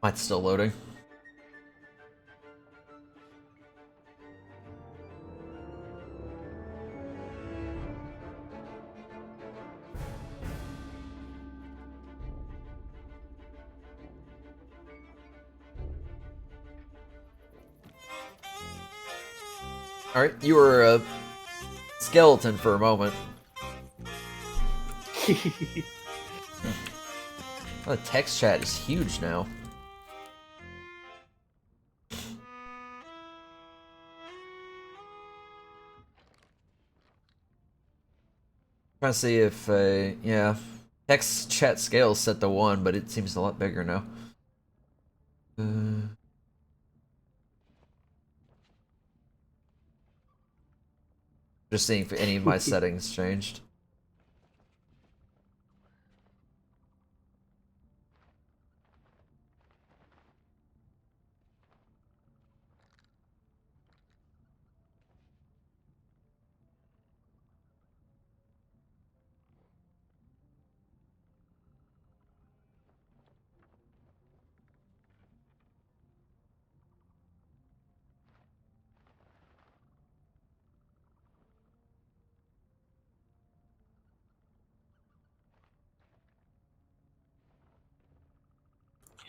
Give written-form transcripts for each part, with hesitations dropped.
Mine's still loading. Alright, you were a skeleton for a moment. Oh, the text chat is huge now. Trying to see if, yeah. Text chat scale is set to 1, but it seems a lot bigger now. Just seeing if any of my settings changed.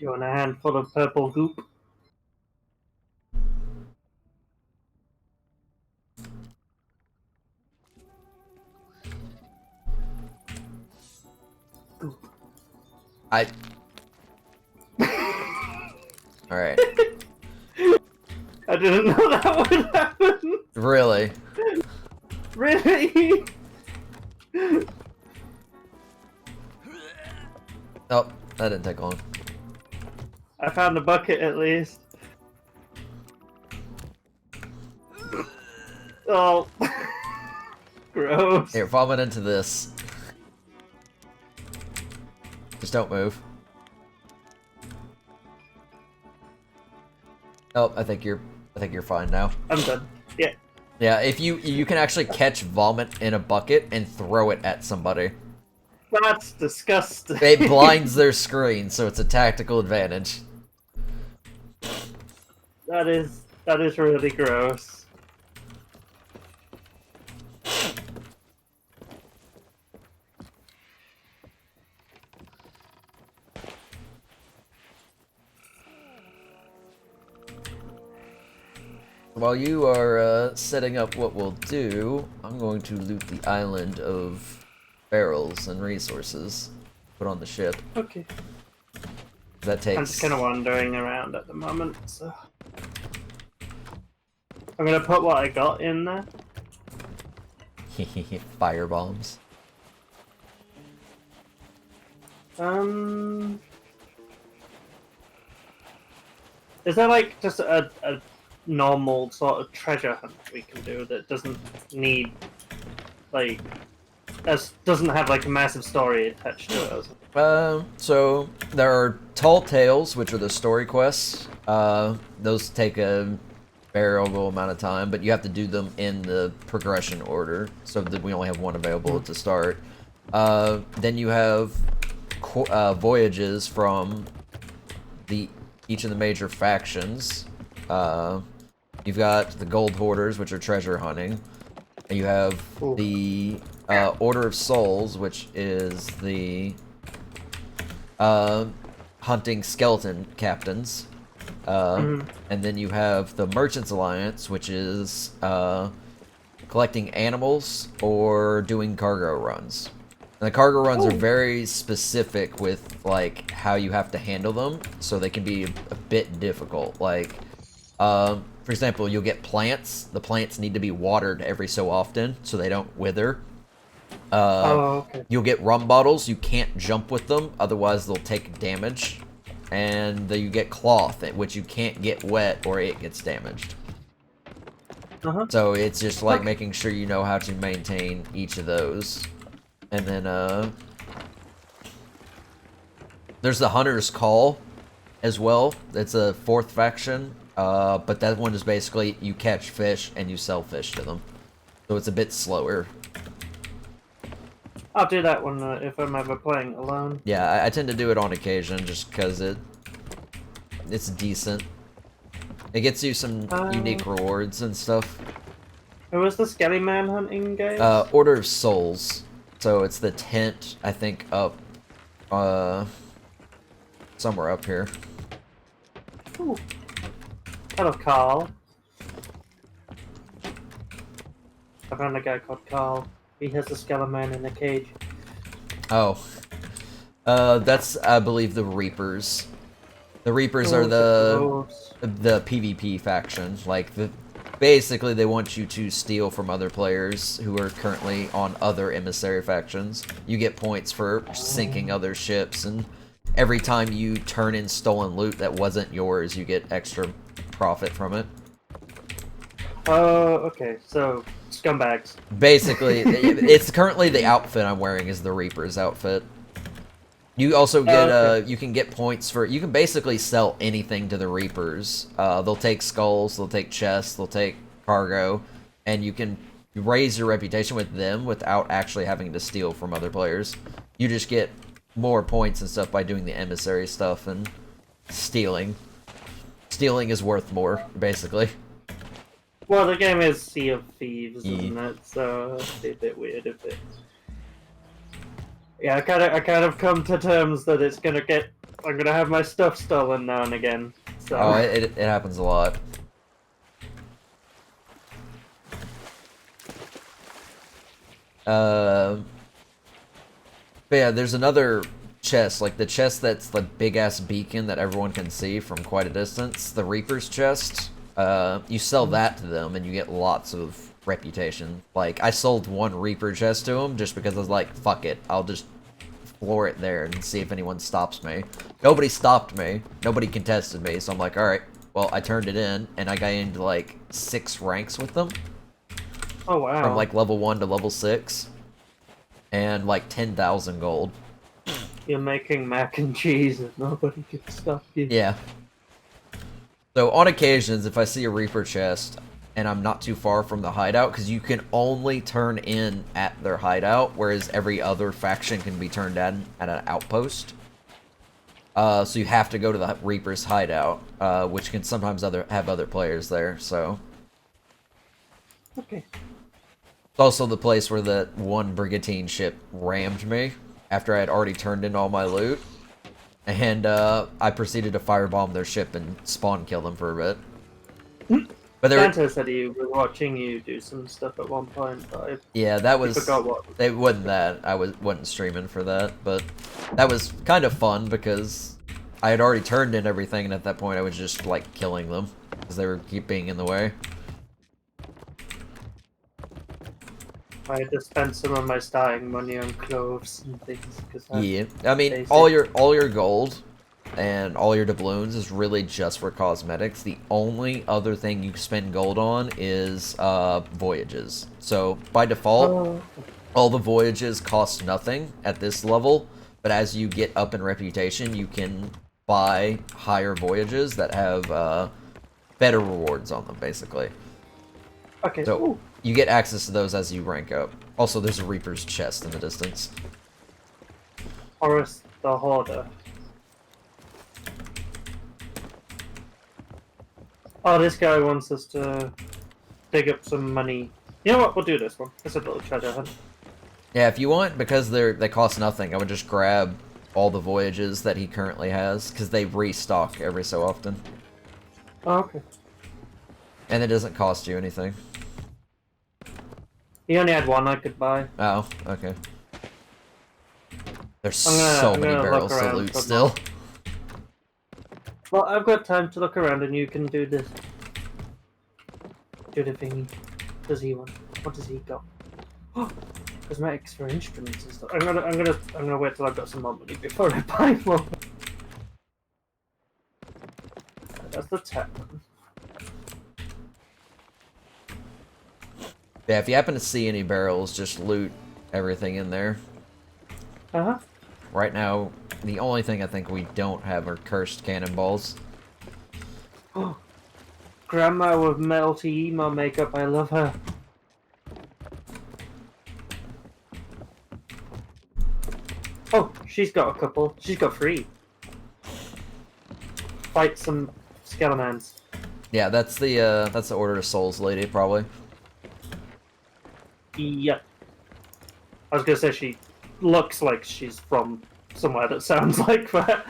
You want a handful of purple goop? Goop. Alright. I didn't know that would happen. Really? Really? Oh, that didn't take long. I found a bucket at least. Oh. Gross. Here, vomit into this. Just don't move. Oh, I think you're fine now. I'm done. Yeah. Yeah, if you can actually catch vomit in a bucket and throw it at somebody. That's disgusting. It blinds their screen, so it's a tactical advantage. That is really gross. While you are setting up what we'll do, I'm going to loot the island of barrels and resources put on the ship. Okay. That takes... I'm just kind of wandering around at the moment, so... I'm gonna put what I got in there. Fire bombs. Is there like just a normal sort of treasure hunt we can do that doesn't need like doesn't have like a massive story attached to it? So there are tall tales, which are the story quests. Those take a variable amount of time, but you have to do them in the progression order, so that we only have one available to start. Then you have voyages from each of the major factions. You've got the Gold Hoarders, which are treasure hunting. And you have the Order of Souls, which is the hunting skeleton captains. And then you have the Merchants Alliance, which is collecting animals or doing cargo runs. And the cargo runs are very specific with like how you have to handle them, so they can be a bit difficult. Like, for example, you'll get plants. The plants need to be watered every so often so they don't wither. Okay. You'll get rum bottles. You can't jump with them, otherwise they'll take damage. And then you get cloth, which you can't get wet or it gets damaged. So it's just like making sure you know how to maintain each of those. And then, there's the Hunter's Call as well. It's a fourth faction, but that one is basically you catch fish and you sell fish to them. So it's a bit slower. I'll do that one if I'm ever playing alone. Yeah, I tend to do it on occasion just because it it's decent. It gets you some unique rewards and stuff. Who was the Skelly Man hunting game? Order of Souls. So it's the tent, I think, up, somewhere up here. Ooh. Hello, Carl. I found a guy called Carl. He has a Skelly Man in a cage. Oh. That's, I believe, the Reapers. The Reapers are the PvP faction. Like, basically, they want you to steal from other players who are currently on other emissary factions. You get points for sinking other ships, and every time you turn in stolen loot that wasn't yours, you get extra profit from it. Oh, okay. So, scumbags. Basically, it's currently the outfit I'm wearing is the Reaper's outfit. You also get, okay. you can get points for, you can basically sell anything to the Reapers. They'll take skulls, they'll take chests, they'll take cargo, and you can raise your reputation with them without actually having to steal from other players. You just get more points and stuff by doing the emissary stuff and stealing. Stealing is worth more, basically. Well, the game is Sea of Thieves, isn't it? So, it'd be a bit weird if it... Yeah, I kind of come to terms that I'm gonna have my stuff stolen now and again. So. Oh, it happens a lot. But yeah, there's another chest, like the chest that's the big-ass beacon that everyone can see from quite a distance. The Reaper's chest, you sell that to them and you get lots of reputation. Like, I sold one Reaper chest to him just because I was like, fuck it, I'll just floor it there and see if anyone stops me. Nobody stopped me. Nobody contested me, so I'm like, alright, well, I turned it in, and I got into, like, 6 ranks with them. Oh, wow. From, like, level 1 to level 6. And, like, 10,000 gold. You're making mac and cheese and nobody can stop you. Yeah. So, on occasions, if I see a Reaper chest, and I'm not too far from the hideout, because you can only turn in at their hideout, whereas every other faction can be turned in at an outpost. So you have to go to the Reaper's hideout, which can sometimes have other players there, so... Okay. It's also the place where that one brigantine ship rammed me, after I had already turned in all my loot. And, I proceeded to firebomb their ship and spawn kill them for a bit. But Santa said he was watching you do some stuff at one point, but I forgot what. It wasn't that. I wasn't streaming for that, but that was kind of fun because I had already turned in everything, and at that point I was just, like, killing them because they were keep being in the way. I had to spend some of my starting money on clothes and things. Yeah, I mean, all your gold and all your doubloons is really just for cosmetics. The only other thing you spend gold on is voyages. So by default, all the voyages cost nothing at this level, but as you get up in reputation, you can buy higher voyages that have better rewards on them, basically. Okay. So you get access to those as you rank up. Also, there's a Reaper's chest in the distance. Horus the Hoarder. Oh, this guy wants us to dig up some money. You know what? We'll do this one. It's a little treasure hunt. Yeah, if you want, because they cost nothing, I would just grab all the voyages that he currently has, because they restock every so often. Oh, okay. And it doesn't cost you anything. He only had one I could buy. Oh, okay. There's so many barrels to loot still. Well, I've got time to look around, and you can do this. Do the thingy. Does he want? What does he got? Oh, cosmetics for instruments and stuff. I'm gonna wait till I've got some more money before I buy more. That's the tap one. Yeah, if you happen to see any barrels, just loot everything in there. Uh-huh. Right now, the only thing I think we don't have are cursed cannonballs. Oh, Grandma with melty emo makeup. I love her. Oh, she's got a couple. She's got 3. fight some skeletons. Yeah, that's the Order of Souls lady, probably. Yep. I was gonna say she looks like she's from somewhere that sounds like that.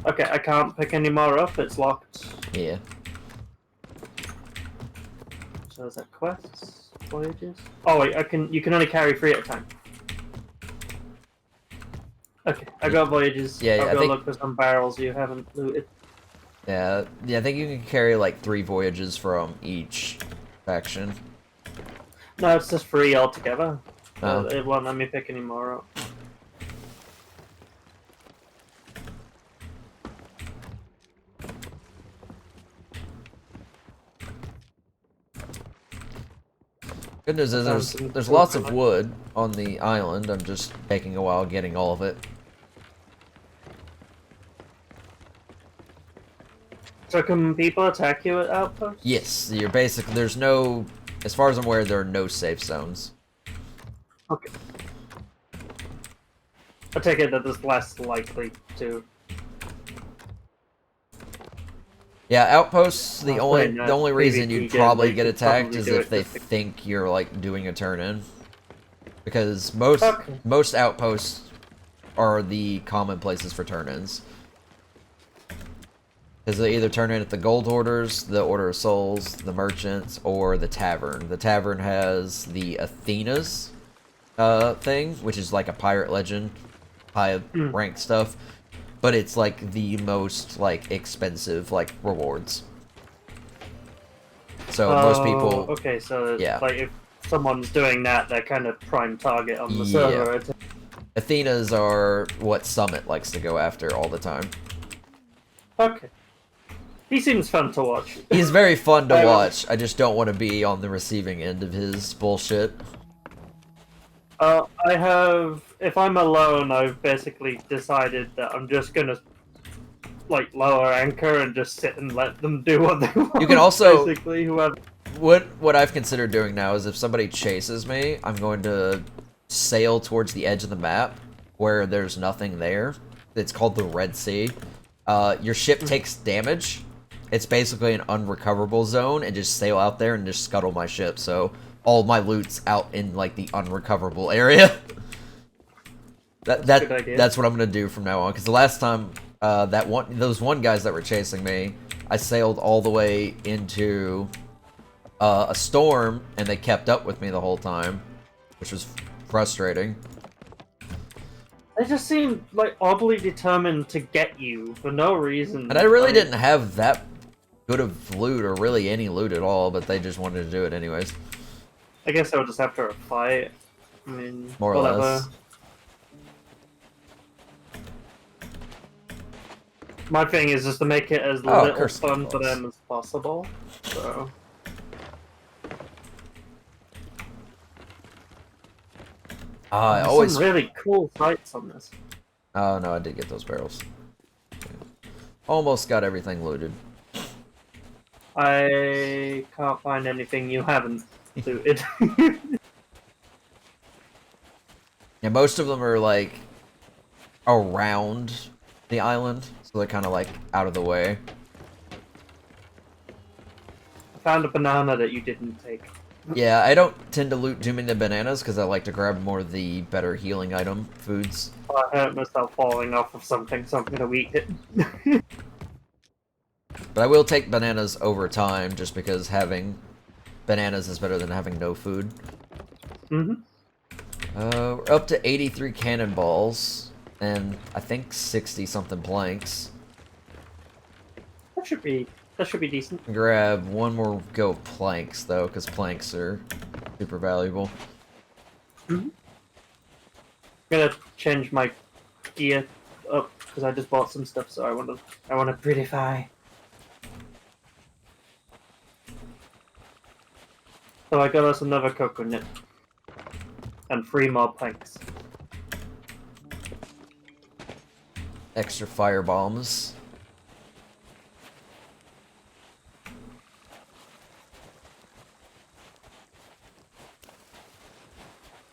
Okay, I can't pick any more up. It's locked. Yeah. So is that quests, voyages? Oh wait, you can only carry 3 at a time. Okay, I got voyages. Yeah, I'll I go think- look for some barrels you haven't looted. Yeah, I think you can carry like 3 voyages from each faction. No, it's just 3 altogether. Oh. It won't let me pick any more up. Good news is there's lots of wood on the island. I'm just taking a while getting all of it. So can people attack you at outposts? Yes, you're basically there's no, as far as I'm aware, there are no safe zones. Okay. I take it that it's less likely to. Yeah, outposts. The Playing only reason PvP you'd game, probably they get could attacked probably is do if it they just to- think you're like doing a turn in. Because most Okay. most outposts are the common places for turn-ins. Because they either turn in at the Gold Orders, the Order of Souls, the Merchants, or the Tavern. The Tavern has the Athena's thing, which is like a pirate legend, high rank stuff, but it's like the most like expensive like rewards. So most people, Okay, so yeah. like if someone's doing that, they're kind of prime target on the Yeah. server. Athena's are what Summit likes to go after all the time. Okay. He seems fun to watch. He's very fun to I- watch. I just don't want to be on the receiving end of his bullshit. I have. If I'm alone, I've basically decided that I'm just gonna like lower anchor and just sit and let them do what they want. You can also- basically whoever. What I've considered doing now is if somebody chases me, I'm going to sail towards the edge of the map where there's nothing there. It's called the Red Sea. Your ship takes damage. It's basically an unrecoverable zone, and just sail out there and just scuttle my ship. So all my loot's out in like the unrecoverable area. That's a good idea. That's what I'm gonna do from now on. Because the last time those one guys that were chasing me, I sailed all the way into a storm, and they kept up with me the whole time, which was frustrating. They just seem like oddly determined to get you for no reason. And I really Like, didn't have that good of loot, or really any loot at all, but they just wanted to do it anyways. I guess I would just have to fight. I mean, More or whatever. less. My thing is just to make it as Oh, little curse fun for balls. them as possible. So. I There's always... some really cool fights on this. Oh, no, I did get those barrels. Almost got everything looted. I can't find anything you haven't looted. Yeah, most of them are, like, around the island, so they're kind of, like, out of the way. I found a banana that you didn't take. Yeah, I don't tend to loot too many bananas, because I like to grab more of the better healing item foods. I hurt myself falling off of something, so I'm gonna eat it. But I will take bananas over time, just because having bananas is better than having no food. Mm-hmm. We're up to 83 cannonballs, and I think 60-something planks. That should be decent. Grab one more go of planks, though, because planks are super valuable. I'm gonna change my gear up because I just bought some stuff, so I want to prettify. So I got us another coconut and 3 more planks. Extra fire bombs.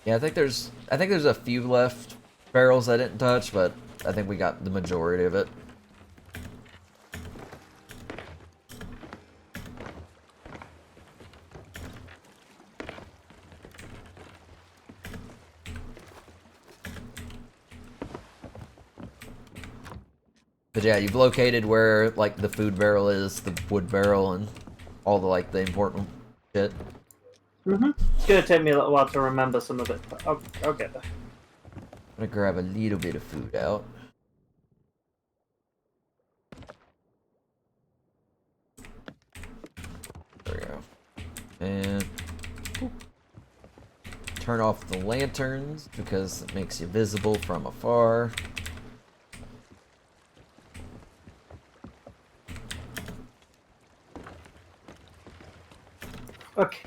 Yeah, I think there's a few left barrels I didn't touch, but I think we got the majority of it. But yeah, you've located where like the food barrel is, the wood barrel, and all the like the important shit. It's gonna take me a little while to remember some of it, but I'll get there. I'm gonna grab a little bit of food out. There we go. And turn off the lanterns because it makes you visible from afar. Okay.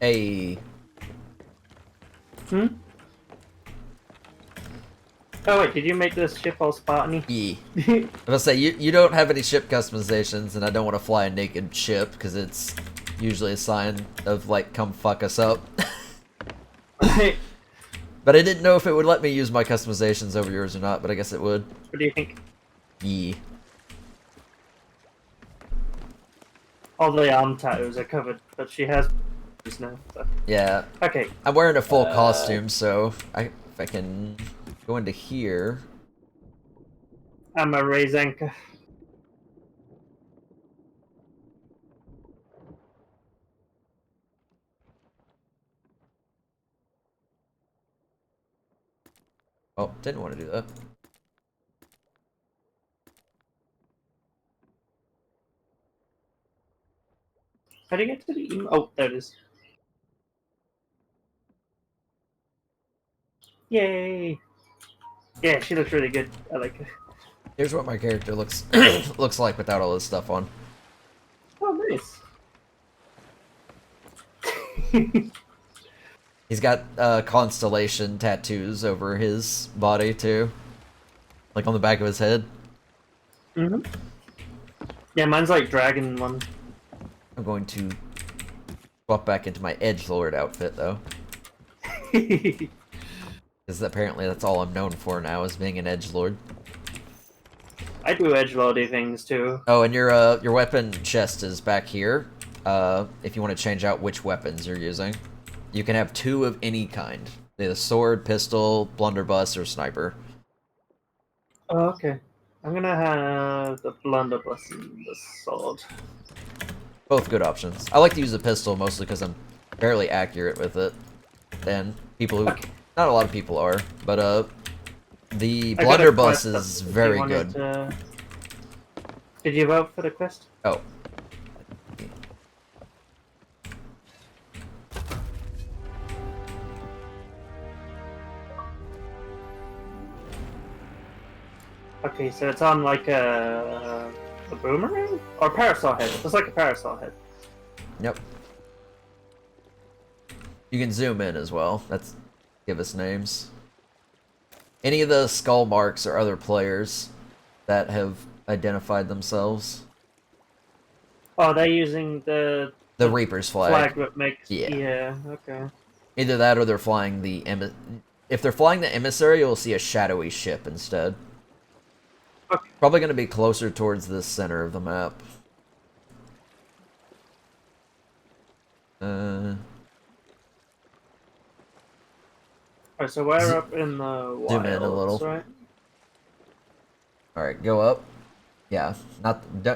Hey. Hmm? Oh wait, did you make this ship all Spartan-y? Yeah. I was gonna say, you don't have any ship customizations, and I don't want to fly a naked ship, because it's usually a sign of, like, come fuck us up. Right. But I didn't know if it would let me use my customizations over yours or not, but I guess it would. What do you think? Yeah. All the arm tattoos are covered, but she has now. So. Yeah. Okay. I'm wearing a full costume, so if I can go into here. I'm a raise anchor. Oh, didn't want to do that. How do you get to the email? Oh, there it is. Yay! Yeah, she looks really good. I like her. Here's what my character looks looks like without all this stuff on. Oh, nice. He's got constellation tattoos over his body too, like on the back of his head. Yeah, mine's like dragon one. I'm going to swap back into my edgelord outfit though, because apparently that's all I'm known for now, is being an edgelord. I do edgelordy things too. Oh, and your weapon chest is back here. If you want to change out which weapons you're using, you can have 2 of any kind: either sword, pistol, blunderbuss, or sniper. Oh, okay. I'm gonna have the blunderbuss and the sword. Both good options. I like to use the pistol mostly because I'm fairly accurate with it, and people who Okay. not a lot of people are, but the I got a blunderbuss quest is if you very wanted good. to- Did you vote for the quest? Oh. Okay, so it's on like a boomerang or parasol head. It's like a parasol head. Yep. You can zoom in as well. That's give us names. Any of the skull marks or other players that have identified themselves. Oh, they're using the The Reaper's flag. that makes Yeah. okay. Either that or they're flying the if they're flying the emissary, you'll see a shadowy ship instead. Okay. Probably going to be closer towards the center of the map. Alright, so we're up in the wilds, zoom in a little. right? Alright, go up. Yeah,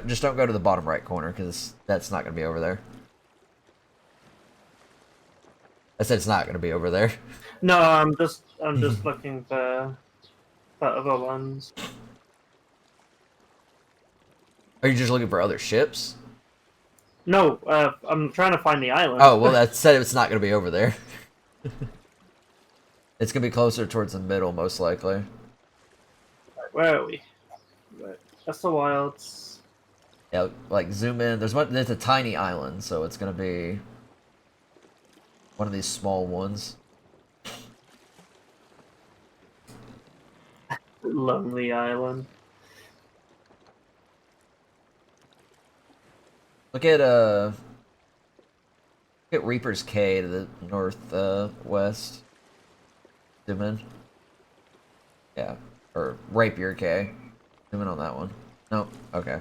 just don't go to the bottom right corner, because that's not going to be over there. I said it's not going to be over there. No, I'm just looking for other ones. Are you just looking for other ships? No, I'm trying to find the island. Oh, well, that said it's not going to be over there. It's going to be closer towards the middle, most likely. Where are we? That's the wilds. Yeah, like, zoom in. There's a tiny island, so it's going to be one of these small ones. Lonely island. Look at Reaper's Cay to the northwest. Zoom in. Yeah, or Rapier Cay. Zoom in on that one. No. Okay.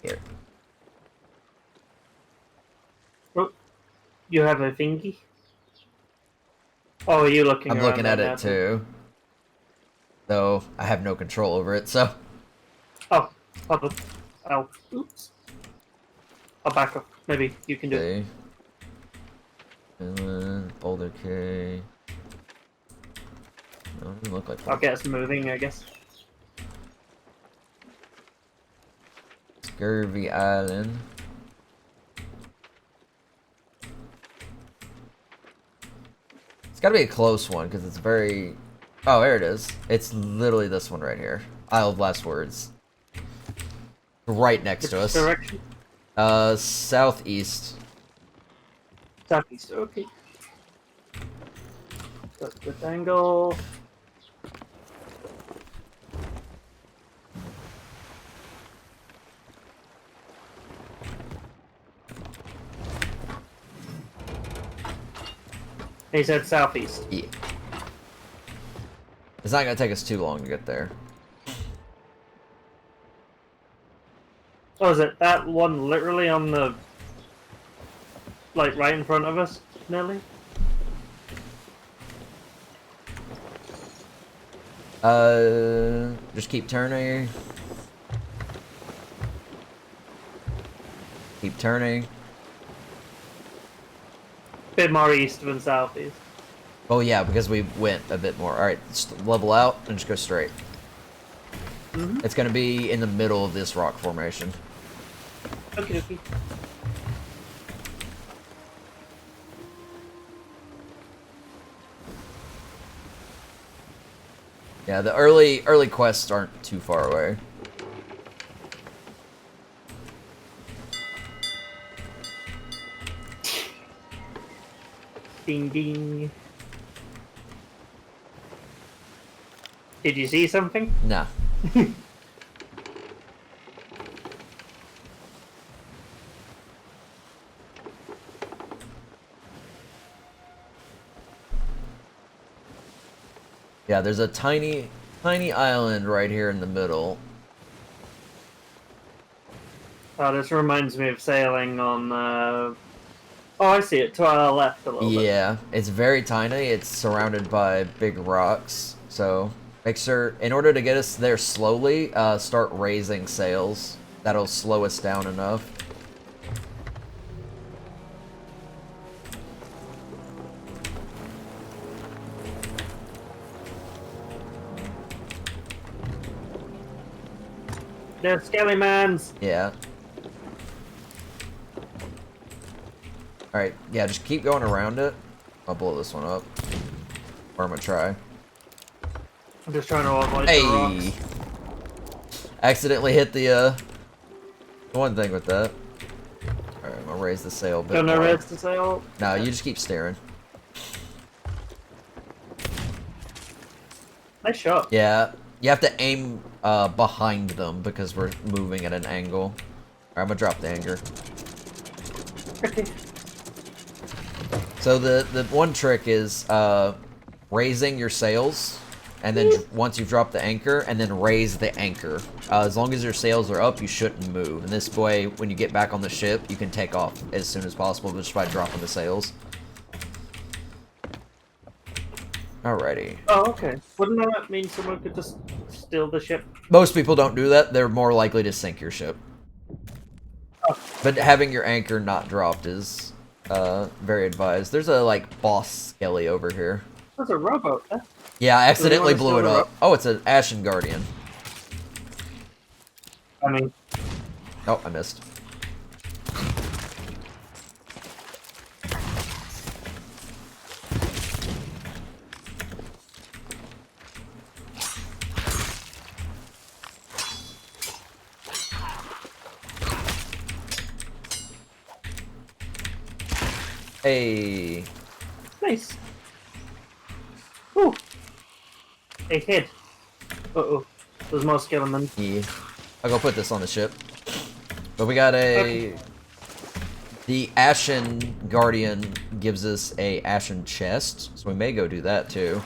Here. Oh, you have a thingy? Oh, are you looking I'm around looking there at it now? too. Though I have no control over it, so. Oh, hold on. Oh, oops. I'll back up. Maybe you can do it. Okay. Inland, Boulder K. No, it doesn't look like I'll one. get us moving, I guess. Scurvy Island. It's gotta be a close one, because it's very... Oh, there it is. It's literally this one right here. Isle of Last Words. Right next to Which us. direction? Southeast. Southeast, okay. That's a good angle. He said southeast. Yeah. It's not gonna take us too long to get there. Oh, is it that one literally on the... like, right in front of us, nearly? Just keep turning. Keep turning. Bit more east than southeast. Oh yeah, because we went a bit more. Alright, just level out and just go straight. Mm-hmm. It's gonna be in the middle of this rock formation. Okie dokie. Yeah, the early quests aren't too far away. Ding ding. Did you see something? Nah. Yeah, there's a tiny island right here in the middle. Oh, this reminds me of sailing on, Oh, I see it, to our left a little bit. Yeah, it's very tiny. It's surrounded by big rocks. So make sure, in order to get us there slowly, start raising sails. That'll slow us down enough. They're skelly-mans! Yeah. Alright, yeah, just keep going around it. I'll blow this one up. Or I'm gonna try. I'm just trying to avoid the Hey! rocks. Accidentally hit the one thing with that. Alright, I'm gonna raise the sail a bit Gonna more. raise the sail? No, you just keep steering. Nice shot. Yeah, you have to aim behind them because we're moving at an angle. Alright, I'm gonna drop the anchor. Okay. So the one trick is raising your sails, and then once you've dropped the anchor, and then raise the anchor. As long as your sails are up, you shouldn't move. And this way, when you get back on the ship, you can take off as soon as possible just by dropping the sails. Alrighty. Oh, okay. Wouldn't that mean someone could just steal the ship? Most people don't do that. They're more likely to sink your ship. Oh. But having your anchor not dropped is very advised. There's a, like, boss skelly over here. There's a rowboat there. Yeah, I accidentally wanna blew steal it the up. Oh, it's an Ashen Guardian. I mean, Oh, I missed. Hey. nice. Ooh. A hit. Uh-oh. There's more skeletons. Yeah. I'll go put this on the ship. But we got a... Okay. The Ashen Guardian gives us a Ashen chest, so we may go do that too.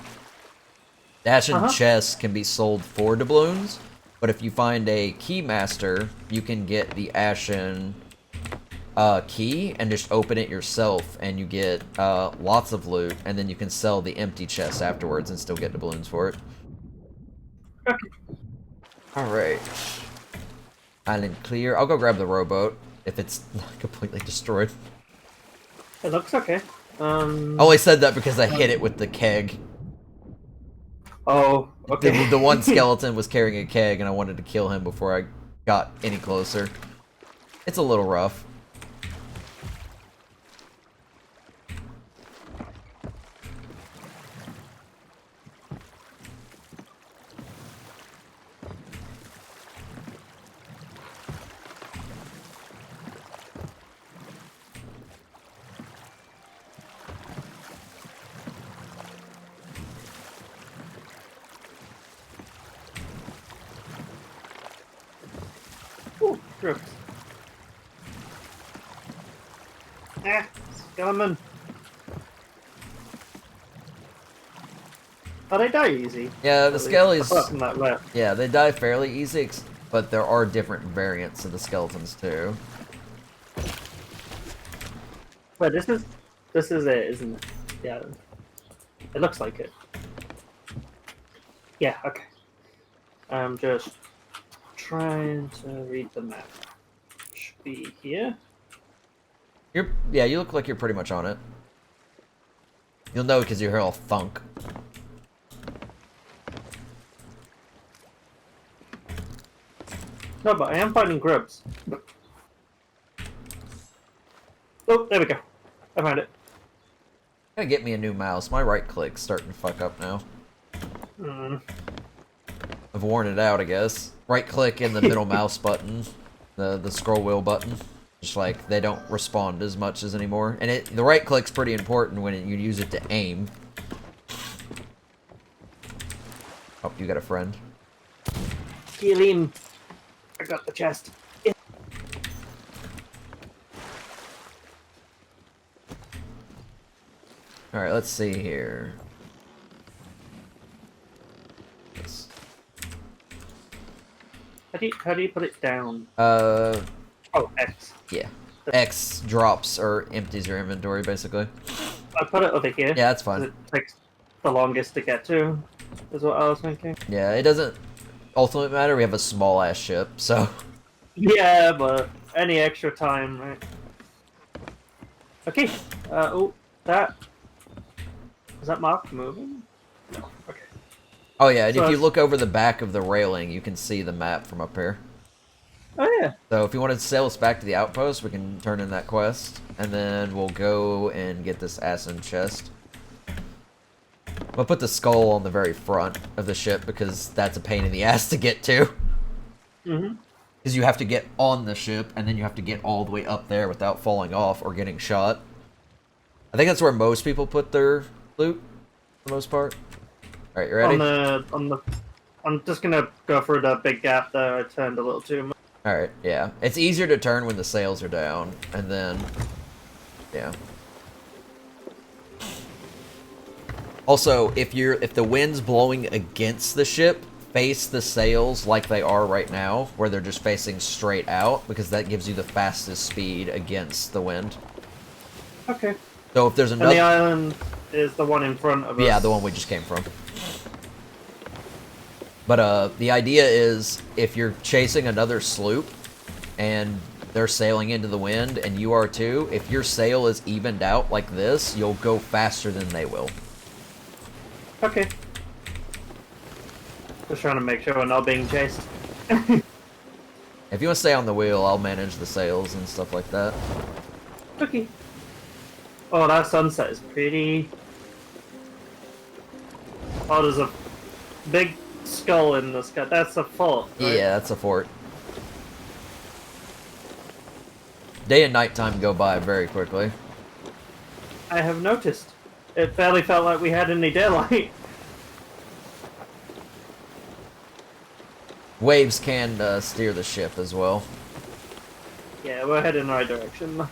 The Ashen chest can be sold for doubloons, but if you find a Keymaster, you can get the Ashen key and just open it yourself, and you get lots of loot, and then you can sell the empty chest afterwards and still get doubloons for it. Okay. Alright. Island clear. I'll go grab the rowboat if it's not completely destroyed. It looks okay. I only said that because I hit it with the keg. Oh, okay. The one skeleton was carrying a keg, and I wanted to kill him before I got any closer. It's a little rough. Ooh, crooks. Ah, skeleton. Oh, they die easy. Yeah, the skellies. Apart from that left. Yeah, they die fairly easy, but there are different variants of the skeletons too. But this is it, isn't it? Yeah. It looks like it. Yeah, okay. I'm just trying to read the map. Should be here. Yeah, you look like you're pretty much on it. You'll know because you hear all thunk. No, but I am finding grubs. Oh, there we go. I found it. Gotta get me a new mouse. My right click's starting to fuck up now. I've worn it out, I guess. Right click in the middle mouse button, the scroll wheel button. Just like they don't respond as much as anymore. And the right click's pretty important when you use it to aim. Oh, you got a friend. Kill him. I got the chest. Alright, let's see here. How do you put it down? Oh, X. Yeah. X drops or empties your inventory, basically. I put it over here. Yeah, that's fine. It takes the longest to get to, is what I was thinking. Yeah, it doesn't ultimately matter. We have a small-ass ship, so... Yeah, but any extra time, right? Okay. Oh, that... Is that mark moving? No. Okay. Oh yeah, and So if you look over the back of the railing, you can see the map from up here. Oh yeah. So if you want to sail us back to the outpost, we can turn in that quest, and then we'll go and get this Ashen chest. We'll put the skull on the very front of the ship, because that's a pain in the ass to get to. Mm-hmm. Because you have to get on the ship, and then you have to get all the way up there without falling off or getting shot. I think that's where most people put their loot, for the most part. Alright, you ready? I'm just gonna go through that big gap there. I turned a little too much. Alright, yeah. It's easier to turn when the sails are down, and then... Yeah. Also, if the wind's blowing against the ship, face the sails like they are right now, where they're just facing straight out, because that gives you the fastest speed against the wind. Okay. So if there's another... And the island is the one in front of us. Yeah, the one we just came from. But the idea is, if you're chasing another sloop, and they're sailing into the wind, and you are too, if your sail is evened out like this, you'll go faster than they will. Okay. Just trying to make sure we're not being chased. If you want to stay on the wheel, I'll manage the sails and stuff like that. Okay. Oh, that sunset is pretty. Oh, there's a big skull in the sky. That's a fort, right? Yeah, that's a fort. Day and nighttime go by very quickly. I have noticed. It barely felt like we had any daylight. Waves can steer the ship as well. Yeah, we're heading in the right direction.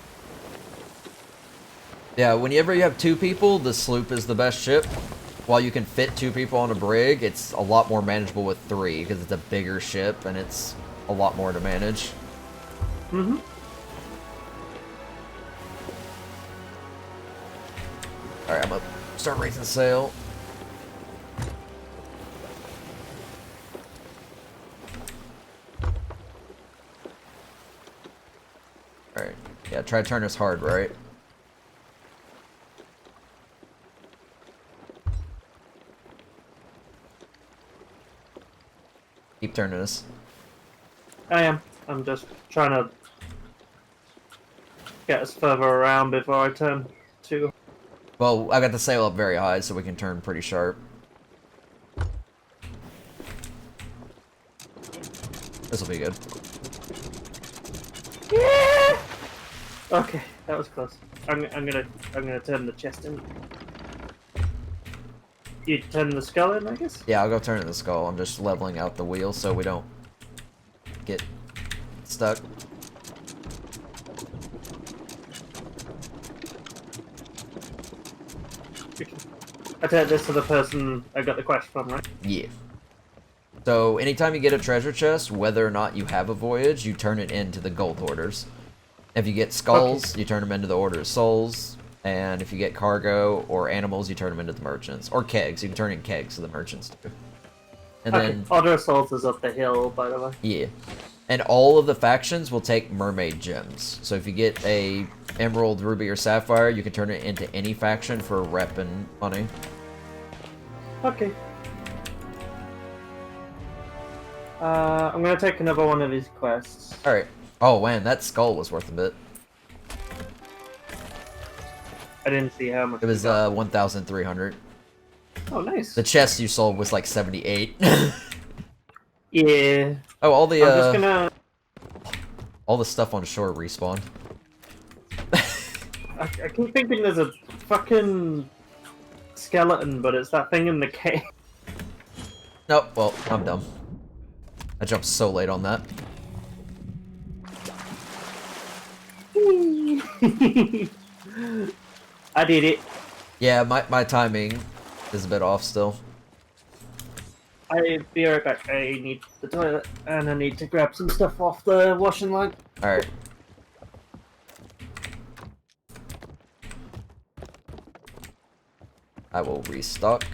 Yeah, whenever you have 2 people, the sloop is the best ship. While you can fit 2 people on a brig, it's a lot more manageable with 3 because it's a bigger ship and it's a lot more to manage. Mm-hmm. Alright, I'm gonna start raising sail. Alright. Yeah, try to turn us hard, right? Keep turning us. I am. I'm just trying to get us further around before I turn to. Well, I got the sail up very high so we can turn pretty sharp. This will be good. Yeah! Okay, that was close. I'm gonna turn the chest in. You turn the skull in, I guess? Yeah, I'll go turn the skull. I'm just leveling out the wheel so we don't get stuck. I take this to the person I got the quest from, right? Yeah. So, anytime you get a treasure chest, whether or not you have a voyage, you turn it into the gold hoarders. If you get skulls, you turn them into the Order of Souls. And if you get cargo or animals, you turn them into the merchants. Or kegs. You can turn in kegs to the merchants too. And then, Order of Souls is up the hill, by the way. yeah. And all of the factions will take mermaid gems. So if you get a emerald, ruby, or sapphire, you can turn it into any faction for rep and money. Okay. I'm gonna take another one of these quests. Alright. Oh man, that skull was worth a bit. I didn't see how much. It was we got. 1,300. Oh, nice. The chest you sold was like 78. Yeah. Oh, all the I'm just gonna. all the stuff on shore respawned. I keep thinking there's a fucking skeleton, but it's that thing in the cave. Nope, well, I'm dumb. I jumped so late on that. I did it. Yeah, my timing is a bit off still. I'll be right back. I need the toilet, and I need to grab some stuff off the washing line. Alright. I will restock.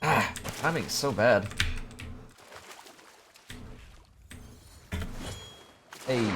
Ah, timing's so bad. Hey.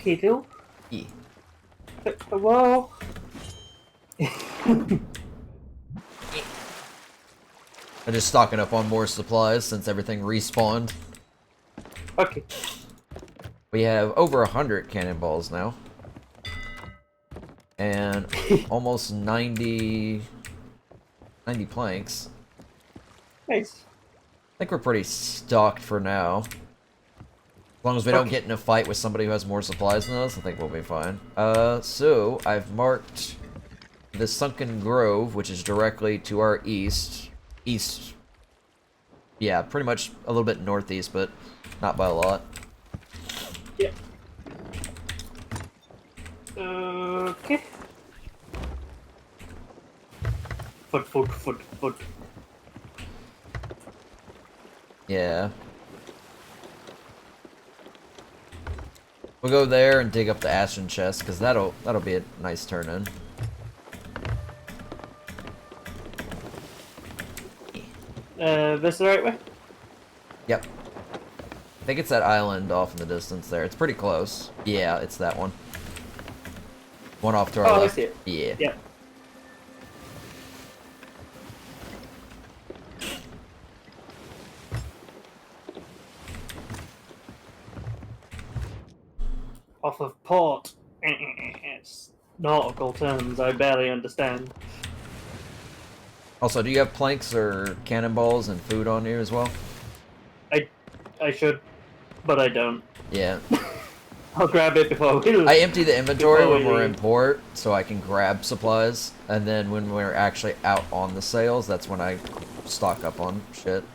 Okay, do. Yeah. Whoa. I'm just stocking up on more supplies since everything respawned. Okay. We have over 100 cannonballs now. And almost 90 planks. Nice. I think we're pretty stocked for now. As long as we don't get in a fight with somebody who has more supplies than us, I think we'll be fine. So I've marked the Sunken Grove, which is directly to our east. East. Yeah, pretty much a little bit northeast, but not by a lot. Yep. Okay. Foot. Yeah. We'll go there and dig up the Ashen chest, because that'll be a nice turn-in. This the right way? Yep. I think it's that island off in the distance there. It's pretty close. Yeah, it's that one. One off to our Oh, left. I see it. Yeah. Yep. Off of port. It's nautical terms I barely understand. Also, do you have planks or cannonballs and food on you as well? I should, but I don't. Yeah. I'll grab it before we leave. I empty the inventory Before when we we're leave. in port, so I can grab supplies. And then when we're actually out on the sails, that's when I stock up on shit.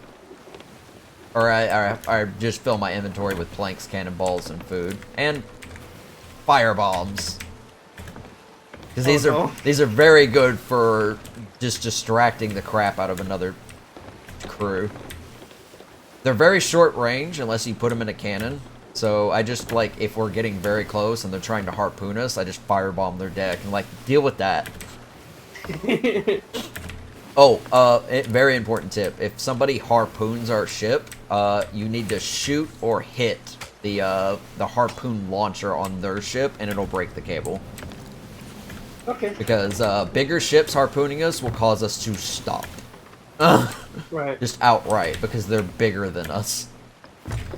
Or I just fill my inventory with planks, cannonballs, and food. And fire bombs. Because these are very good for just distracting the crap out of another crew. They're very short range unless you put them in a cannon. So I just, like, if we're getting very close and they're trying to harpoon us, I just firebomb their deck and, like, deal with that. Oh, very important tip. If somebody harpoons our ship, you need to shoot or hit the harpoon launcher on their ship and it'll break the cable. Okay. Because bigger ships harpooning us will cause us to stop. Right. Just outright, because they're bigger than us.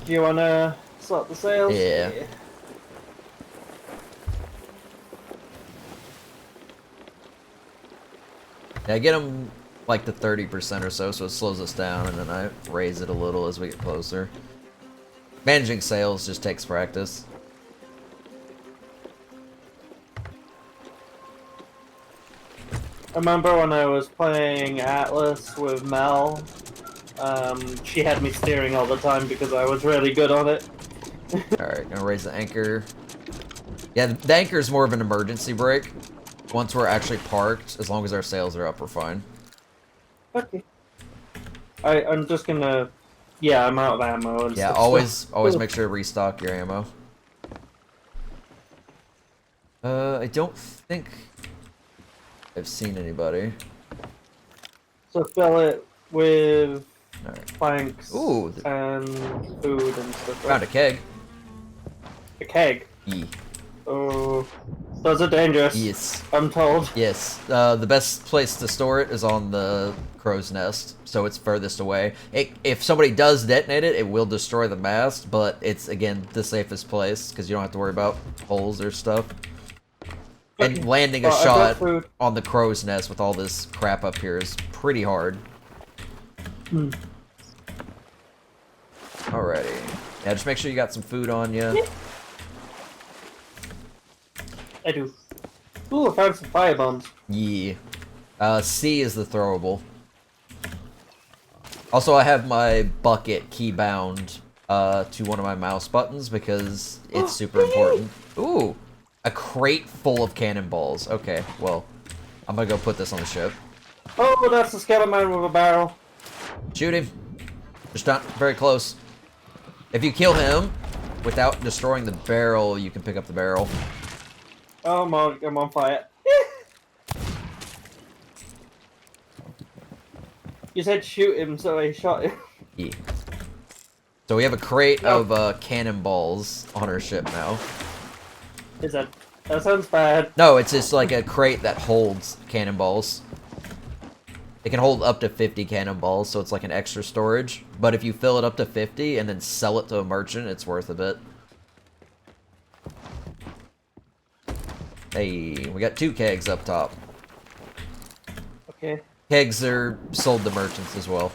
Do you wanna sort the sails? Yeah. Yeah, I get them like to 30% or so, so it slows us down, and then I raise it a little as we get closer. Managing sails just takes practice. I remember when I was playing Atlas with Mel, she had me steering all the time because I was really good on it. Alright, gonna raise the anchor. Yeah, the anchor is more of an emergency brake. Once we're actually parked, as long as our sails are up, we're fine. Okay. I'm just gonna... Yeah, I'm out of ammo and Yeah, stuff. always make sure to restock your ammo. I don't think I've seen anybody. So fill it with Alright. planks Ooh, and food and stuff. Found a keg. A keg. Yeah. Oh, those are dangerous. Yes. I'm told. Yes. The best place to store it is on the crow's nest, so it's furthest away. If somebody does detonate it, it will destroy the mast, but it's, again, the safest place, because you don't have to worry about holes or stuff. Okay. And landing a I've got shot food. on the crow's nest with all this crap up here is pretty hard. Alrighty. Yeah, just make sure you got some food on you. I do. Ooh, I found some fire bombs. Yeah. C is the throwable. Also, I have my bucket key bound to one of my mouse buttons because it's super important. Ooh, a crate full of cannonballs. Okay, well, I'm gonna go put this on the ship. Oh, that's the skeleton with a barrel. Shoot him. Just not very close. If you kill him without destroying the barrel, you can pick up the barrel. Oh, I'm on fire. You said shoot him, so I shot him. Yeah. So we have a crate of cannonballs on our ship now. Is that... That sounds bad. No, it's just like a crate that holds cannonballs. It can hold up to 50 cannonballs, so it's like an extra storage. But if you fill it up to 50 and then sell it to a merchant, it's worth a bit. Hey, we got 2 kegs up top. Okay. Kegs are sold to merchants as well.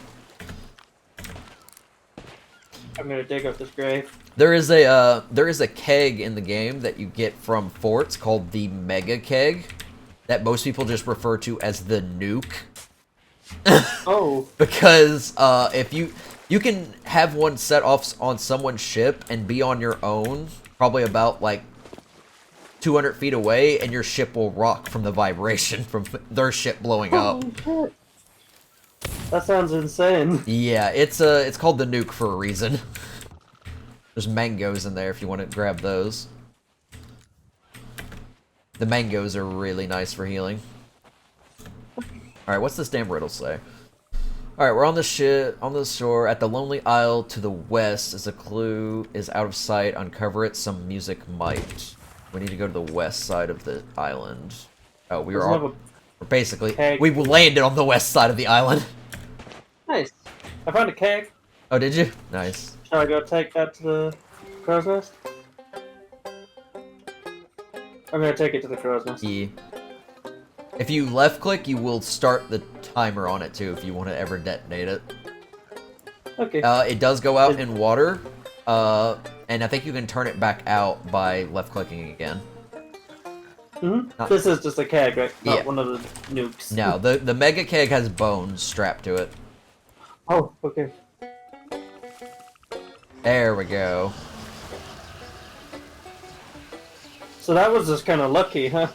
I'm gonna dig up this grave. There is a keg in the game that you get from forts called the Mega Keg that most people just refer to as the nuke. Oh. Because if you can have one set off on someone's ship and be on your own, probably about like 200 feet away, and your ship will rock from the vibration from their ship blowing up. Shit. That sounds insane. Yeah, it's called the nuke for a reason. There's mangoes in there if you want to grab those. The mangoes are really nice for healing. Alright, what's this damn riddle say? Alright, we're on the shore. At the lonely isle to the west as a clue is out of sight. Uncover it, some music might. We need to go to the west side of the island. Oh, we were on... We're basically... Keg. We landed on the west side of the island. Nice. I found a keg. Oh, did you? Nice. Shall I go take that to the crow's nest? I'm gonna take it to the crow's nest. Yeah. If you left click, you will start the timer on it too if you want to ever detonate it. Okay. It does go out in water, and I think you can turn it back out by left clicking again. This is just a keg, right? Not Yeah. one of the nukes. No, the mega keg has bones strapped to it. Oh, okay. There we go. So that was just kind of lucky, huh?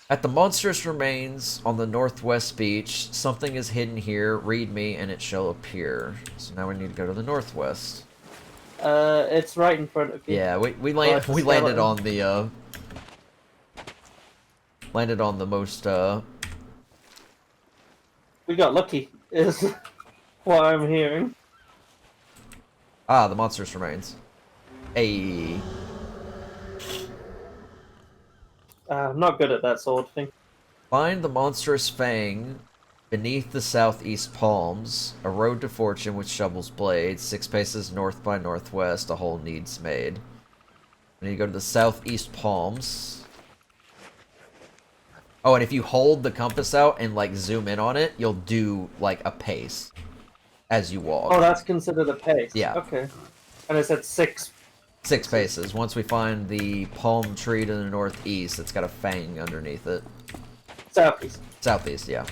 At the monstrous remains on the northwest beach, something is hidden here. Read me, and it shall appear. So now we need to go to the northwest. It's right in front of you. Yeah, we it's a landed skeleton. on the most We got lucky, is what I'm hearing. the monstrous remains. Hey. I'm not good at that sort of thing. Find the monstrous fang beneath the southeast palms. A road to fortune with shovel's blades. 6 paces north by northwest. A hole needs made. We need to go to the southeast palms. Oh, and if you hold the compass out and like zoom in on it, you'll do like a pace as you walk. Oh, that's considered a pace. Yeah. Okay. And it said 6. 6 paces. Once we find the palm tree to the northeast, it's got a fang underneath it. Southeast. Southeast, yeah.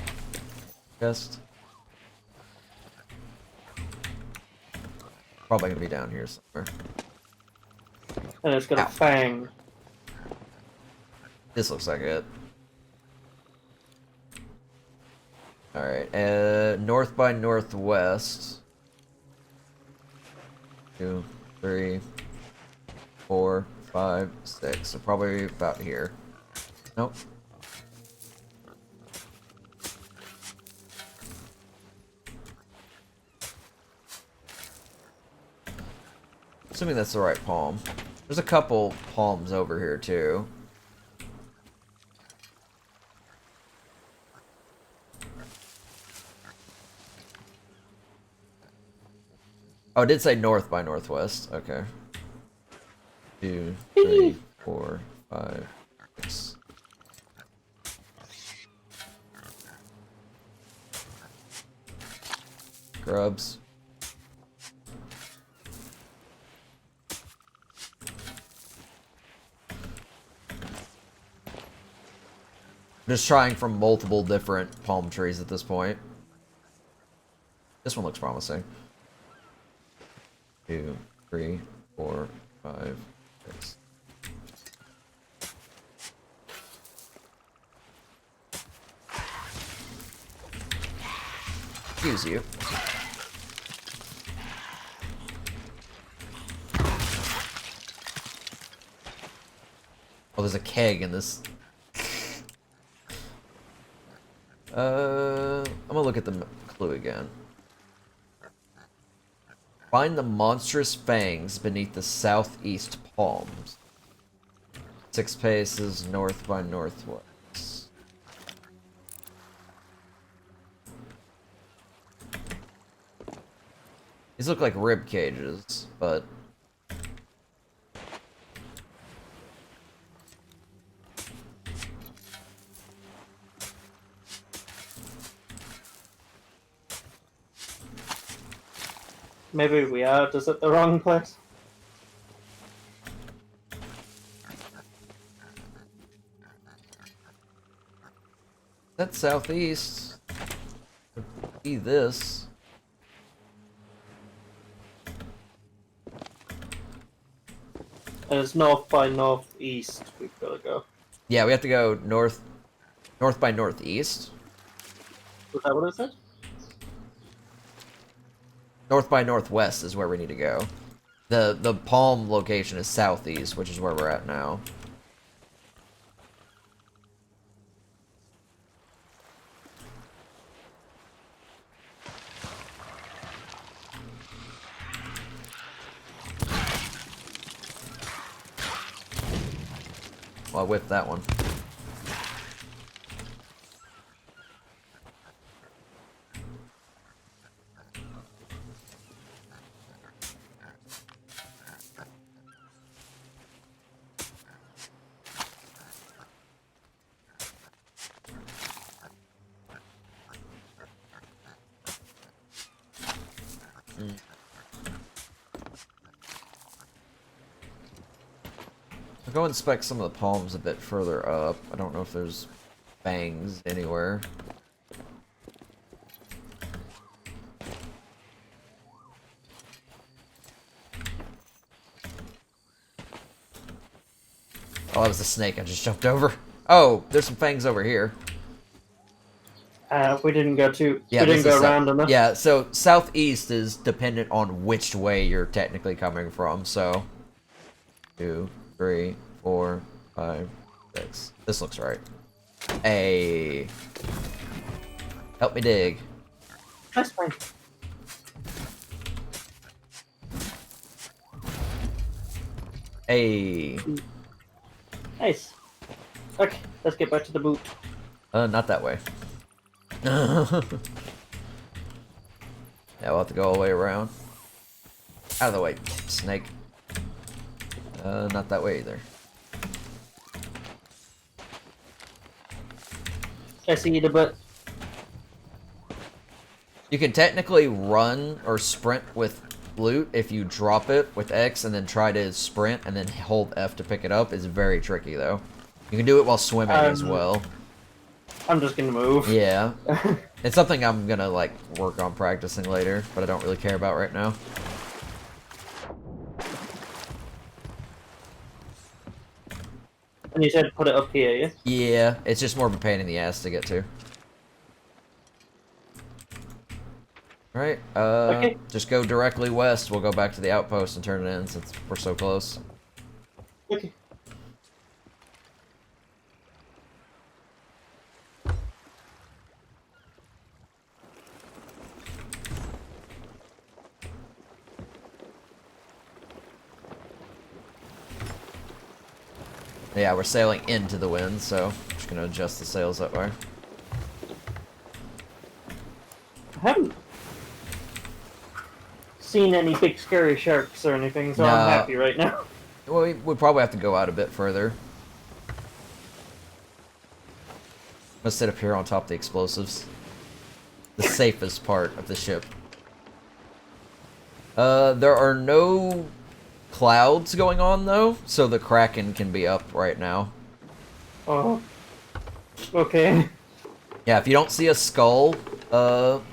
Just probably gonna be down here somewhere. And it's got Ow. a fang. This looks like it. Alright, north by northwest. 2, 3, 4, 5, 6. So probably about here. Nope. Assuming that's the right palm. There's a couple palms over here too. Oh, it did say north by northwest. Okay. 2, 3, 4, 5, 6. Grubs. Just trying from multiple different palm trees at this point. This one looks promising. 2, 3, 4, 5, 6. Excuse you. Oh, there's a keg in this. I'm gonna look at the clue again. Find the monstrous fangs beneath the southeast palms. 6 paces north by northwest. These look like rib cages, but... Maybe we are just at the wrong place. That's southeast. Could be this. And it's north by northeast we've got to go. Yeah, we have to go north by northeast. Was that what it said? North by northwest is where we need to go. The palm location is southeast, which is where we're at now. Well, I whipped that one. I'll go inspect some of the palms a bit further up. I don't know if there's bangs anywhere. Oh, that was the snake I just jumped over. Oh, there's some fangs over here. We didn't go too. Yeah, we didn't this go is around enough. Yeah, so southeast is dependent on which way you're technically coming from. So, 2, 3, 4, 5, 6. This looks right. Hey, help me dig. That's fine. Hey, Nice. Okay, let's get back to the boot. not that way. Yeah, we'll have to go all the way around. Out of the way, snake. Not that way either. I see the butt. You can technically run or sprint with loot if you drop it with X and then try to sprint and then hold F to pick it up. It's very tricky though. You can do it while swimming as well. I'm just gonna move. Yeah. It's something I'm gonna like work on practicing later, but I don't really care about right now. And you said put it up here, yeah? Yeah, it's just more of a pain in the ass to get to. Alright, Okay. just go directly west. We'll go back to the outpost and turn it in since we're so close. Okay. Yeah, we're sailing into the wind, so I'm just gonna adjust the sails that way. I haven't seen any big scary sharks or anything, so No. I'm happy right now. Well, we probably have to go out a bit further. I'm gonna sit up here on top of the explosives. The safest part of the ship. There are no clouds going on, though, so the Kraken can be up right now. Oh. Okay. Yeah, if you don't see a skull,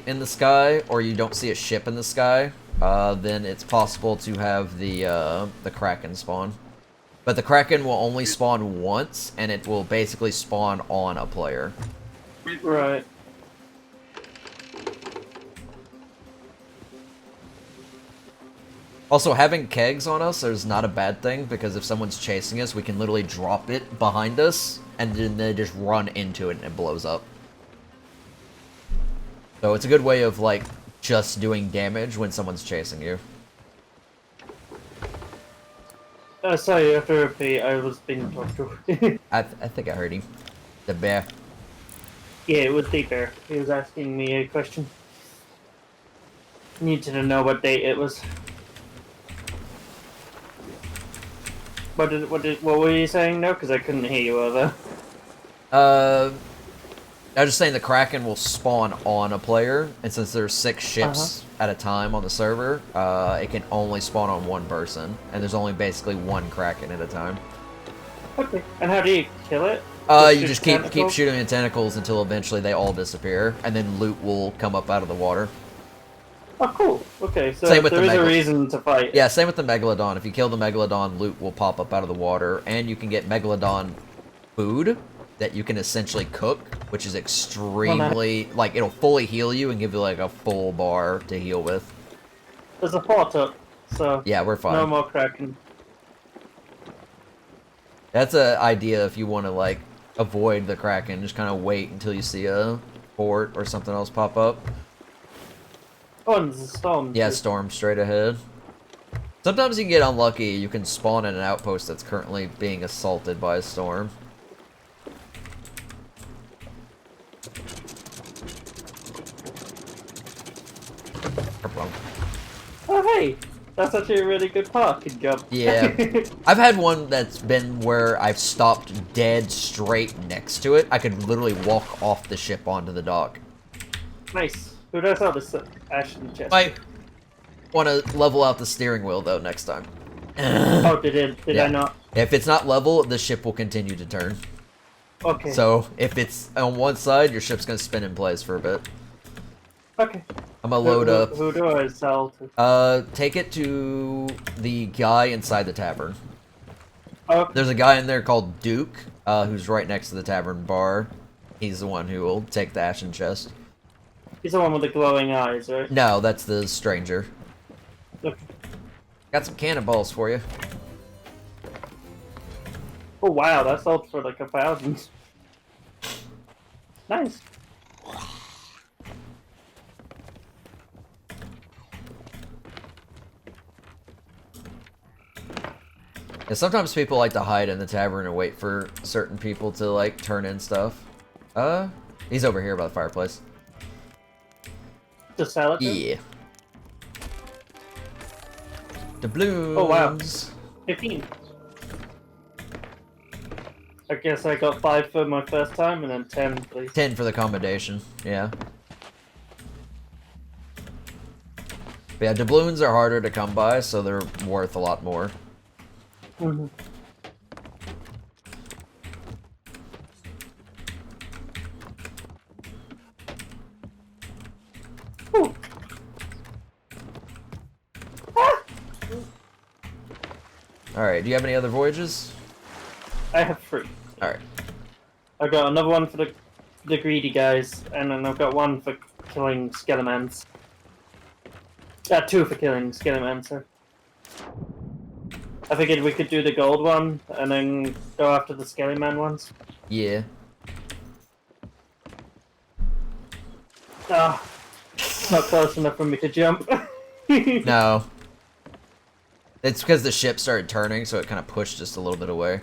in the sky, or you don't see a ship in the sky, then it's possible to have the Kraken spawn. But the Kraken will only spawn once, and it will basically spawn on a player. Right. Also, having kegs on us is not a bad thing, because if someone's chasing us, we can literally drop it behind us, and then they just run into it and it blows up. So it's a good way of, like, just doing damage when someone's chasing you. Sorry, you have to repeat. I was being talked to. I think I heard him. The bear. Yeah, it was Deep Bear. He was asking me a question. Needed to know what date it was. What were you saying? No, because I couldn't hear you over. I was just saying the Kraken will spawn on a player, and since there's 6 ships at a time on the server, it can only spawn on one person, and there's only basically one Kraken at a time. Okay. And how do you kill it? You just keep shooting the tentacles until eventually they all disappear, and then loot will come up out of the water. Oh, cool. Okay, so Same with there the is a reason to fight. Yeah, same with the Megalodon. If you kill the Megalodon, loot will pop up out of the water, and you can get Megalodon food that you can essentially cook, which is extremely, like, it'll fully heal you and give you, like, a full bar to heal with. There's a port up, so Yeah, we're fine. no more Kraken. That's an idea if you want to, like, avoid the Kraken. Just kind of wait until you see a fort or something else pop up. Oh, and there's a storm. Yeah, storm straight ahead. Sometimes you can get unlucky. You can spawn in an outpost that's currently being assaulted by a storm. Oh, hey! That's actually a really good parking job. Yeah. I've had one that's been where I've stopped dead straight next to it. I could literally walk off the ship onto the dock. Nice. Who does all this Ashen chest? I want to level out the steering wheel, though, next time. Oh, did Yeah. I not? If it's not level, the ship will continue to turn. Okay. So, if it's on one side, your ship's going to spin in place for a bit. Okay. I'm going to load up. Who do I sell to? Take it to the guy inside the tavern. Oh, There's a guy in there called Duke, who's right next to the tavern bar. He's the one who will take the ashen chest. he's the one with the glowing eyes, right? No, that's the stranger. Okay. Got some cannonballs for you. Oh wow, that sold for like 1,000. Nice. Yeah, sometimes people like to hide in the tavern and wait for certain people to, like, turn in stuff. He's over here by the fireplace. Just sell it. Yeah. Doubloons. Oh wow. 15. I guess I got 5 for my first time and then 10, please. 10 for the accommodation, yeah. But yeah, doubloons are harder to come by, so they're worth a lot more. Mm-hmm. Alright, do you have any other voyages? I have 3. Alright. I've got another one for the greedy guys, and then I've got one for killing skeletons. 2 for killing skeletons, sir. I figured we could do the gold one, and then go after the skeleton ones. Yeah. Ah, not close enough for me to jump. No. It's because the ship started turning, so it kind of pushed just a little bit away.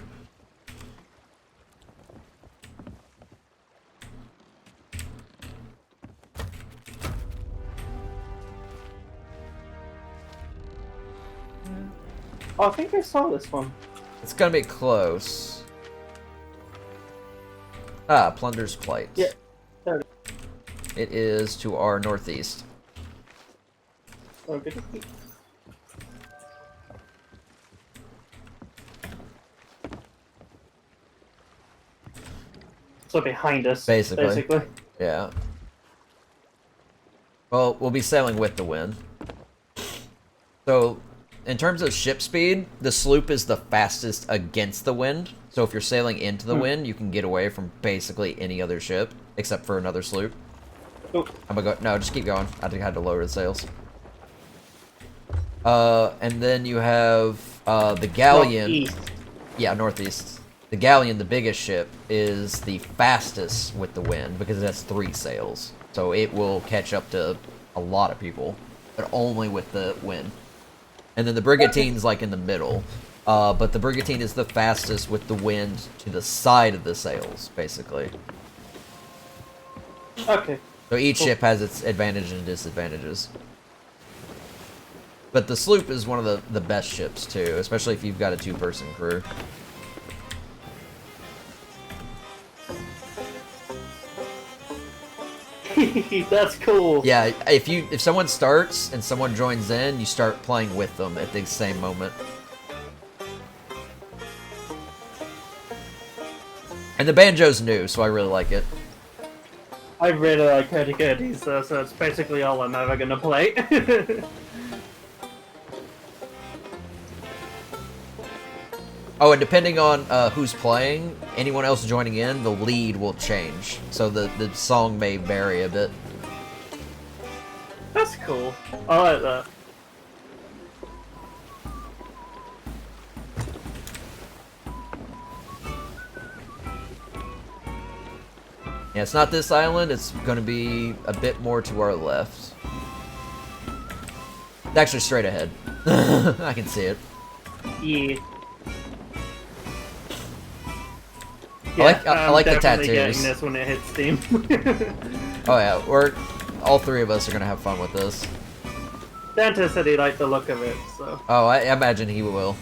Oh, I think I saw this one. It's gonna be close. Ah, Plunder's Plight. Yeah. There it It is to our northeast. Oh, good. So behind us, Basically. Yeah. Well, we'll be sailing with the wind. So, in terms of ship speed, the sloop is the fastest against the wind. So if you're sailing into the wind, you can get away from basically any other ship, except for another sloop. Oh. I'm gonna go. No, just keep going. I think I had to lower the sails. And then you have the galleon. Northeast. Yeah, northeast. The galleon, the biggest ship, is the fastest with the wind because it has 3 sails. So it will catch up to a lot of people, but only with the wind. And then the brigantine's like in the middle. But the brigantine is the fastest with the wind to the side of the sails, basically. Okay. So each Cool. ship has its advantages and disadvantages. But the sloop is one of the best ships, too, especially if you've got a two-person crew. That's cool. Yeah, if someone starts and someone joins in, you start playing with them at the same moment. And the banjo's new, so I really like it. I really like hurdy-gurdies, so it's basically all I'm ever gonna play. Oh, and depending on who's playing, anyone else joining in, the lead will change. So the song may vary a bit. That's cool. I like that. Yeah, it's not this island, it's going to be a bit more to our left. It's actually straight ahead. I can see it. Yeah. I like the definitely tattoos. Getting this when it hits Steam. Oh yeah, all three of us are going to have fun with this. Dante said he liked the look of it, so. Oh, I imagine he will.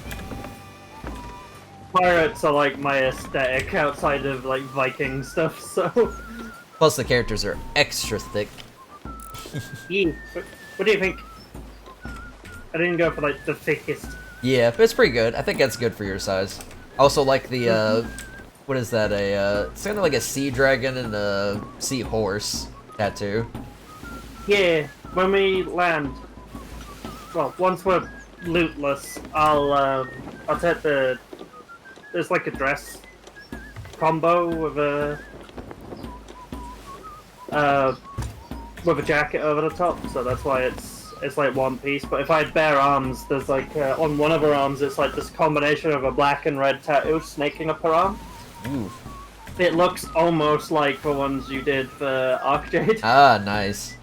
Pirates are like my aesthetic outside of like Viking stuff, so. Plus the characters are extra thick. Yeah. What do you think? I didn't go for like the thickest. Yeah, but it's pretty good. I think that's good for your size. I also like the, what is that? It's kind of like a sea dragon and a sea horse tattoo. Yeah, when we land, well, once we're lootless, I'll take there's like a dress combo with a jacket over the top, so that's why it's like one piece. But if I had bare arms, there's like on one of her arms, it's like this combination of a black and red tattoo snaking up her arm. Ooh. It looks almost like the ones you did for Jade. Ah, nice.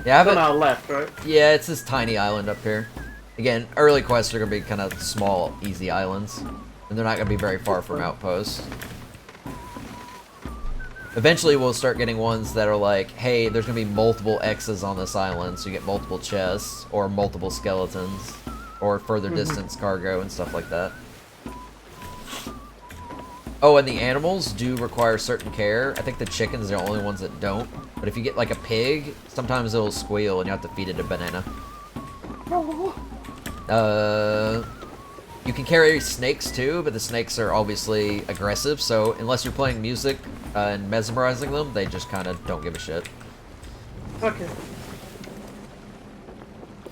Yeah, I On haven't. our left, right? Yeah, it's this tiny island up here. Again, early quests are gonna be kind of small, easy islands, and they're not gonna be very far from outposts. Eventually, we'll start getting ones that are like, hey, there's gonna be multiple X's on this island, so you get multiple chests, or multiple skeletons, or further distance cargo and stuff like that. Oh, and the animals do require certain care. I think the chickens are the only ones that don't. But if you get like a pig, sometimes it'll squeal and you have to feed it a banana. You can carry snakes too, but the snakes are obviously aggressive, so unless you're playing music and mesmerizing them, they just kind of don't give a shit. Okay.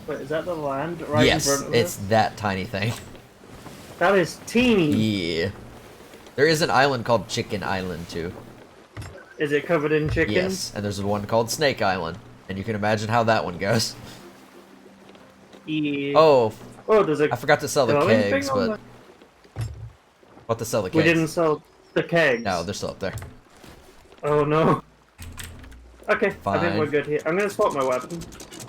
Wait, is that the land right in Yes, front of it's us? that tiny thing. That is teeny. Yeah. There is an island called Chicken Island too. Is it covered in chickens? Yes, and there's one called Snake Island, and you can imagine how that one goes. Yeah. Oh, Oh, there's a I forgot to sell the glowing kegs, thing on but what to sell the kegs? we didn't sell the kegs. No, they're still up there. Oh no. Okay, I Fine. think we're good here. I'm gonna swap my weapon.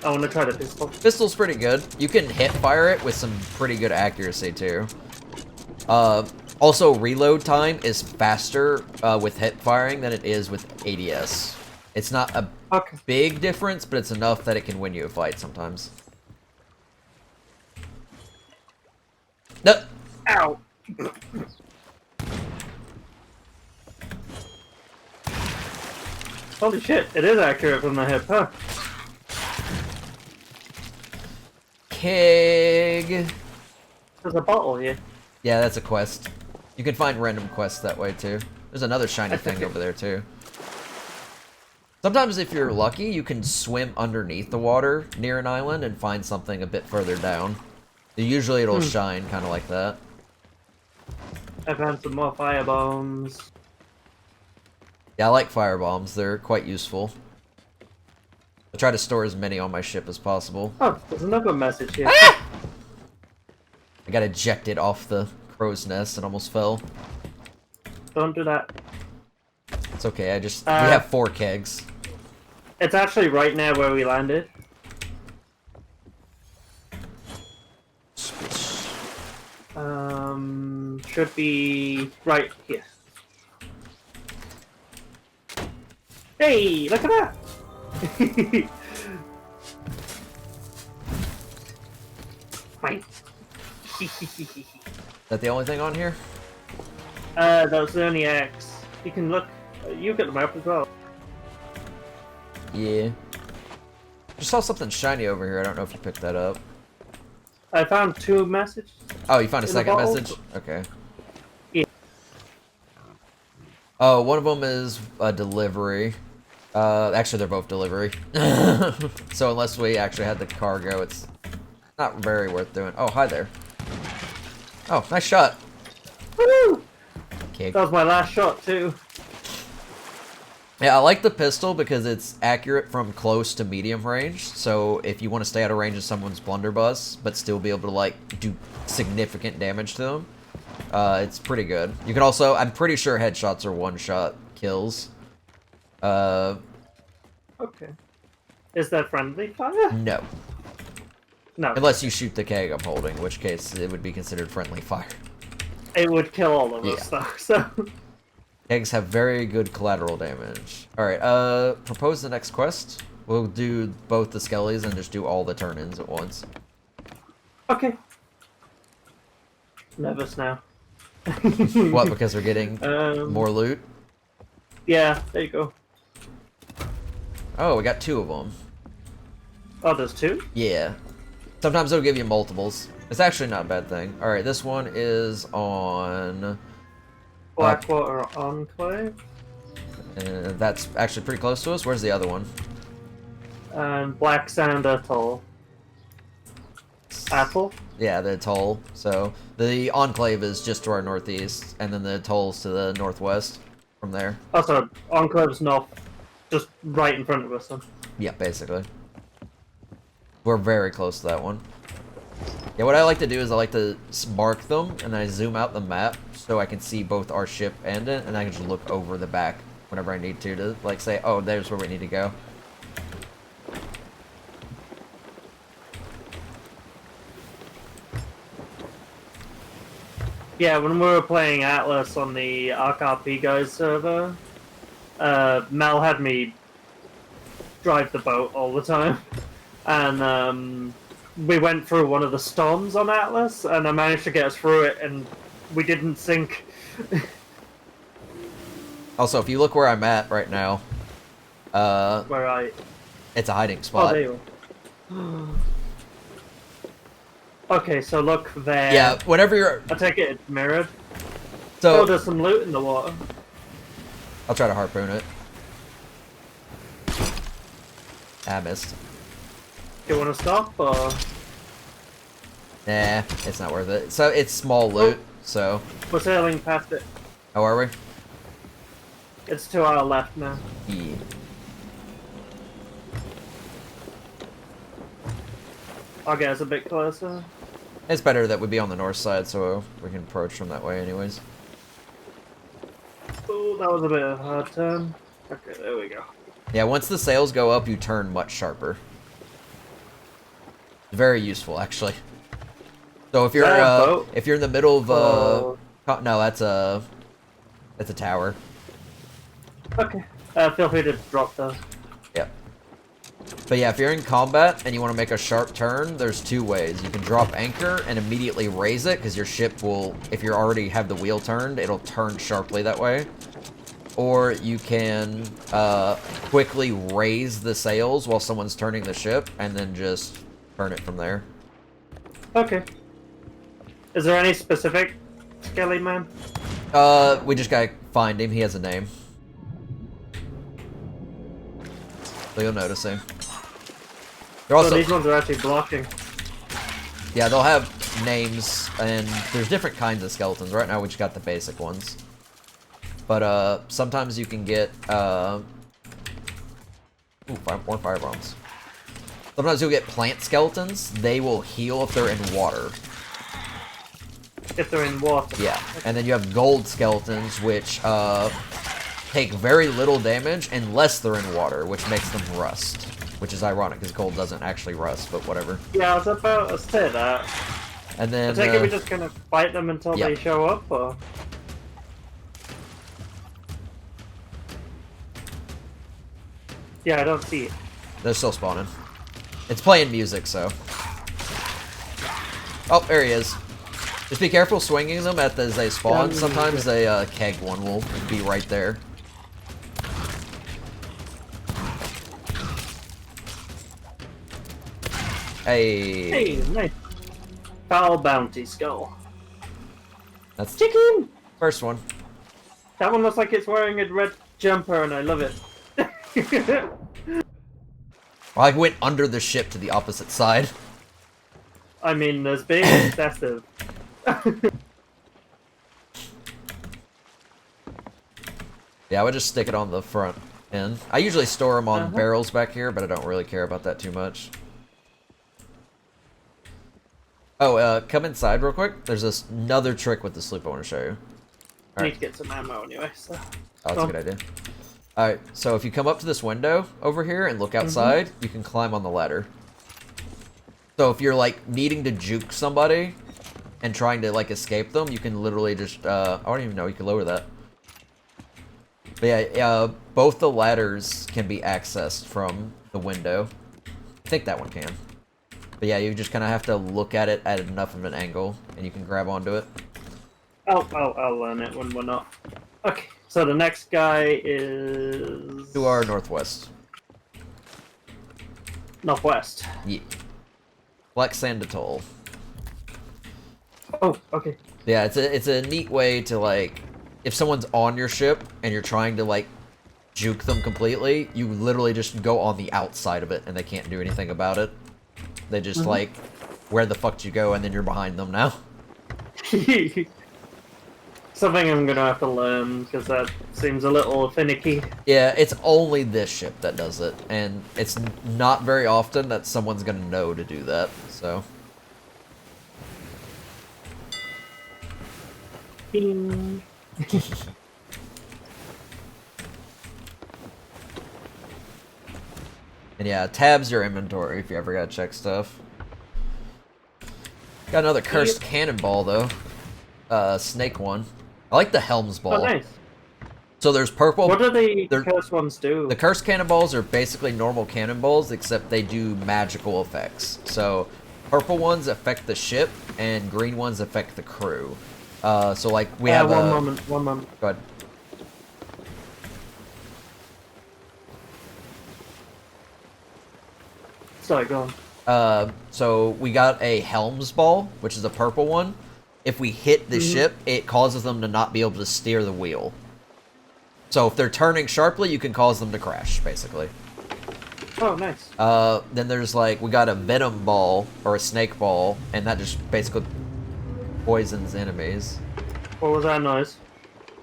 I want to try the pistol. Pistol's pretty good. You can hip fire it with some pretty good accuracy too. Also, reload time is faster with hip firing than it is with ADS. It's not a Okay. big difference, but it's enough that it can win you a fight sometimes. No. Ow. Holy shit! It is accurate from the hip, huh? Keg. There's a bottle here. Yeah, that's a quest. You can find random quests that way too. There's another shiny I think thing it- over there too. Sometimes if you're lucky, you can swim underneath the water near an island and find something a bit further down. Usually it'll shine kind of like that. I found some more fire bombs. Yeah, I like fire bombs. They're quite useful. I try to store as many on my ship as possible. Oh, there's another message here. I got ejected off the crow's nest and almost fell. Don't do that. It's okay, we have 4 kegs. It's actually right now where we landed. should be right here. Hey, look at that! Fine. Is that the only thing on here? That was the only X. You can look. You get the map as well. Yeah. Just saw something shiny over here. I don't know if you picked that up. I found 2 messages. Oh, you found a In the second bottle? message? Okay. Yeah. Oh, one of them is a delivery. Actually, they're both delivery. So unless we actually had the cargo, it's not very worth doing. Oh, hi there. Oh, nice shot. Woo! Okay. That was my last shot too. Yeah, I like the pistol because it's accurate from close to medium range. So if you want to stay out of range of someone's blunderbuss, but still be able to like do significant damage to them, it's pretty good. You can also, I'm pretty sure headshots are one-shot kills. Okay. Is that friendly fire? No. No. Unless you shoot the keg I'm holding, in which case it would be considered friendly fire. It would kill all of us though, so... Kegs have very good collateral damage. Alright, propose the next quest. We'll do both the skellies and just do all the turn-ins at once. Okay. Nervous now. What, because we're getting more loot? Yeah, there you go. Oh, we got 2 of them. Oh, there's 2? Yeah. Sometimes it'll give you multiples. It's actually not a bad thing. Alright, this one is on... Blackwater Enclave. And that's actually pretty close to us. Where's the other one? And Black Sand Atoll. Atoll? Yeah, the atoll. So, the Enclave is just to our northeast, and then the atoll's to the northwest from there. Oh, sorry. Enclave's north. Just right in front of us then. Yeah, basically. We're very close to that one. Yeah, what I like to do is I like to mark them, and then I zoom out the map so I can see both our ship and it, and I can just look over the back whenever I need to like say, oh, there's where we need to go. Yeah, when we were playing Atlas on the ArkRP guys server, Mel had me drive the boat all the time, and we went through one of the storms on Atlas, and I managed to get us through it, and we didn't sink. Also, if you look where I'm at right now, Where I... it's a hiding Oh, spot. there you are. Okay, so look there. Yeah, whenever you're... I take it it's mirrored. So, Oh, there's some loot in the water. I'll try to harpoon it. I missed. Do you want to stop, or...? Nah, it's not worth it. So, it's small loot, so... We're sailing past it. How are we? It's to our left now. Yeah. I'll get us a bit closer. It's better that we be on the north side, so we can approach from that way anyways. Oh, that was a bit of a hard turn. Okay, there we go. Yeah, once the sails go up, you turn much sharper. Very useful, actually. So if you're that a boat? if you're in the middle of Oh. no, that's a tower. Okay. Feel free to drop those. Yep. But yeah, if you're in combat and you want to make a sharp turn, there's 2 ways. You can drop anchor and immediately raise it, because your ship will, if you already have the wheel turned, it'll turn sharply that way. Or you can quickly raise the sails while someone's turning the ship, and then just turn it from there. Okay. Is there any specific Skelly man? We just gotta find him. He has a name. So you'll notice him. They're also, So these ones are actually blocking. yeah, they'll have names, and there's different kinds of skeletons. Right now we just got the basic ones. But, sometimes you can get, ooh, more firebombs. Sometimes you'll get plant skeletons. They will heal if they're in water. If they're in water. Yeah, and then you have gold skeletons, which, take very little damage unless they're in water, which makes them rust. Which is ironic, because gold doesn't actually rust, but whatever. Yeah, I was about to say that. And I then take it we're just gonna fight them until yeah. they show up, or? Yeah, I don't see it. They're still spawning. It's playing music, so. Oh, there he is. Just be careful swinging them as they spawn. Sometimes a keg one will be right there. Hey. Hey, nice. Foul bounty skull. That's Chicken! first one. That one looks like it's wearing a red jumper, and I love it. Well, I went under the ship to the opposite side. I mean, there's being excessive. Yeah, I would just stick it on the front end. I usually store them on barrels back here, but I don't really care about that too much. Oh, come inside real quick. There's another trick with the sloop I want to show you. I need to get some ammo anyway, so... Oh, that's a good idea. Alright, so if you come up to this window over here and look outside, you can climb on the ladder. So if you're, like, needing to juke somebody and trying to, like, escape them, you can literally just, I don't even know, you can lower that. But yeah, both the ladders can be accessed from the window. I think that one can. But yeah, you just kind of have to look at it at enough of an angle, and you can grab onto it. I'll learn it when we're not. Okay, so the next guy is... To our northwest. Northwest. Yeah. Black Sand Atoll. Oh, okay. Yeah, it's a neat way to, like, if someone's on your ship and you're trying to, like, juke them completely, you literally just go on the outside of it and they can't do anything about it. They just, like, where the fuck did you go, and then you're behind them now. Something I'm gonna have to learn, because that seems a little finicky. Yeah, it's only this ship that does it, and it's not very often that someone's gonna know to do that, so. Bing. And yeah, tabs your inventory if you ever gotta check stuff. Got another cursed cannonball though. Snake one. I like the Helm's ball. Oh, nice. So there's purple. What do the cursed ones do? The cursed cannonballs are basically normal cannonballs, except they do magical effects. So purple ones affect the ship, and green ones affect the crew. So like we have one moment. Go ahead. Sorry, go on. So we got a Helm's ball, which is a purple one. If we hit the ship, it causes them to not be able to steer the wheel. So if they're turning sharply, you can cause them to crash, basically. Oh, nice. Then there's like, we got a venom ball, or a snake ball, and that just basically poisons enemies. What was that noise?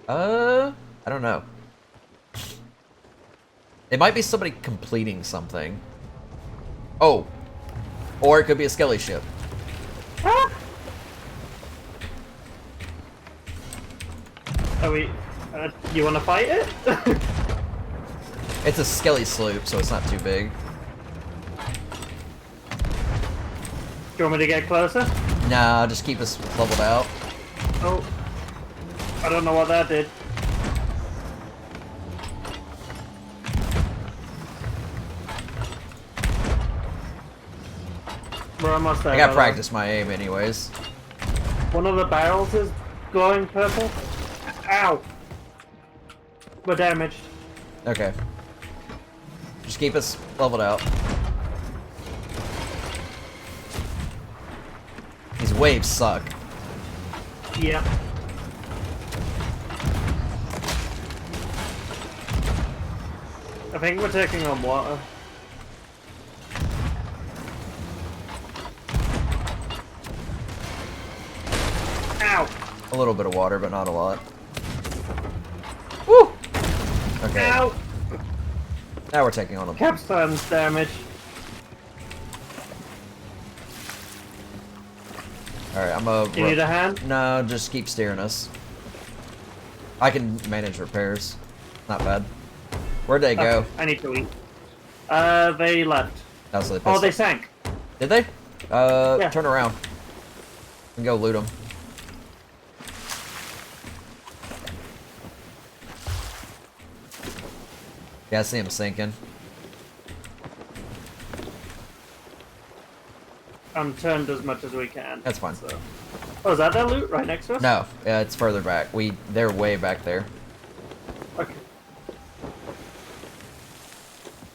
I don't know. It might be somebody completing something. Oh. Or it could be a skelly ship. Ah! Are we... you wanna fight it? It's a skelly sloop, so it's not too big. Do you want me to get closer? Nah, just keep us leveled out. Oh. I don't know what that did. We're almost there. I gotta practice my aim anyways. One of the barrels is glowing purple. Ow! We're damaged. Okay. Just keep us leveled out. These waves suck. Yep. I think we're taking on water. Ow! A little bit of water, but not a lot. Woo! Okay. Ow! Now we're taking on them. Capston's damage. Alright, I'm a... You need a hand? No, just keep steering us. I can manage repairs. Not bad. Where'd they go? Okay, I need to eat. They left. Oh, so they Oh, pissed they us. sank. Did they? Yeah. Turn around. And go loot them. Yeah, I see him sinking. Turned as much as we can. That's fine. So. Oh, is that their loot right next to us? No, it's further back. They're way back there. Okay.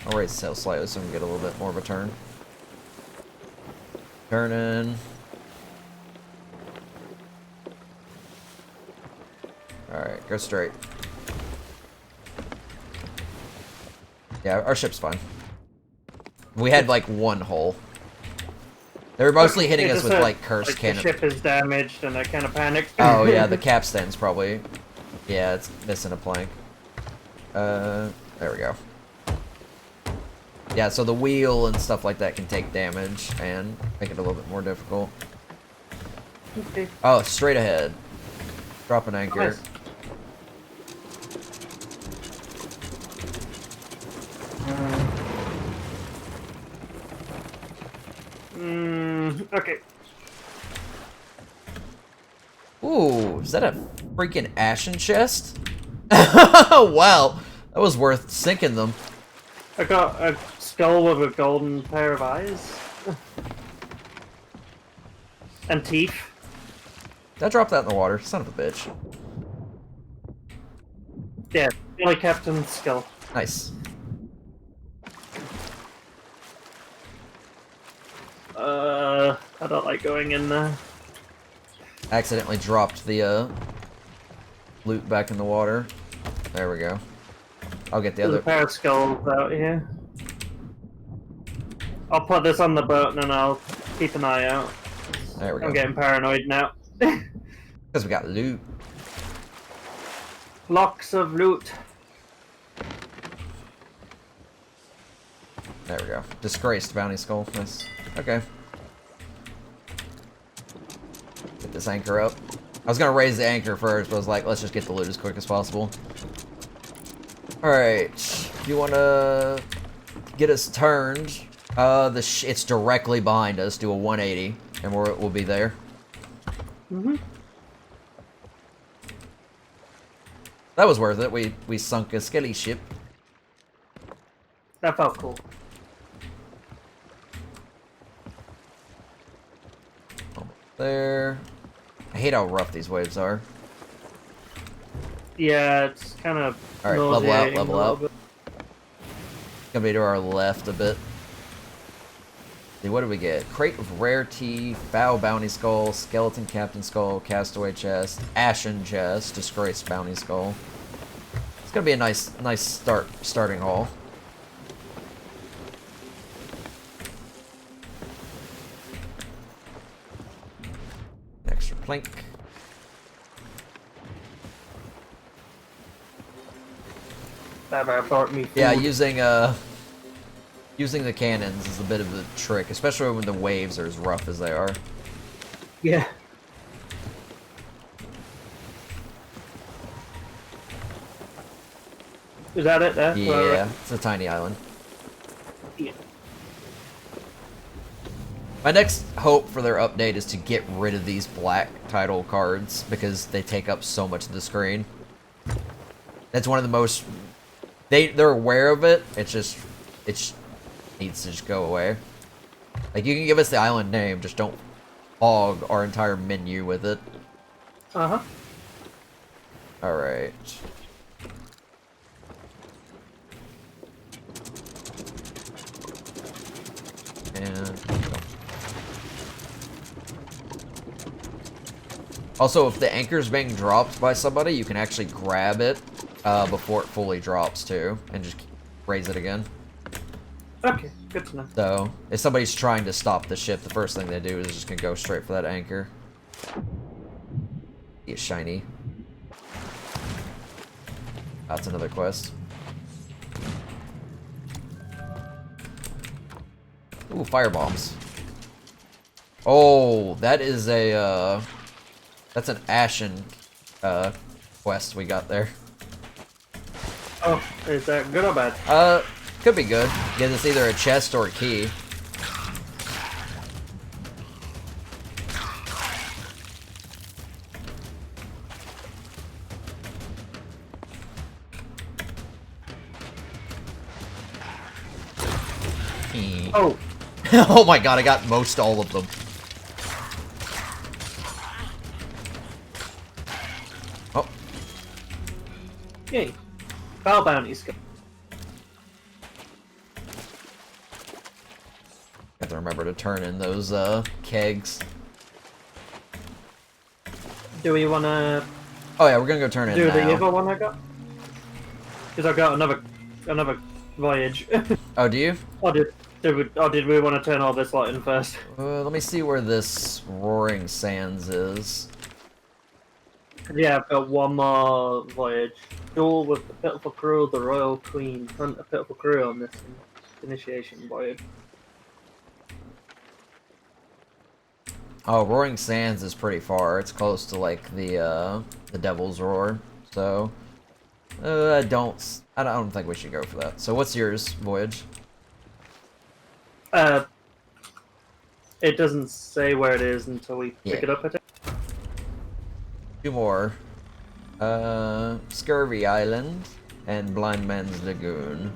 I'll raise sail slightly so we can get a little bit more of a turn. Turning. Alright, go straight. Yeah, our ship's fine. We had like one hole. They were mostly hitting us with like cursed cannon. The ship is damaged and they're kind of panicked. Oh yeah, the capstan's probably. Yeah, it's missing a plank. There we go. Yeah, so the wheel and stuff like that can take damage and make it a little bit more difficult. Okay. Oh, straight ahead. Drop an anchor. Nice. Okay. Ooh, is that a freaking ashen chest? Wow, that was worth sinking them. I got a skull with a golden pair of eyes. And teeth. Did I drop that in the water? Son of a bitch. Yeah, only captain's skull. Nice. I don't like going in there. Accidentally dropped the loot back in the water. There we go. I'll get the There's other. a pair of skulls out here. I'll put this on the boat and then I'll keep an eye out. There we go. I'm getting paranoid now. Because we got loot. Blocks of loot. There we go. Disgraced bounty skull. Nice. Okay. Get this anchor up. I was gonna raise the anchor first, but I was like, let's just get the loot as quick as possible. Alright. You wanna get us turned? It's directly behind us. Do a 180, and we'll be there. Mm-hmm. That was worth it. We sunk a skelly ship. That felt cool. There. I hate how rough these waves are. Yeah, it's kind of. Alright, level out, nauseating level a little out. bit. Gonna be to our left a bit. See, what did we get? Crate of rare tea, foul bounty skull, skeleton captain skull, castaway chest, ashen chest, disgraced bounty skull. It's gonna be a nice starting haul. Extra plank. That brought me food. Yeah, using the cannons is a bit of a trick, especially when the waves are as rough as they are. Yeah. Is that it there? Yeah, it's a tiny island. Yeah. My next hope for their update is to get rid of these black title cards because they take up so much of the screen. That's one of the most... They're aware of it, it needs to just go away. Like, you can give us the island name, just don't hog our entire menu with it. Uh-huh. Alright. And... Also, if the anchor's being dropped by somebody, you can actually grab it before it fully drops, too, and just raise it again. Okay, good to know. So, if somebody's trying to stop the ship, the first thing they do is just gonna go straight for that anchor. Get shiny. That's another quest. Ooh, firebombs. Oh, that is a, that's an ashen, quest we got there. Oh, is that good or bad? Could be good. Gives us either a chest or a key. Oh, Oh my god, I got most all of them. Oh, yay. Bow bounty skill. have to remember to turn in those kegs. Do we want to Oh yeah, we're gonna go turn in do the now. other one I got? Because I got another voyage. Oh, do you? Did we want to turn all this lot in first? Let me see where this Roaring Sands is. Yeah, I've got one more voyage. Duel with the pitiful crew of the Royal Queen. Hunt a pitiful crew on this initiation voyage. Oh, Roaring Sands is pretty far. It's close to like the Devil's Roar. So I don't think we should go for that. So what's yours, voyage? It doesn't say where it is until we pick Yeah. it up, I think. Two more. Scurvy Island and Blind Man's Lagoon.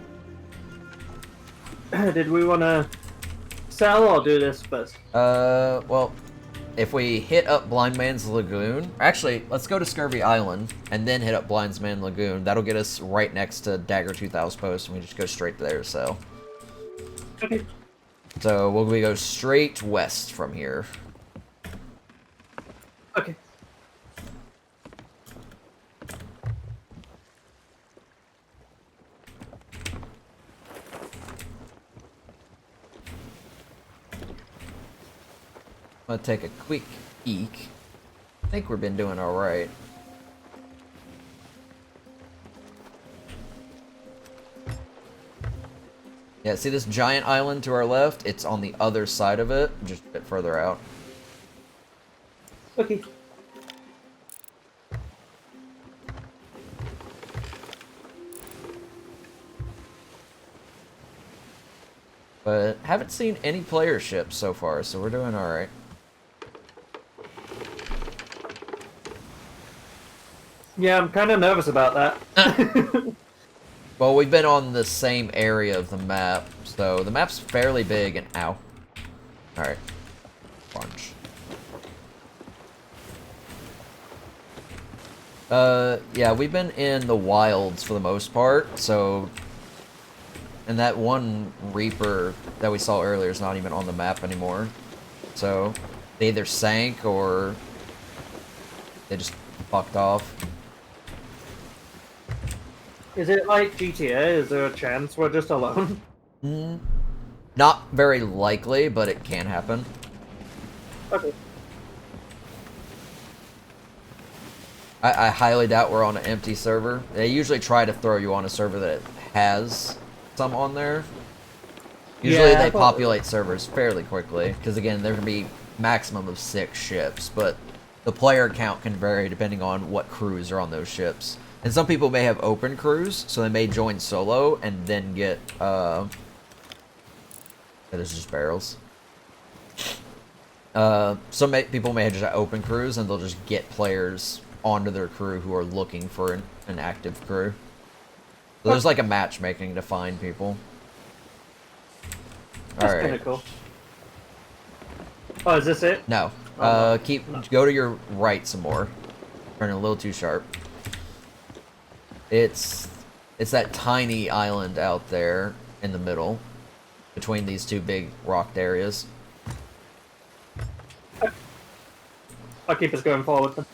Did we want to sell or do this first? Well, if we hit up Blind Man's Lagoon, actually, let's go to Scurvy Island and then hit up Blind Man's Lagoon. That'll get us right next to Dagger 2000 Post, and we just go straight there to sell. Okay. So we go straight west from here. Okay. I'm gonna take a quick peek. I think we've been doing alright. Yeah, see this giant island to our left? It's on the other side of it, just a bit further out. Okay. But haven't seen any player ships so far, so we're doing alright. Yeah, I'm kind of nervous about that. Well, we've been on the same area of the map, so the map's fairly big and ow. Alright. Bunch. Yeah, we've been in the wilds for the most part, so... And that one Reaper that we saw earlier is not even on the map anymore. So, they either sank or... they just fucked off. Is it like GTA? Is there a chance we're just alone? Not very likely, but it can happen. Okay. I highly doubt we're on an empty server. They usually try to throw you on a server that has some on there. Usually Yeah, they populate servers fairly quickly, because again, there can be maximum of 6 ships, but the player count can vary depending on what crews are on those ships. And some people may have open crews, so they may join solo and then get, there's just barrels. Some people may just have open crews, and they'll just get players onto their crew who are looking for an active crew. So there's like a matchmaking to find people. That's Alright. kind of cool. Oh, is this it? No. Oh, no. Go to your right some more. Turning a little too sharp. It's that tiny island out there in the middle, between these two big rocked areas. I'll keep us going forward then.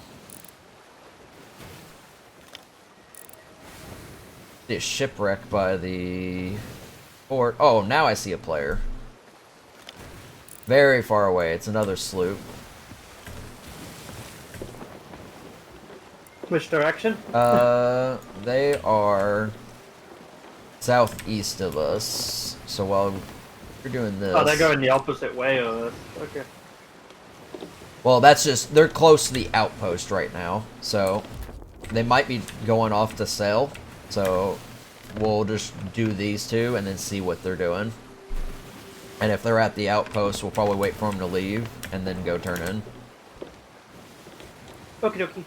See a shipwreck by the port. Oh, now I see a player. Very far away. It's another sloop. Which direction? They are southeast of us. So while you're doing this... Oh, they're going the opposite way of us. Okay. Well, that's just... they're close to the outpost right now. So they might be going off to sail. So we'll just do these two and then see what they're doing. And if they're at the outpost, we'll probably wait for them to leave and then go turn in. Okie dokie.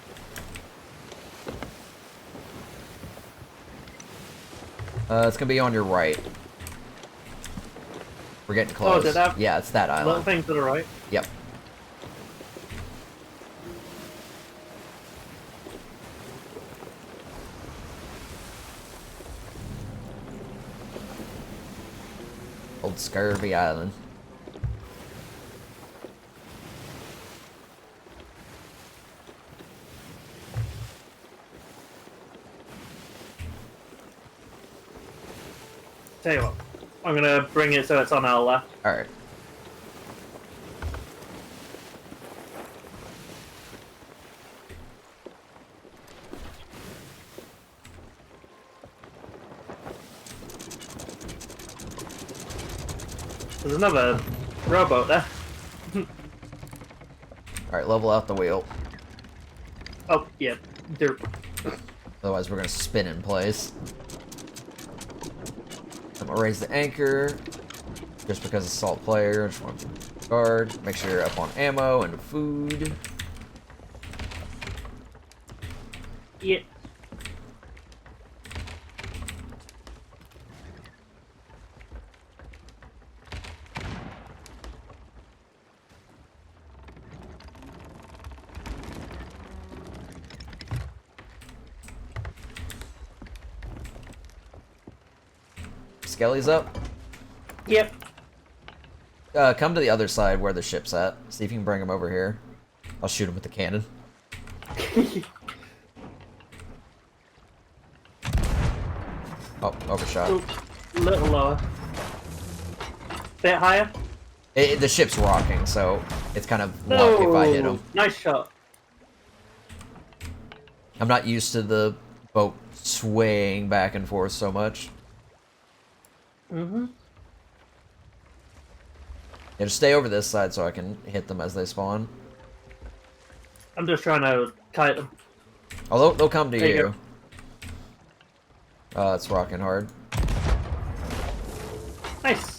It's gonna be on your right. We're getting close. did that? Yeah, it's that Little island. thing to the right. Yep. Old Scurvy Island. Tell you what, I'm gonna bring it so it's on our left. Alright. There's another rowboat there. Alright, level out the wheel. Oh, yeah. Derp. Otherwise we're gonna spin in place. I'm gonna raise the anchor. Just because it's salt player. Just want to guard. Make sure you're up on ammo and food. Yeah. Skelly's up. Yep. Come to the other side where the ship's at. See if you can bring him over here. I'll shoot him with the cannon. Oh, overshot. Ooh, a little lower. Bit higher. The ship's rocking, so it's kind of luck if I hit him. Nice shot. I'm not used to the boat swaying back and forth so much. Mm-hmm. Yeah, just stay over this side so I can hit them as they spawn. I'm just trying to kite them. Although they'll come to There you you. It's rocking hard. Nice.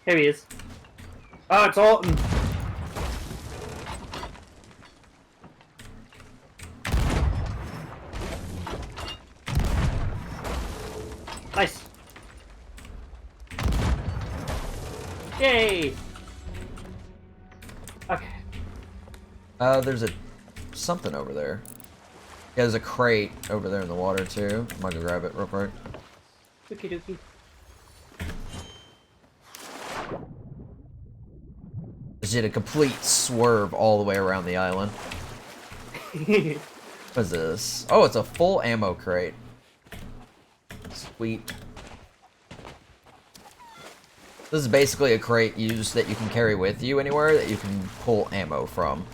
Here he is. Oh, it's Alton. Nice. Yay. Okay. There's something over there. Yeah, there's a crate over there in the water too. I'm gonna go grab it real quick. Okie dokie. Just did a complete swerve all the way around the island. What is this? Oh, it's a full ammo crate. Sweet. This is basically a crate used that you can carry with you anywhere that you can pull ammo from.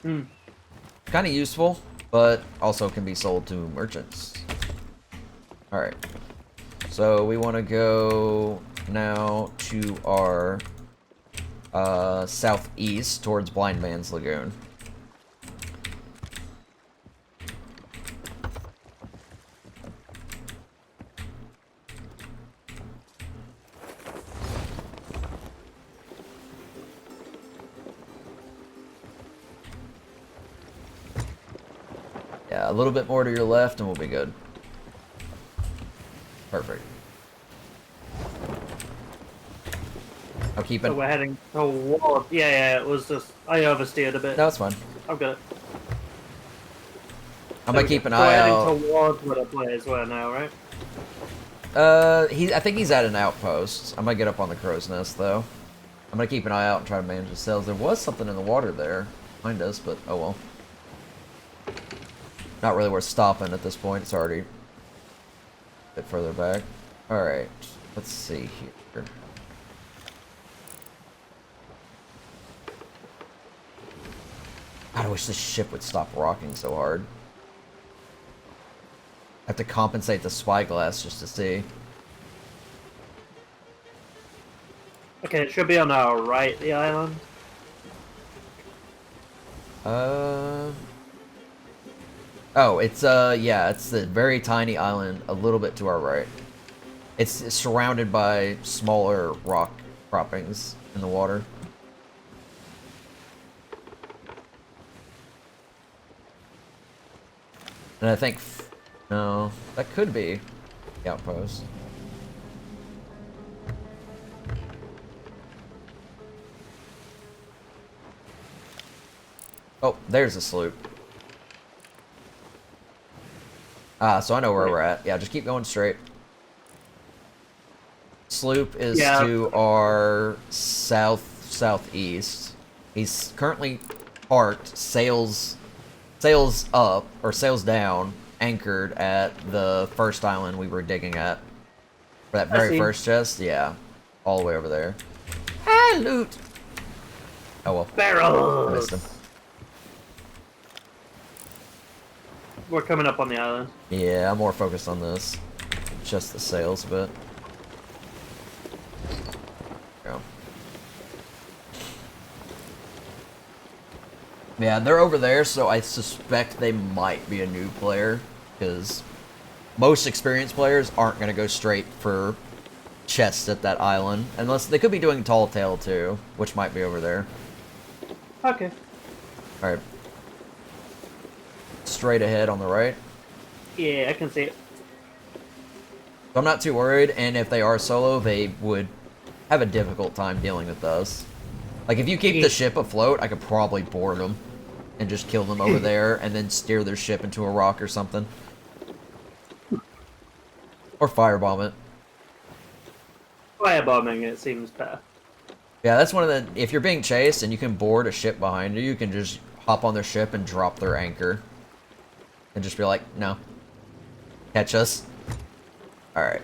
Hmm. Kind of useful, but also can be sold to merchants. Alright. So we want to go now to our southeast towards Blind Man's Lagoon. Yeah, a little bit more to your left and we'll be good. Perfect. I'll keep it. So we're heading toward. Yeah, it was just. I oversteered a bit. No, it's fine. I've got it. I'm gonna keep an So eye we're out. heading towards where the players were now, right? I think he's at an outpost. I'm gonna get up on the crow's nest though. I'm gonna keep an eye out and try to manage the sails. There was something in the water there behind us, but oh well. Not really worth stopping at this point. It's already a bit further back. Alright, let's see here. God, I wish this ship would stop rocking so hard. I have to compensate the spyglass just to see. Okay, it should be on our right, the island. Oh, it's, yeah, it's the very tiny island a little bit to our right. It's surrounded by smaller rock croppings. in the water. And I think... No, that could be the outpost. Oh, there's a sloop. Ah, so I know where we're at. Yeah, just keep going straight. Sloop is to our southeast. He's currently parked, sails up, or sails down, anchored at the first island we were digging at. For that very first chest, yeah. All the way over there. Ah, loot! Oh well. Barrels! Missed him. We're coming up on the island. Yeah, I'm more focused on this. Just the sails a bit. Go. Yeah, they're over there, so I suspect they might be a new player, because most experienced players aren't going to go straight for chests at that island, unless they could be doing Tall Tale too, which might be over there. Okay. Alright. Straight ahead on the right. Yeah, I can see it. So I'm not too worried, and if they are solo, they would have a difficult time dealing with us. Like, if you keep the ship afloat, I could probably board them and just kill them over there, and then steer their ship into a rock or something. Or firebomb it. Firebombing it seems better. Yeah, that's one of the... If you're being chased and you can board a ship behind you, you can just hop on their ship and drop their anchor. And just be like, no. Catch us. Alright.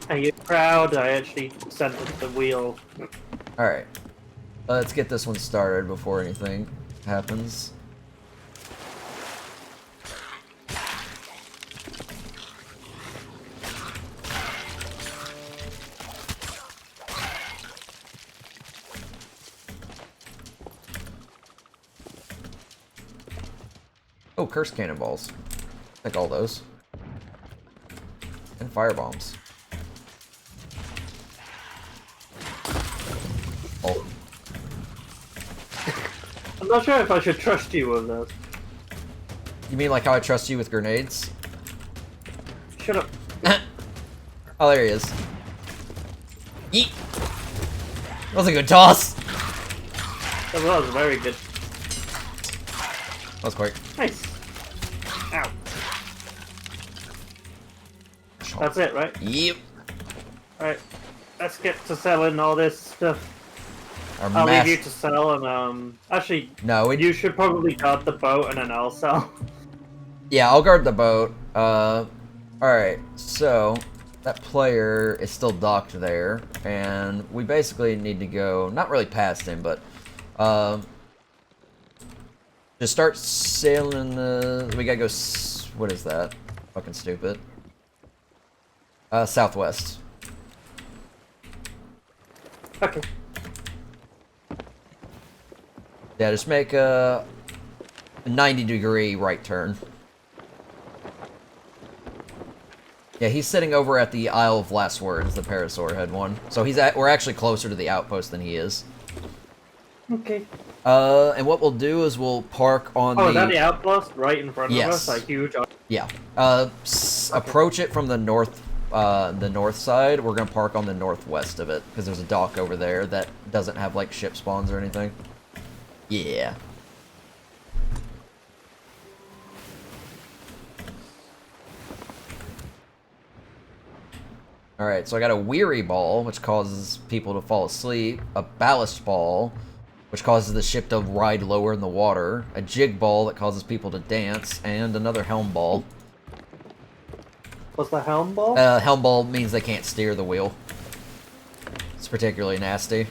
Are you proud? I actually centered the wheel. Alright. Let's get this one started before anything happens. Oh, curse cannonballs. Take all those. And fire bombs. Oh. I'm not sure if I should trust you with those. You mean like how I trust you with grenades? Shut up. Oh, there he is. Yeet! That was a good toss! That was very good. That was quick. Nice. Ow. That's it, right? Yep. Alright. Let's get to selling all this stuff. Our I'll leave you to sell and actually No, you should probably guard the boat and then I'll sell. Yeah, I'll guard the boat. Alright, so that player is still docked there, and we basically need to go, not really past him, but just start sailing the, we gotta go, what is that? Fucking stupid. Southwest. Okay. Yeah, just make a 90-degree right turn. Yeah, he's sitting over at the Isle of Last Words, the Parasaur head one. So we're actually closer to the outpost than he is. Okay. And what we'll do is we'll park on is that the outpost right in front of us? Yes. A huge... Yeah. Approach it from the north side. We're gonna park on the northwest of it, because there's a dock over there that doesn't have, like, ship spawns or anything. Yeah. Alright, so I got a weary ball, which causes people to fall asleep, a ballast ball, which causes the ship to ride lower in the water, a jig ball that causes people to dance, and another helm ball. What's the helm ball? Helm ball means they can't steer the wheel. It's particularly nasty.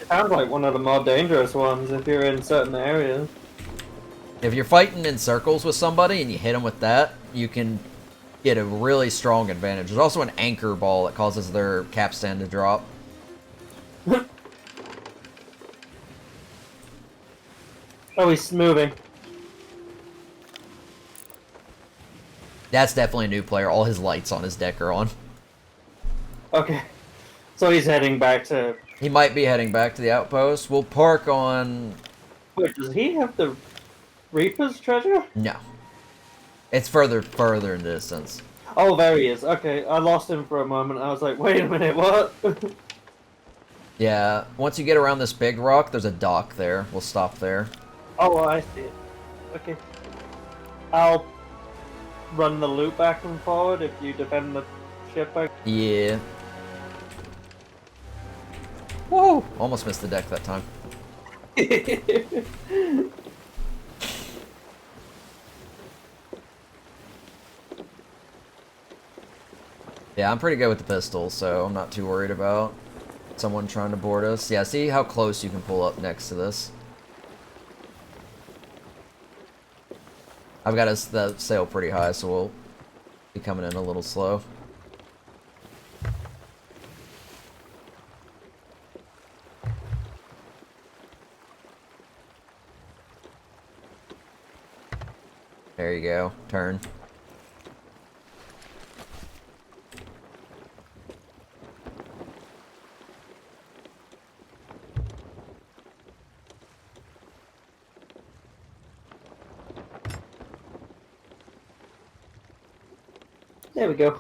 It sounds like one of the more dangerous ones if you're in certain areas. If you're fighting in circles with somebody and you hit them with that, you can get a really strong advantage. There's also an anchor ball that causes their capstan to drop. Oh, he's moving. That's definitely a new player. All his lights on his deck are on. Okay. So he's heading back to... He might be heading back to the outpost. We'll park on... Wait, does he have the Reaper's treasure? No. It's further in the distance. Oh, there he is. Okay, I lost him for a moment. I was like, wait a minute, what? Yeah, once you get around this big rock, there's a dock there. We'll stop there. Oh, I see it. Okay. I'll run the loop back and forward if you defend the ship. Yeah. Whoa! Almost missed the deck that time. Yeah, I'm pretty good with the pistol, so I'm not too worried about someone trying to board us. Yeah, see how close you can pull up next to this. I've got the sail pretty high, so we'll be coming in a little slow. There you go. Turn. There we go.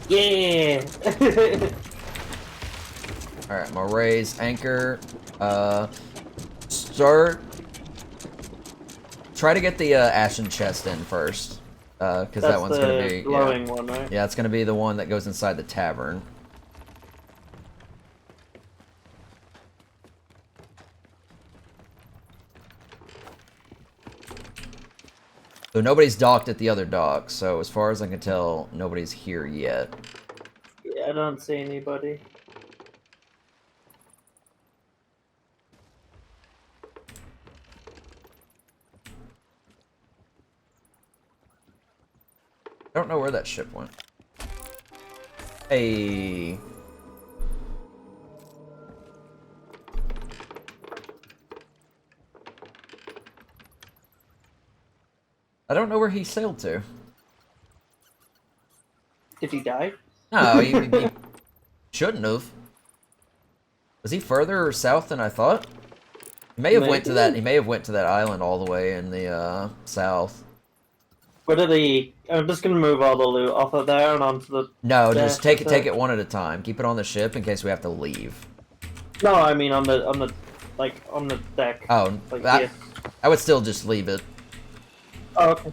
Yeah! Alright, I'm gonna raise anchor. Start. Try to get the ashen chest in first. Because that one's gonna be. Glowing one, right? Yeah, it's gonna be the one that goes inside the tavern. So nobody's docked at the other dock, so as far as I can tell, nobody's here yet. Yeah, I don't see anybody. I don't know where that ship went. Hey. I don't know where he sailed to. Did he die? No, he shouldn't have. Was he further south than I thought? He may have went to that. He may have went to that island all the way in the south. Where did he? I'm just gonna move all the loot off of there and onto the. No, just take it one at a time. Keep it on the ship in case we have to leave. No, I mean on the on the deck. Oh, Like, I would still just leave it. Oh, okay.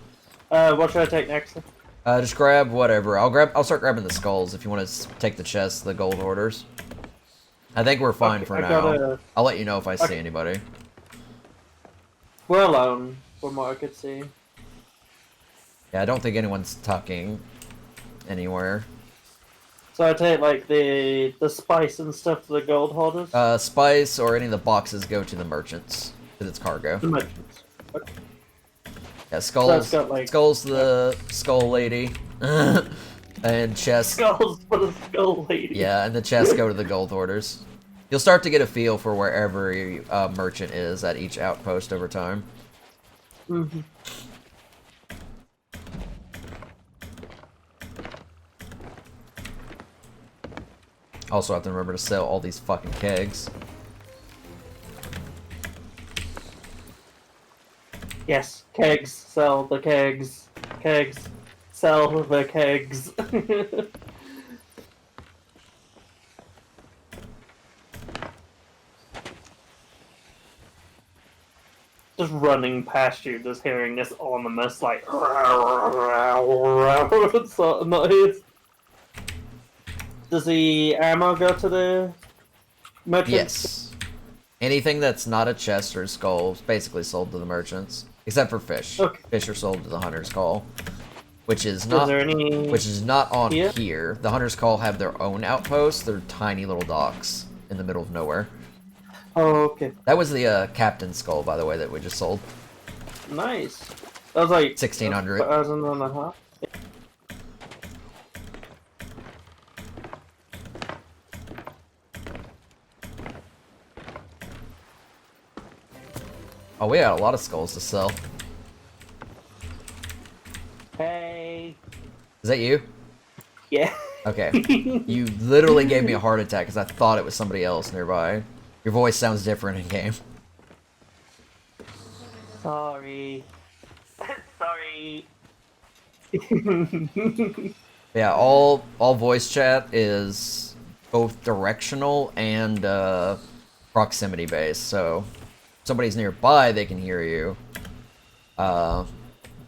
What should I take next? Just grab whatever. I'll start grabbing the skulls if you want to take the chests, the gold orders. I think we're fine for now. I'll let you know if I see anybody. We're alone, from what I could see. Yeah, I don't think anyone's tucking anywhere. So I take like the spice and stuff to the gold hoarders. Spice or any of the boxes go to the merchants because it's cargo. The merchants. Okay. Yeah, skulls. So got, skulls to the skull lady, and chests. Skulls for the skull lady. Yeah, and the chests go to the gold hoarders. You'll start to get a feel for where every merchant is at each outpost over time. Mm-hmm. Also have to remember to sell all these fucking kegs. Yes, kegs, sell the kegs. Kegs, sell the kegs. Just running past you, just hearing this ominous, like, sort of noise. Does the ammo go to the merchants? Yes. Anything that's not a chest or a skull is basically sold to the merchants. Except for fish. Okay. Fish are sold to the Hunter's Call. Which is not on here? here. The Hunter's Call have their own outposts. They're tiny little docks in the middle of nowhere. Oh, okay. That was the Captain's Skull, by the way, that we just sold. Nice. That was like 1,600. 1,500. Oh, we got a lot of skulls to sell. Hey. Is that you? Yeah. Okay. You literally gave me a heart attack because I thought it was somebody else nearby. Your voice sounds different in game. Sorry. Sorry. Yeah, all voice chat is both directional and proximity based. So if somebody's nearby, they can hear you.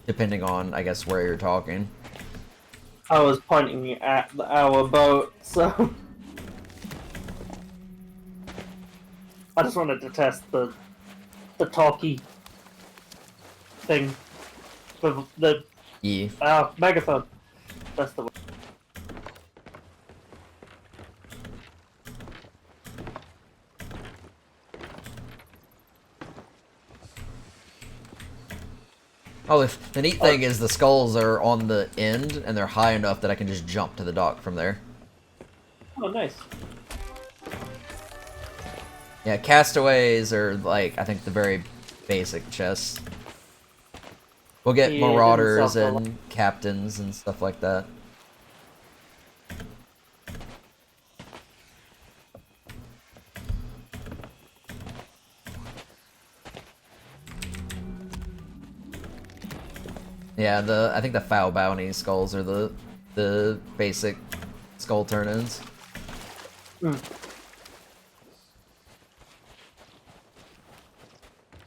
Depending on, I guess, where you're talking. I was pointing at our boat, so I just wanted to test the talkie thing. The Yeah. megaphone. That's the word. Oh, the neat thing is the skulls are on the end, and they're high enough that I can just jump to the dock from there. Oh, nice. Yeah, castaways are, like, I think the very basic chests. We'll get Yeah, marauders didn't sell and captains and stuff like that. Yeah, I think the foul bounty skulls are the basic skull turn-ins.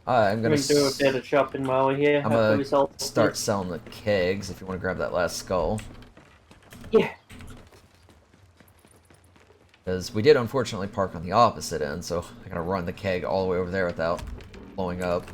I'm gonna do a bit of shopping while we're here. I'm After we gonna sell start this. selling the kegs if you want to grab that last skull. Yeah. Because we did unfortunately park on the opposite end, so I gotta run the keg all the way over there without blowing up.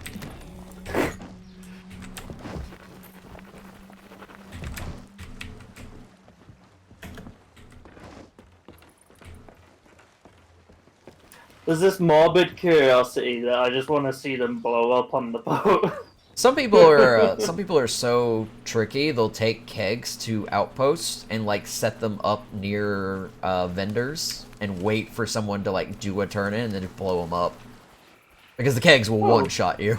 There's this morbid curiosity that I just want to see them blow up on the boat. Some people are so tricky. They'll take kegs to outposts and like set them up near vendors and wait for someone to like do a turn in and then blow them up. Because the kegs will one-shot you.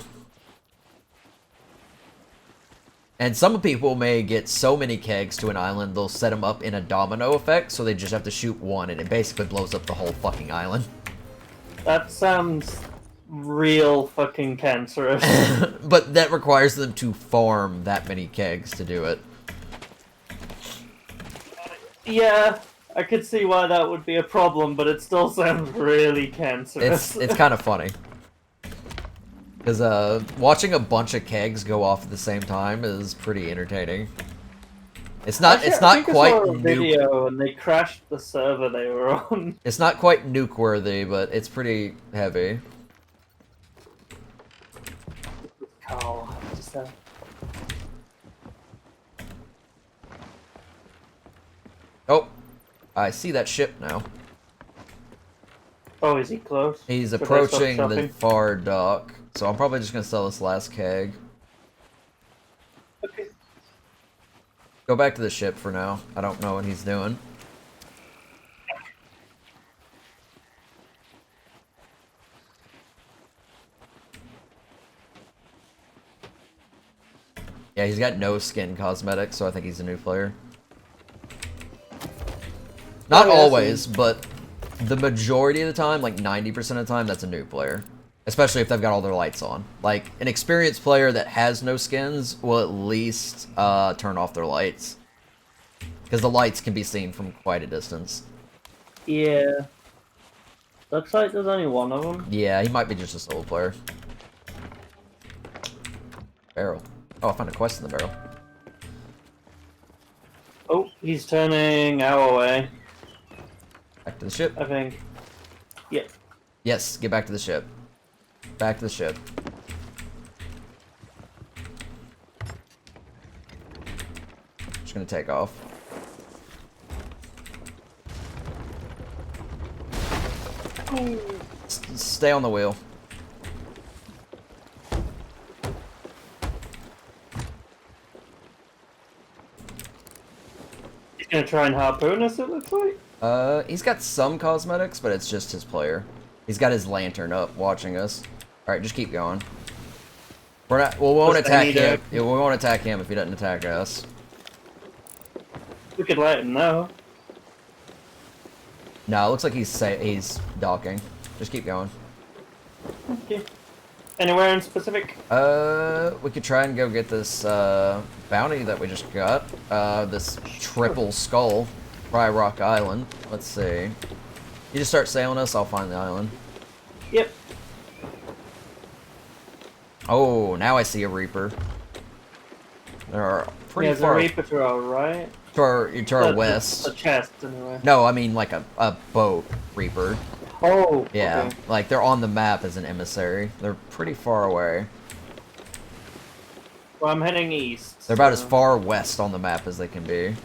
And some people may get so many kegs to an island, they'll set them up in a domino effect, so they just have to shoot one, and it basically blows up the whole fucking island. That sounds real fucking cancerous. But that requires them to farm that many kegs to do it. Yeah, I could see why that would be a problem, but it still sounds really cancerous. It's kind of funny. Because watching a bunch of kegs go off at the same time is pretty entertaining. It's not Actually, it's not I think quite I saw a nuke. video and they crashed the server they were on. It's not quite nuke worthy, but it's pretty heavy. Oh, just Oh, I see that ship now. Oh, is he close? He's Should I stop approaching the shopping? far dock, so I'm probably just gonna sell this last keg. Okay. Go back to the ship for now. I don't know what he's doing. Yeah, he's got no skin cosmetics, so I think he's a new player. Not Oh, yeah, always, but the majority of the time, like 90% of the time, that's a new player. Especially if they've got all their lights on. Like, an experienced player that has no skins will at least turn off their lights. Because the lights can be seen from quite a distance. Yeah. Looks like there's only one of them. Yeah, he might be just a solo player. Barrel. Oh, I found a quest in the barrel. Oh, he's turning our way, Back to the ship. I think. Yeah. Yes, get back to the ship. Back to the ship. Just gonna take off. Stay on the wheel. He's gonna try and harpoon us, it looks like. He's got some cosmetics, but it's just his player. He's got his lantern up, watching us. Alright, just keep going. We're not. Well, we won't Plus they attack need him. Yeah, we won't attack him if he doesn't attack us. We could let him know. No, it looks like he's docking. Just keep going. Okay. Anywhere in specific? We could try and go get this bounty that we just got. This triple skull, Fry Rock Island. Let's see. You just start sailing us. I'll find the island. Yep. Oh, now I see a Reaper. There are pretty There's far a Reaper to our right. to our west. The chest, anyway. No, I mean like a boat Reaper. Oh, Yeah, okay. like they're on the map as an emissary. They're pretty far away. Well, I'm heading east. They're about as far west on the map as they can be. I'm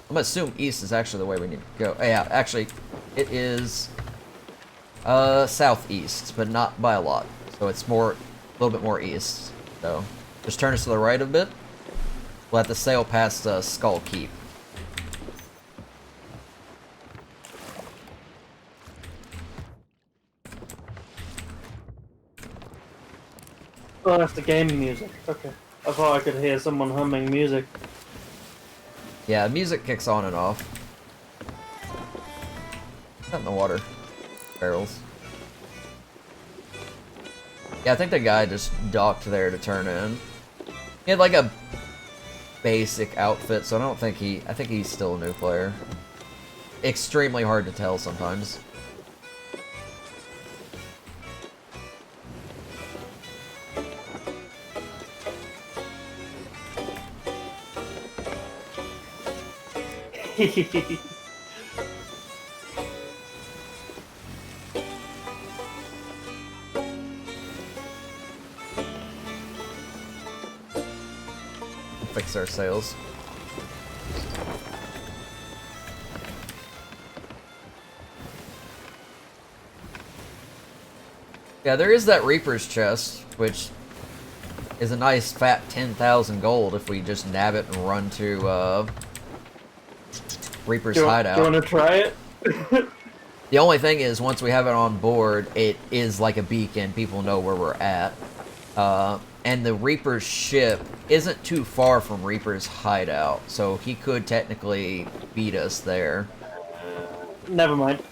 gonna assume east is actually the way we need to go. Oh, yeah, actually, it is southeast, but not by a lot. So it's a little bit more east. So just turn us to the right a bit. We'll have to sail past Skull Keep. Oh, that's the game music. Okay. I thought I could hear someone humming music. Yeah, music kicks on and off. Not in the water. Barrels. Yeah, I think the guy just docked there to turn in. He had like a basic outfit, so I think he's still a new player. Extremely hard to tell sometimes. Fix our sails. Yeah, there is that Reaper's chest, which is a nice fat 10,000 gold if we just nab it and run to Reaper's hideout. Do you want to try it? The only thing is, once we have it on board, it is like a beacon. People know where we're at. And the Reaper's ship isn't too far from Reaper's hideout, so he could technically beat us there. Never mind.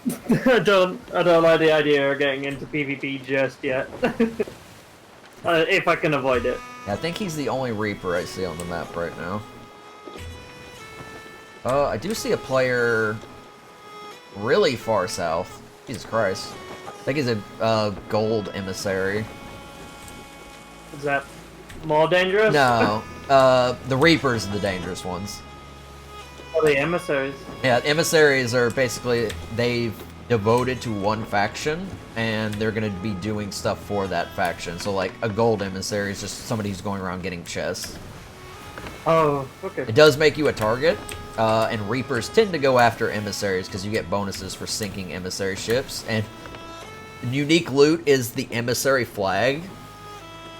I don't like the idea of getting into PvP just yet. If I can avoid it. Yeah, I think he's the only Reaper I see on the map right now. I do see a player really far south. Jesus Christ. I think he's a gold emissary. Is that more dangerous? No, the Reapers are the dangerous ones. Oh, the emissaries. Yeah, emissaries are basically, they've devoted to one faction, and they're going to be doing stuff for that faction. So, like, a gold emissary is just somebody who's going around getting chests. Oh, okay. It does make you a target, and Reapers tend to go after emissaries because you get bonuses for sinking emissary ships. And unique loot is the emissary flag.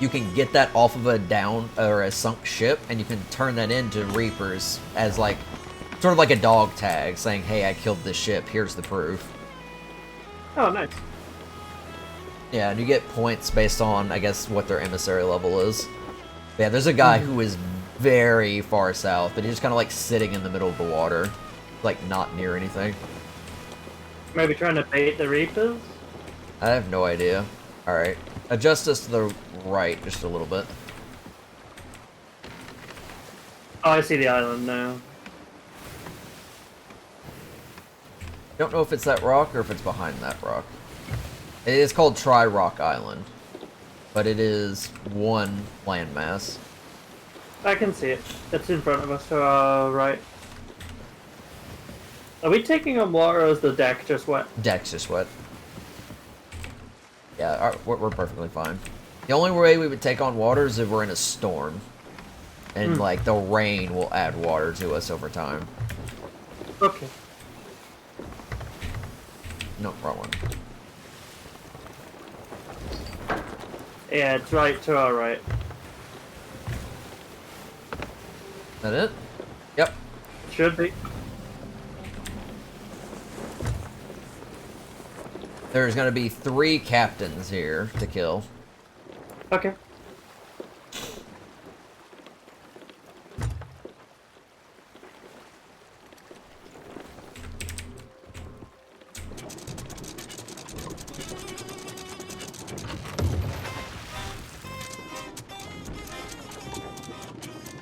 You can get that off of a down or a sunk ship, and you can turn that into Reapers as like sort of like a dog tag, saying, "Hey, I killed this ship. Here's the proof." Oh, nice. Yeah, and you get points based on, I guess, what their emissary level is. But yeah, there's a guy who is very far south, but he's just kind of like sitting in the middle of the water, like not near anything. Maybe trying to bait the Reapers? I have no idea. All right, adjust us to the right just a little bit. Oh, I see the island now. Don't know if it's that rock or if it's behind that rock. It is called Tri-Rock Island, but it is one landmass. I can see it. It's in front of us to our right. Are we taking on water or is the deck just wet? Deck's just wet. Yeah, we're perfectly fine. The only way we would take on water is if we're in a storm. And, like, the rain will add water to us over time. Okay. No, wrong one. Yeah, it's right to our right. That it? Yep. Should be. There's gonna be 3 captains here to kill. Okay.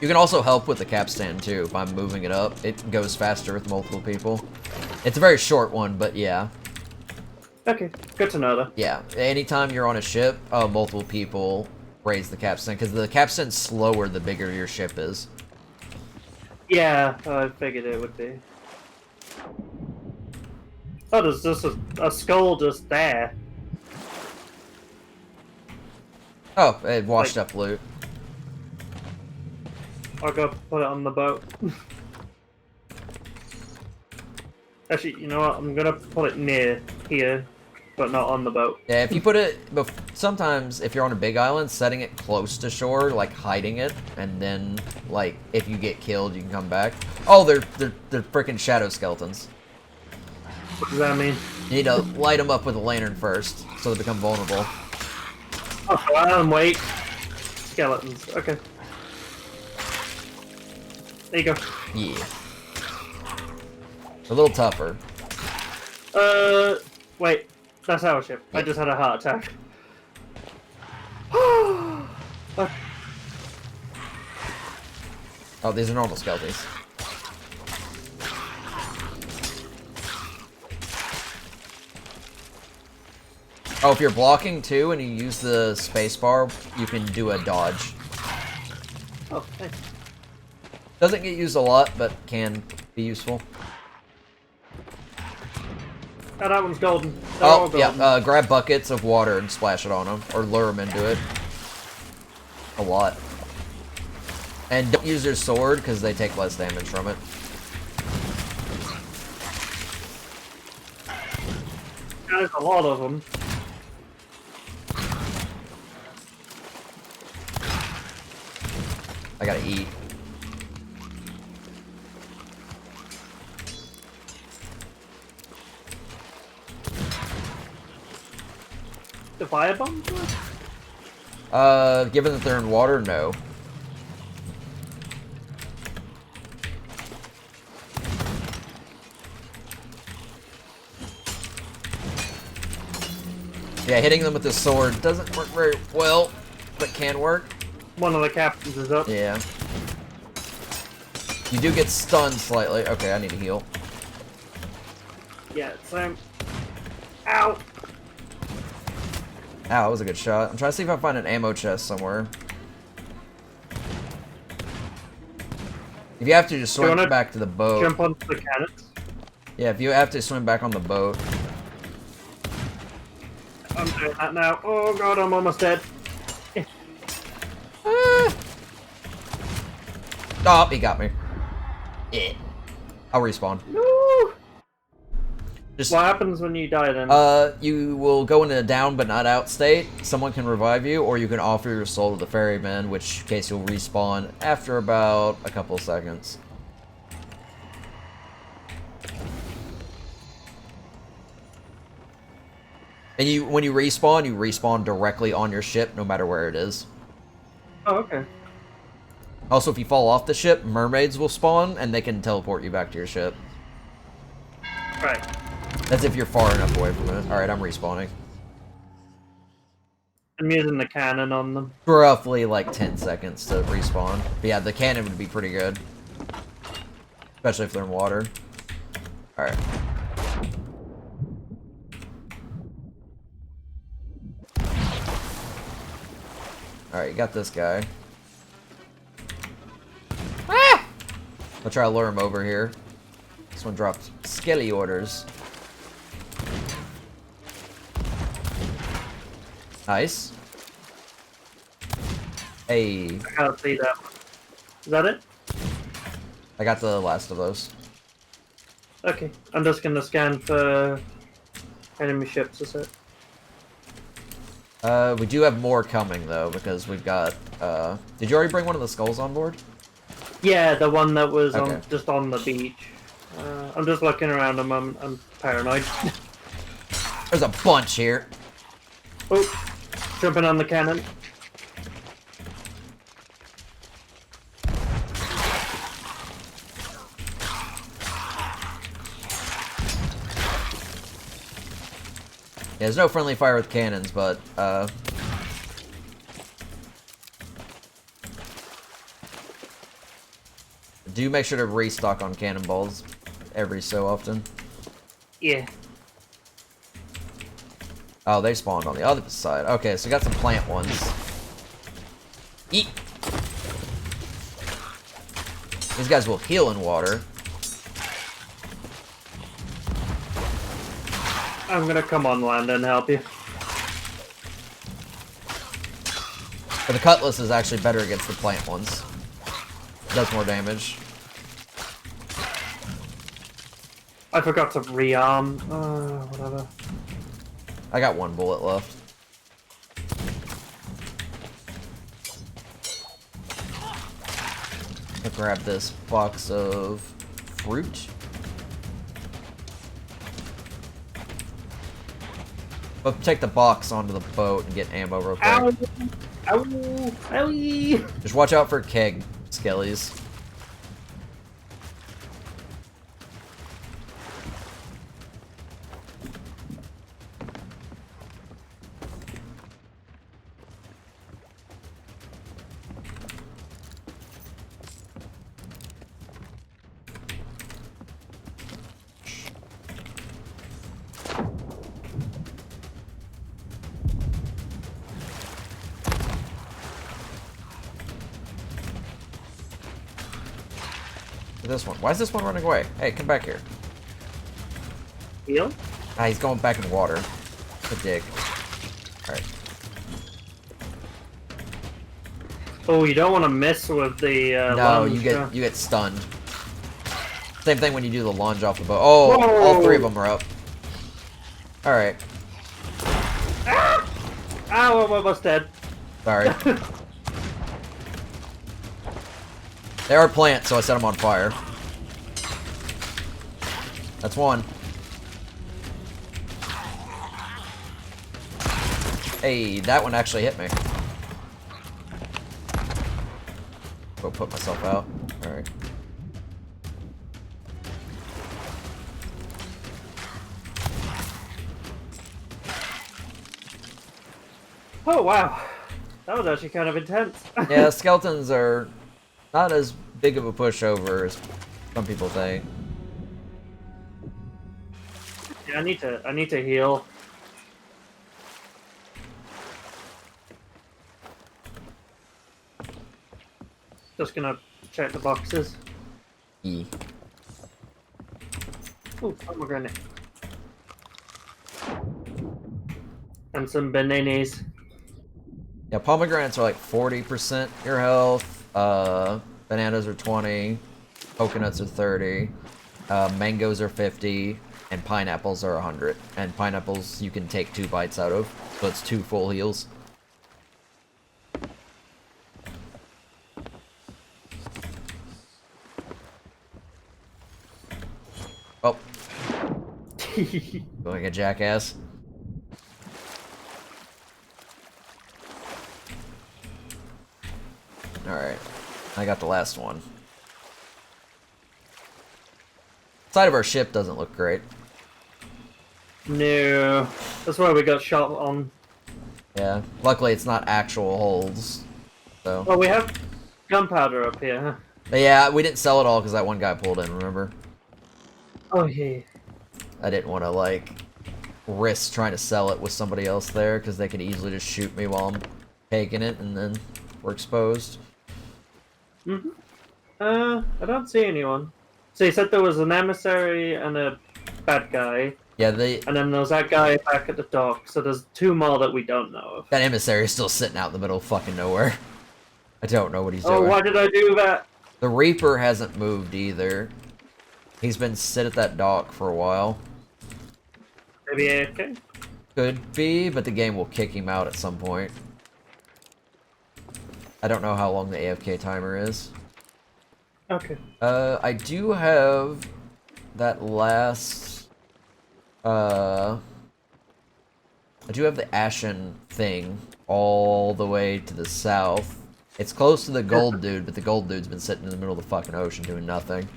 You can also help with the capstan too by moving it up. It goes faster with multiple people. It's a very short one, but yeah. Okay, good to know though. Yeah, anytime you're on a ship, multiple people raise the capstan, because the capstan's slower the bigger your ship is. Yeah, I figured it would be. Oh, there's just a skull just there. Oh, it washed up loot. I'll go put it on the boat. Actually, you know what? I'm gonna put it near here, but not on the boat. Yeah, if you put it... Sometimes, if you're on a big island, setting it close to shore, like hiding it, and then, like, if you get killed, you can come back. Oh, they're freaking shadow skeletons. What does that mean? You need to light them up with a lantern first, so they become vulnerable. Oh, wait. Skeletons. Okay. There you go. Yeah. A little tougher. Wait. That's our ship. Yeah. I just had a heart attack. Oh, these are normal skeletons. Oh, if you're blocking too and you use the spacebar, you can do a dodge. Oh, thanks. Doesn't get used a lot, but can be useful. Oh, that one's golden. They're all Oh, golden. yeah, grab buckets of water and splash it on them, or lure them into it. A lot. And don't use your sword, because they take less damage from it. There's a lot of them. I gotta eat. The firebombs? Given that they're in water, no. Yeah, hitting them with the sword doesn't work very well, but can work. One of the captains is up. Yeah. You do get stunned slightly. Okay, I need to heal. Yeah, same. Ow! Ow, that was a good shot. I'm trying to see if I can find an ammo chest somewhere. If you have to, just swim back to the boat. Jump onto the cannons. Yeah, if you have to swim back on the boat. I'm doing that now. Oh god, I'm almost dead. Oh, he got me. Yeah. I'll respawn. No! Just, What happens when you die then? you will go into a down but not out state. Someone can revive you, or you can offer your soul to the ferryman, which case you'll respawn after about a couple seconds. And when you respawn directly on your ship, no matter where it is. Oh, okay. Also, if you fall off the ship, mermaids will spawn, and they can teleport you back to your ship. Right. That's if you're far enough away from it. Alright, I'm respawning. I'm using the cannon on them. Roughly like 10 seconds to respawn. But yeah, the cannon would be pretty good. Especially if they're in water. Alright. Alright, you got this guy. Ah! I'll try to lure him over here. This one dropped skelly orders. Nice. Hey, I can't see that. Is that it? I got the last of those. Okay. I'm just gonna scan for enemy ships, is it? We do have more coming though, because we've got, did you already bring one of the skulls on board? Yeah, the one that was Okay. just on the beach. I'm just looking around a moment. I'm paranoid. There's a bunch here. Oh, jumping on the cannon. Yeah, there's no friendly fire with cannons, but, Do make sure to restock on cannonballs every so often. Yeah. Oh, they spawned on the other side. Okay, so we got some plant ones. Eat! These guys will heal in water. I'm gonna come on land and help you. But the cutlass is actually better against the plant ones. Does more damage. I forgot to rearm. Whatever. I got one bullet left. I'll grab this box of fruit. But take the box onto the boat and get ammo real quick. Ow! Ow! Owie! Just watch out for keg skellies. This one. Why is this one running away? Hey, come back here. Heal? Ah, he's going back in water. The dick. Alright. Oh, you don't want to mess with the No, lunge, you get stunned. Same thing when you do the lunge off the boat. Oh, Whoa. all three of them are up. Alright. Ah! Ow, I'm almost dead. Sorry. They are plants, so I set them on fire. That's one. Hey, that one actually hit me. Go put myself out. Alright. Oh, wow. That was actually kind of intense. Yeah, skeletons are not as big of a pushover as some people think. Yeah, I need to heal. Just gonna check the boxes. E. Ooh, pomegranate. And some bananas. Yeah, pomegranates are like 40% your health. Bananas are 20. Coconuts are 30. Mangoes are 50. And pineapples are 100. And pineapples you can take 2 bites out of. So it's 2 full heals. Oh. Like a jackass. Alright. I got the last one. Side of our ship doesn't look great. No. That's why we got shot on. Yeah. Luckily it's not actual holes. So. Well, we have gunpowder up here, huh? But yeah, we didn't sell it all because that one guy pulled in, remember? Oh, yeah. I didn't want to, like, risk trying to sell it with somebody else there because they could easily just shoot me while I'm taking it and then we're exposed. Mm-hmm. I don't see anyone. So you said there was an emissary and a bad guy. Yeah, And then there's that guy back at the dock. So there's 2 more that we don't know of. that emissary is still sitting out in the middle of fucking nowhere. I don't know what he's Oh, doing. why did I do that? The Reaper hasn't moved either. He's been sit at that dock for a while. Maybe AFK? Could be, but the game will kick him out at some point. I don't know how long the AFK timer is. Okay. I do have that last, I do have the Ashen thing all the way to the south. It's close to the gold dude, but the gold dude's been sitting in the middle of the fucking ocean doing nothing.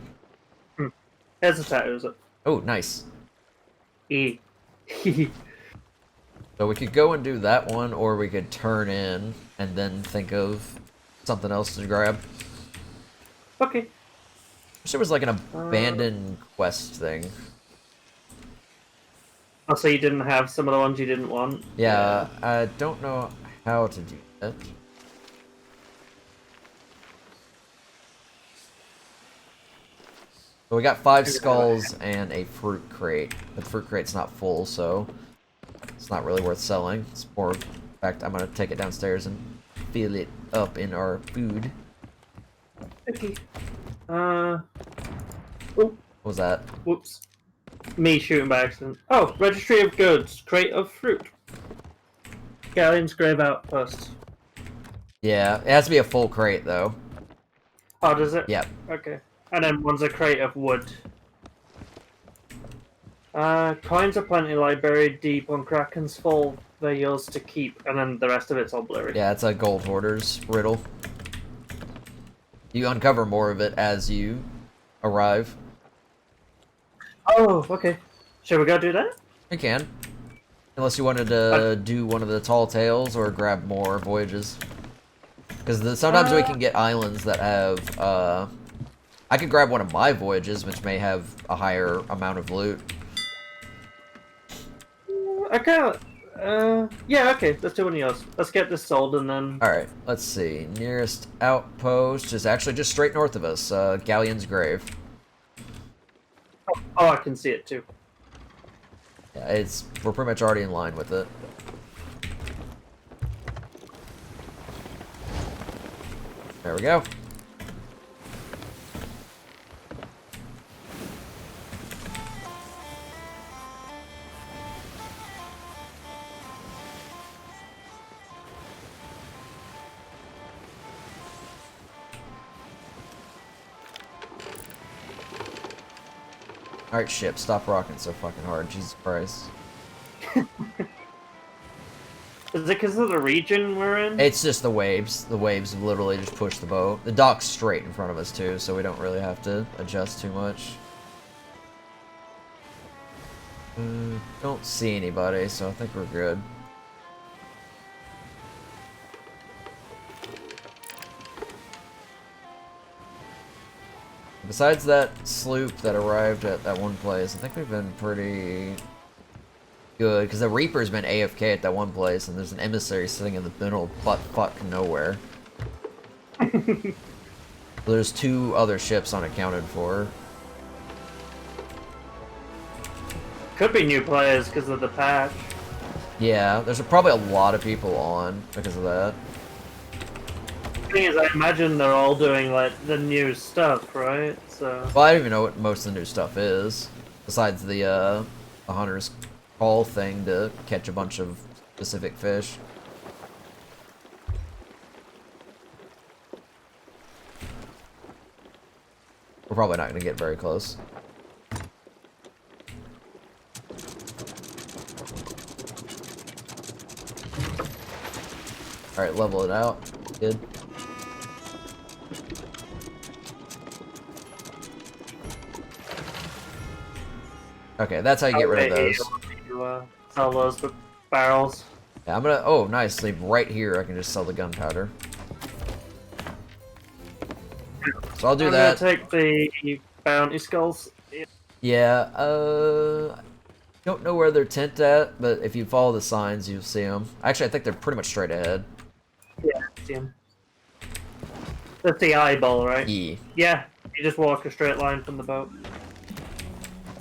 Here's the tattoos. Oh, nice. E. So we could go and do that one, or we could turn in and then think of something else to grab. Okay. There was like an abandoned quest thing. Oh, so you didn't have some of the ones you didn't want? Yeah, I don't know how to do that. So we got 5 skulls and a fruit crate. But the fruit crate's not full, so it's not really worth selling. It's more, in fact, I'm gonna take it downstairs and fill it up in our food. Okay. What was that? Whoops. Me shooting by accident. Oh, registry of goods. Crate of fruit. Galleon's grave outpost. Yeah, it has to be a full crate, though. Oh, does it? Yep. Okay. And then one's a crate of wood. Coins are plenty like buried deep on Kraken's fall. They're yours to keep, and then the rest of it's all blurry. Yeah, it's a gold hoarder's riddle. You uncover more of it as you arrive. Oh, okay. Should we go do that? You can. Unless you wanted to do one of the tall tales or grab more voyages. Because sometimes we can get islands that have, I could grab one of my voyages, which may have a higher amount of loot. Okay. Yeah, okay. Let's do one of yours. Let's get this sold and then... Alright, let's see. Nearest outpost is actually just straight north of us, Galleon's Grave. Oh, I can see it too. Yeah, we're pretty much already in line with it. There we go. Alright, ship, stop rocking so fucking hard, Jesus Christ. Is it because of the region we're in? It's just the waves. The waves literally just push the boat. The dock's straight in front of us, too, so we don't really have to adjust too much. Don't see anybody, so I think we're good. Besides that sloop that arrived at that one place, I think we've been pretty good, because the Reaper's been AFK at that one place, and there's an emissary sitting in the middle of butt-fuck nowhere. There's 2 other ships unaccounted for. Could be new players because of the patch. Yeah, there's probably a lot of people on because of that. The thing is, I imagine they're all doing, like, the new stuff, right? So... Well, I don't even know what most of the new stuff is, besides the Hunter's Call thing to catch a bunch of specific fish. We're probably not going to get very close. Alright, level it out. Good. Okay, that's how you get rid of those. Sell those barrels. Yeah, I'm gonna... Oh, nice. Leave right here. I can just sell the gunpowder. So I'll do that. I'm gonna take the bounty skulls. Yeah, don't know where they're tent at, but if you follow the signs, you'll see them. Actually, I think they're pretty much straight ahead. Yeah, I see them. That's the eyeball, right? E. Yeah, you just walk a straight line from the boat.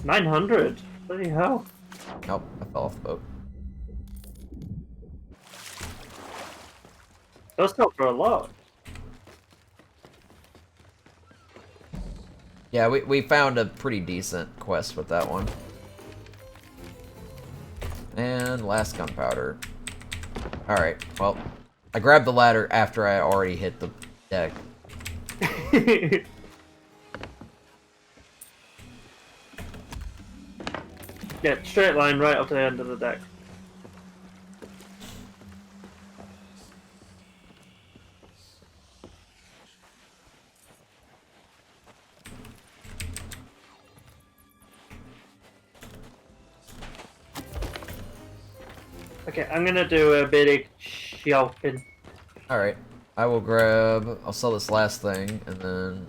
900? Bloody hell. Nope, I fell off the boat. Those go for a lot. Yeah, we found a pretty decent quest with that one. And last gunpowder. Alright, well, I grabbed the ladder after I already hit the deck. Yeah, straight line right up to the end of the deck. Okay, I'm gonna do a bit of shopping. Alright, I will grab... I'll sell this last thing, and then...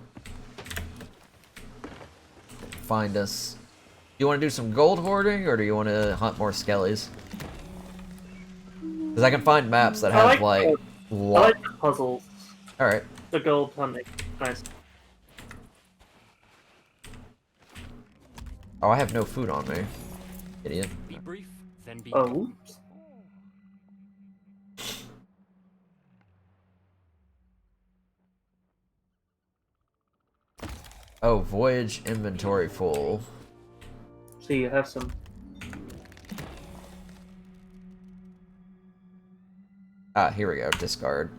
find us. Do you want to do some gold hoarding, or do you want to hunt more skellies? Because I can find maps that have, like, I like the puzzles. Alright. The gold hunting. Nice. Oh, I have no food on me. Idiot. Be brief, then be Oh. Oh, voyage inventory full. So you have some. Ah, here we go. Discard.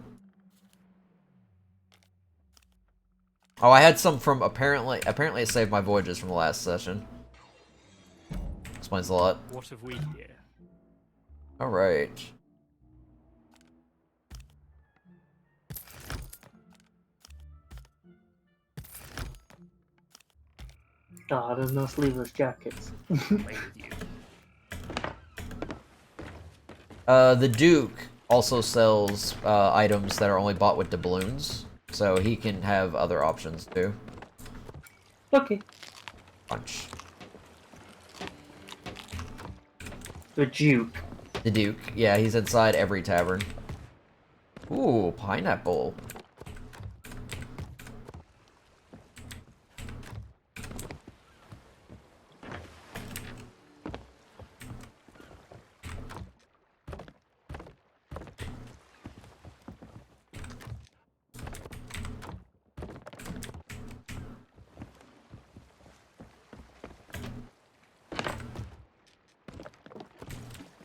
Oh, I had some from apparently it saved my voyages from the last session. Explains a lot. What have we here? Alright. Ah, there's no sleeveless jackets. Away with you. The Duke also sells items that are only bought with doubloons, so he can have other options too. Okay. Punch. The Duke. The Duke. Yeah, he's inside every tavern. Ooh, pineapple.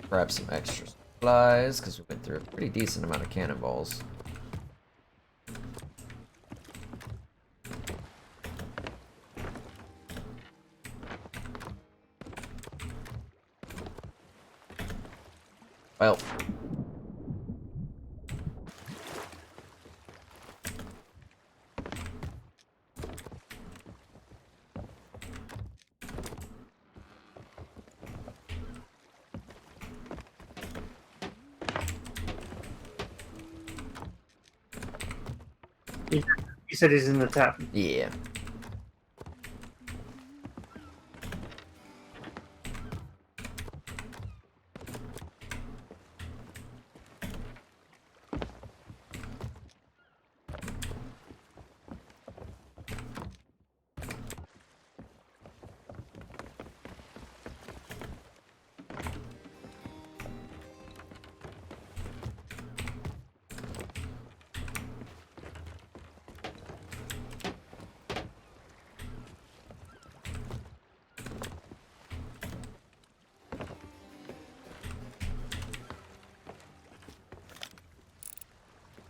Grab some extra supplies, because we went through a pretty decent amount of cannonballs. Well. You said he's in the tavern. Yeah.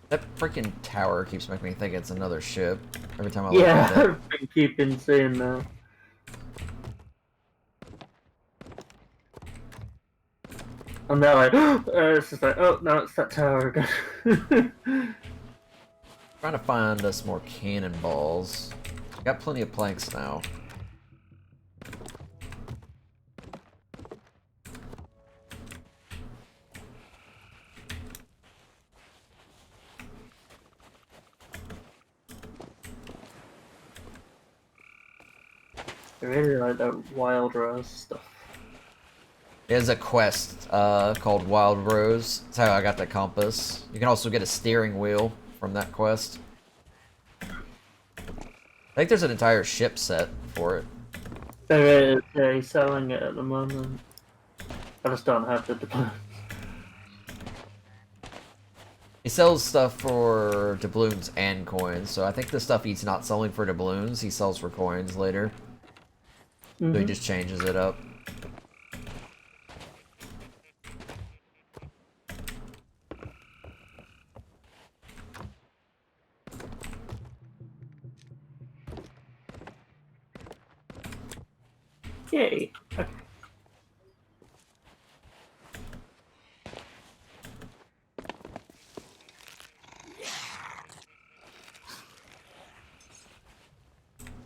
That freaking tower keeps making me think it's another ship every time I look Yeah, at it. I've been keeping saying that. I'm now like, it's just like, oh no, it's that tower again. Trying to find us more cannonballs. Got plenty of planks now. I really like that wild rose stuff. There's a quest called Wild Rose. That's how I got the compass. You can also get a steering wheel from that quest. I think there's an entire ship set for it. There is, yeah, he's selling it at the moment. I just don't have the deploy. He sells stuff for doubloons and coins, so I think the stuff he's not selling for doubloons, he sells for coins later. So he just changes it up. Yay. Okay.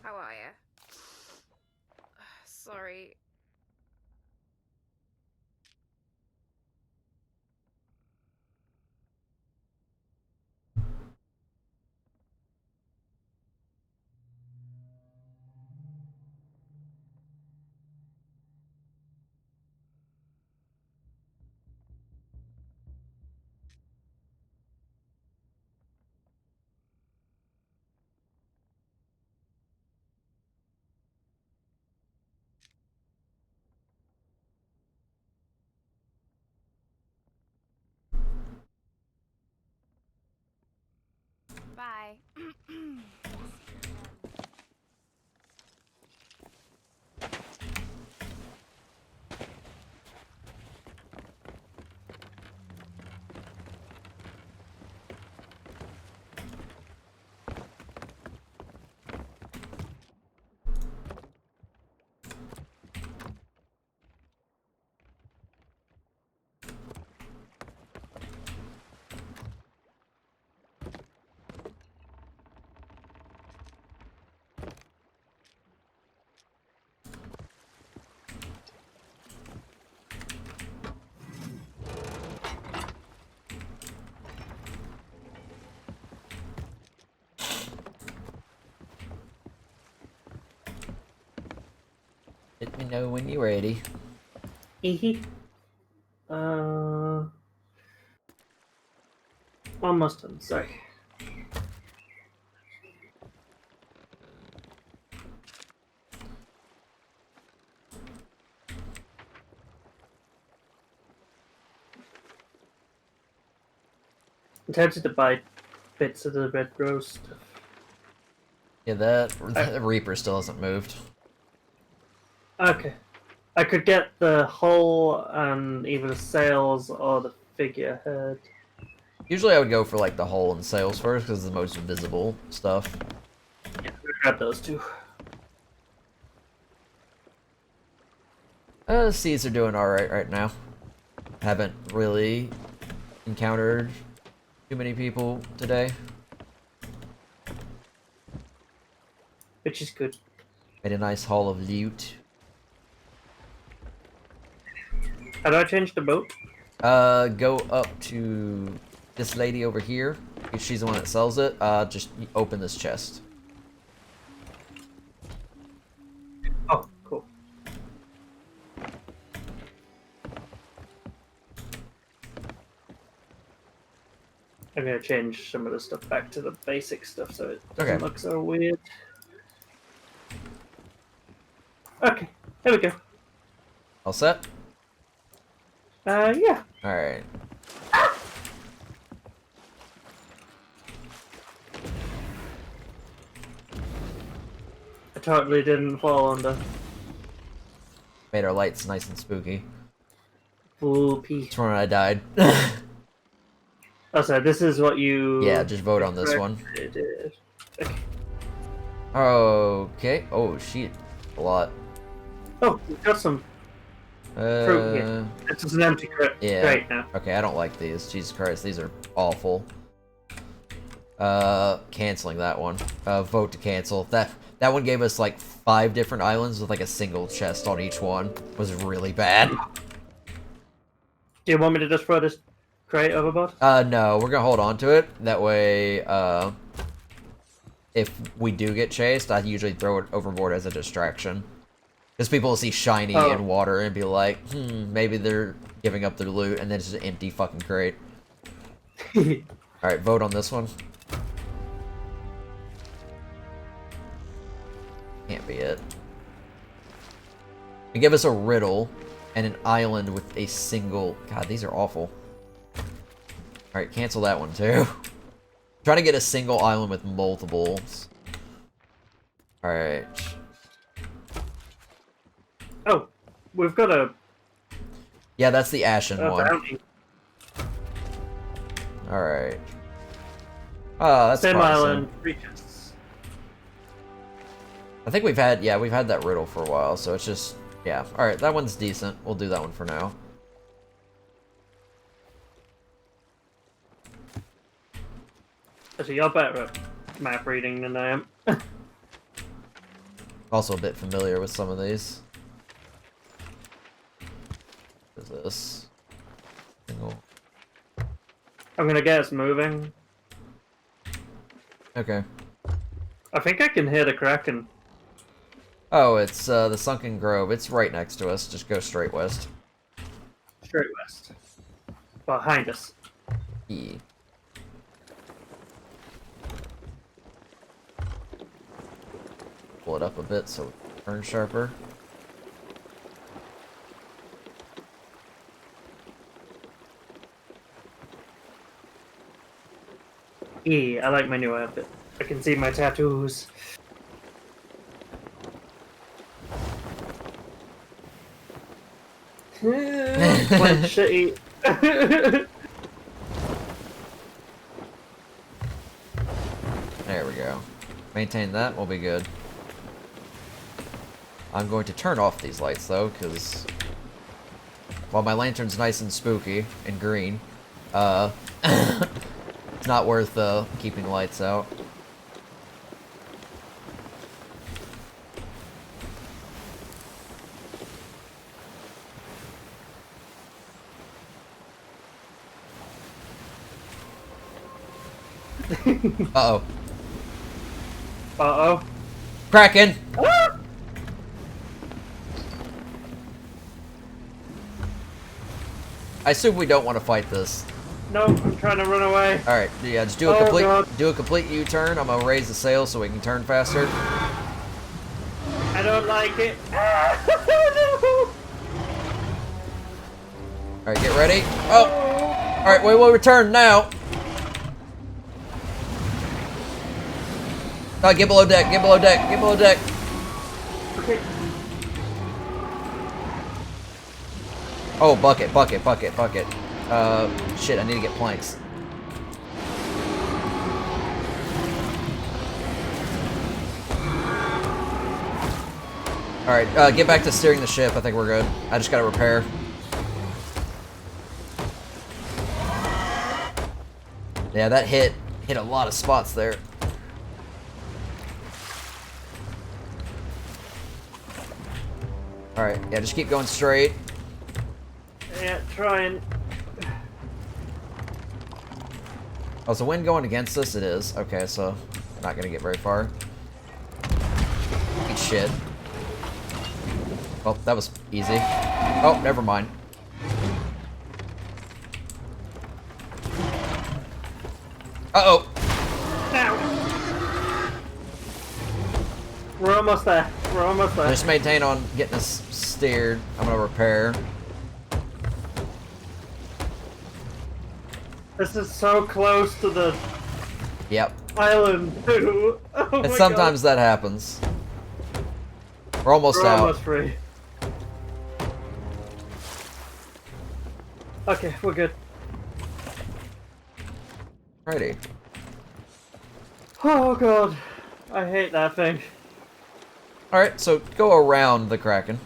How are you? Sorry. by. Let me know when you're ready. Hee almost done. Sorry. I'm tempted to buy bits of the red rose stuff. Yeah, that Reaper still hasn't moved. Okay. I could get the hull and either the sails or the figurehead. Usually I would go for like the hull and sails first because it's the most visible stuff. Yeah, grab those two. Seas are doing alright right now. Haven't really encountered too many people today. Which is good. Made a nice haul of loot. How do I change the boat? Go up to this lady over here. If she's the one that sells it, just open this chest. Oh, cool. I'm gonna change some of the stuff back to the basic stuff so it doesn't Okay. look so weird. Okay, there we go. All set? Yeah. Alright. I totally didn't fall under Made our lights nice and spooky. Whoopee. That's when I died. Oh, sorry, this is what you... Yeah, just vote on this one. Okay. Okay. Oh, shit. A lot. Oh, we've got some fruit here. It's just an empty crate Yeah. now. Okay, I don't like these. Jesus Christ, these are awful. Canceling that one. Vote to cancel. That one gave us like 5 different islands with like a single chest on each one. It was really bad. Do you want me to just throw this crate overboard? No, we're gonna hold on to it. That way, if we do get chased, I usually throw it overboard as a distraction. Because people will see shiny in water and be like, maybe they're giving up their loot, and then it's just an empty fucking crate. Alright, vote on this one. Can't be it. And give us a riddle and an island with a single... God, these are awful. Alright, cancel that one too. Try to get a single island with multiples. Alright. Oh, we've got a Yeah, that's the Ashen one. bounty. Alright. Oh, that's Same promising. island, 3 chests. I think we've had that riddle for a while, so it's just, yeah. Alright, that one's decent. We'll do that one for now. Actually, you're better at map reading than I am. Also a bit familiar with some of these. What is this? Single. I'm gonna get us moving. Okay. I think I can hear the Kraken. Oh, it's the Sunken Grove. It's right next to us. Just go straight west. Straight west. Behind us. E. Pull it up a bit so it turns sharper. Yeah, I like my new outfit. I can see my tattoos. Playing shitty. There we go. Maintain that, we'll be good. I'm going to turn off these lights though, because while my lantern's nice and spooky and green, it's not worth keeping the lights out. Uh-oh. Uh-oh. Kraken! Ah! I assume we don't want to fight this. No, I'm trying to run away. Alright, yeah, just do a Oh, complete God. complete U-turn. I'm gonna raise the sail so we can turn faster. I don't like it. No. Alright, get ready. Oh! Alright, we will return now. Get below deck, get below deck, get below deck. Okay. Oh, bucket, bucket, bucket, bucket. Shit, I need to get planks. Alright, get back to steering the ship. I think we're good. I just gotta repair. Yeah, that hit a lot of spots there. Alright, yeah, just keep going straight. Yeah, trying. Oh, is the wind going against us? It is. Okay, so we're not gonna get very far. Eat shit. Oh, that was easy. Oh, never mind. Uh-oh. Ow. We're almost there. We're almost there. Just maintain on getting us steered. I'm gonna repair. This is so close to the Yep. island, too. Oh And my sometimes that happens. We're almost God. We're out. almost free. Okay, we're good. Righty. Oh god. I hate that thing. Alright, so go around the Kraken.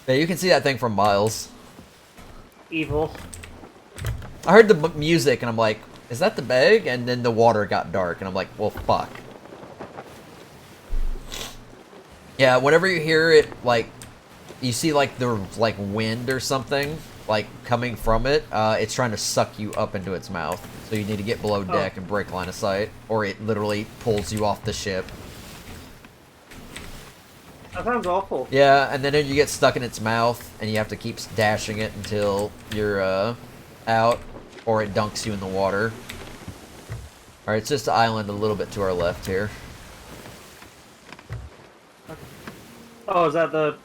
Yeah, you can see that thing from miles. Evil. I heard the music and I'm like, is that the bag? And then the water got dark and I'm like, well, fuck. Yeah, whenever you hear it, like, you see like the like wind or something like coming from it, it's trying to suck you up into its mouth. So you need to get below deck and break line of sight, or it literally pulls you off the ship. That sounds awful. Yeah, and then you get stuck in its mouth, and you have to keep dashing it until you're out, or it dunks you in the water. Alright, it's just an island a little bit to our left here. Oh, is that the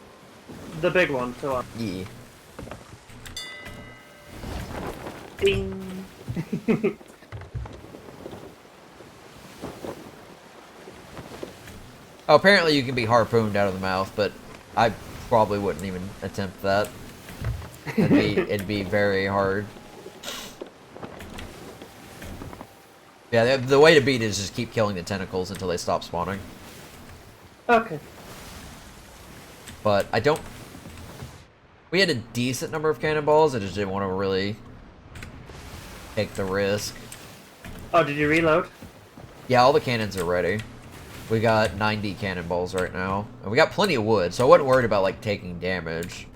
big one? So Yeah. ding. Oh, apparently you can be harpooned out of the mouth, but I probably wouldn't even attempt that. It'd be very hard. Yeah, the way to beat it is just keep killing the tentacles until they stop spawning. Okay. But I don't... We had a decent number of cannonballs, I just didn't want to really take the risk. Oh, did you reload? Yeah, all the cannons are ready. We got 90 cannonballs right now. And we got plenty of wood, so I wasn't worried about, like, taking damage.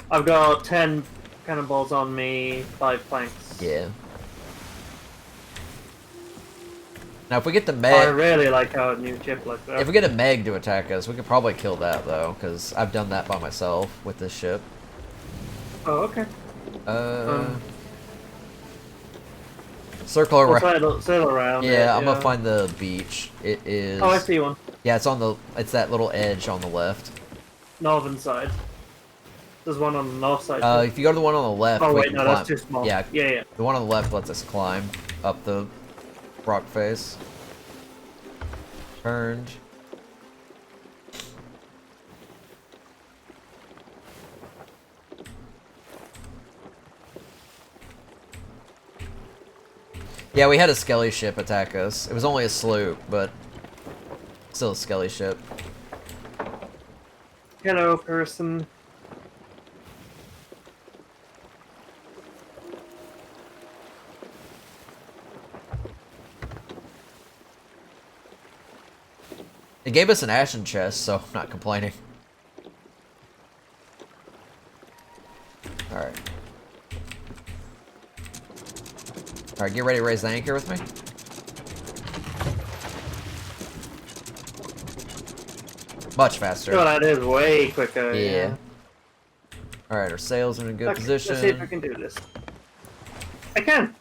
I've got 10 cannonballs on me, 5 planks. Yeah. Now, if we get the I Meg... really like how a new chip looks. If we get a Meg to attack us, we could probably kill that, though, because I've done that by myself with this ship. Oh, okay. Circle around. We'll sail around. Yeah, I'm gonna find the beach. It is... Oh, I see one. Yeah, it's on the... It's that little edge on the left. Northern side. There's one on the north side. Too. If you go to the one on the left, Oh we wait, can no, climb. that's too small. Yeah, Yeah. the one on the left lets us climb up the rock face. Turned. Yeah, we had a skelly ship attack us. It was only a sloop, but still a skelly ship. Hello, person. It gave us an ashen chest, so I'm not complaining. Alright. Alright, get ready to raise the anchor with me. Much faster. Oh, that is way quicker. Yeah. Alright, our sails are in a good Okay, position. let's see if I can do this. I can.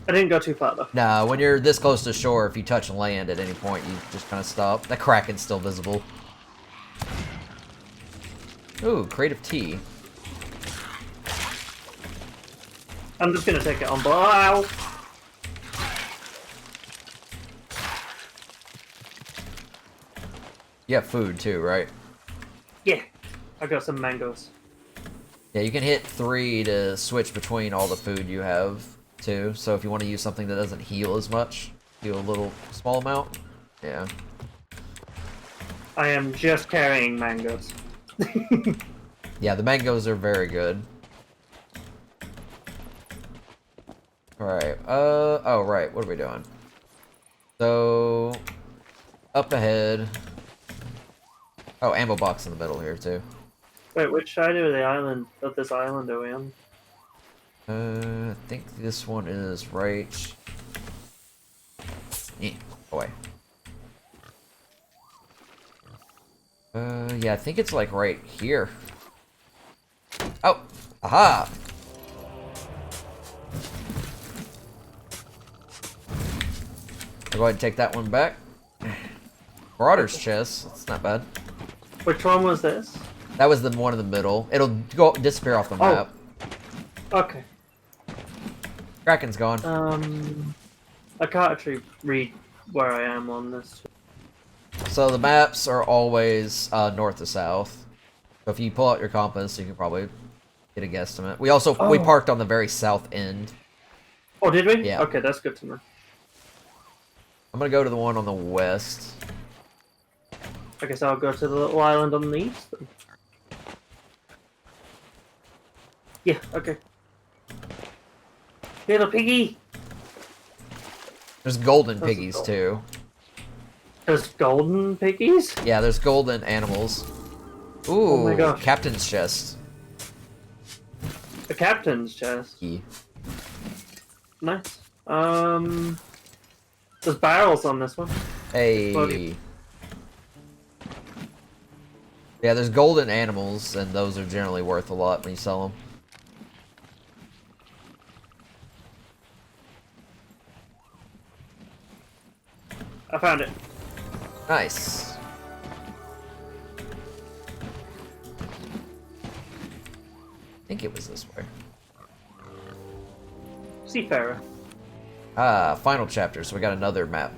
I didn't go too far though. Nah, when you're this close to shore, if you touch land at any point, you just kind of stop. The Kraken's still visible. Ooh, creative tea. I'm just gonna take it on board. Ow. You have food too, right? Yeah, I got some mangoes. Yeah, you can hit 3 to switch between all the food you have too. So if you want to use something that doesn't heal as much, heal a little small amount. Yeah. I am just carrying mangoes. Yeah, the mangoes are very good. Alright, oh right, what are we doing? So, up ahead. Oh, ammo box in the middle here too. Wait, which side of the island of this island are we on? I think this one is right. Away. Yeah, I think it's like right here. Oh, aha! I'll go ahead and take that one back. Marauder's chest. That's not bad. Which one was this? That was the one in the middle. It'll go disappear off the map. Okay. Kraken's gone. I can't actually read where I am on this. So the maps are always north to south. So if you pull out your compass, you can probably get a guesstimate. We also we parked on the very south end. Oh, did we? Yeah. Okay, that's good to know. I'm gonna go to the one on the west. I guess I'll go to the little island on the east. Then. Yeah. Okay. Little piggy. There's golden That's piggies cool. too. There's golden piggies. Yeah, there's golden animals. Ooh, Oh my gosh. captain's chest. The captain's chest. Yeah. Nice. There's barrels on this one. Hey. Floating. Yeah, there's golden animals, and those are generally worth a lot when you sell them. I found it. Nice. I think it was this way. Seafarer. Ah, final chapter, so we got another map.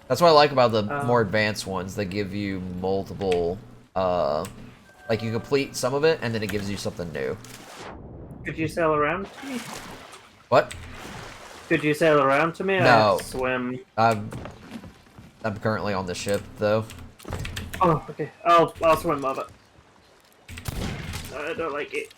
That's what I like about the Oh. more advanced ones. They give you multiple, like you complete some of it, and then it gives you something new. Could you sail around to me? What? Could you sail around to me? I No. have to swim. I'm currently on the ship, though. Oh, okay. I'll swim of it. I don't like it.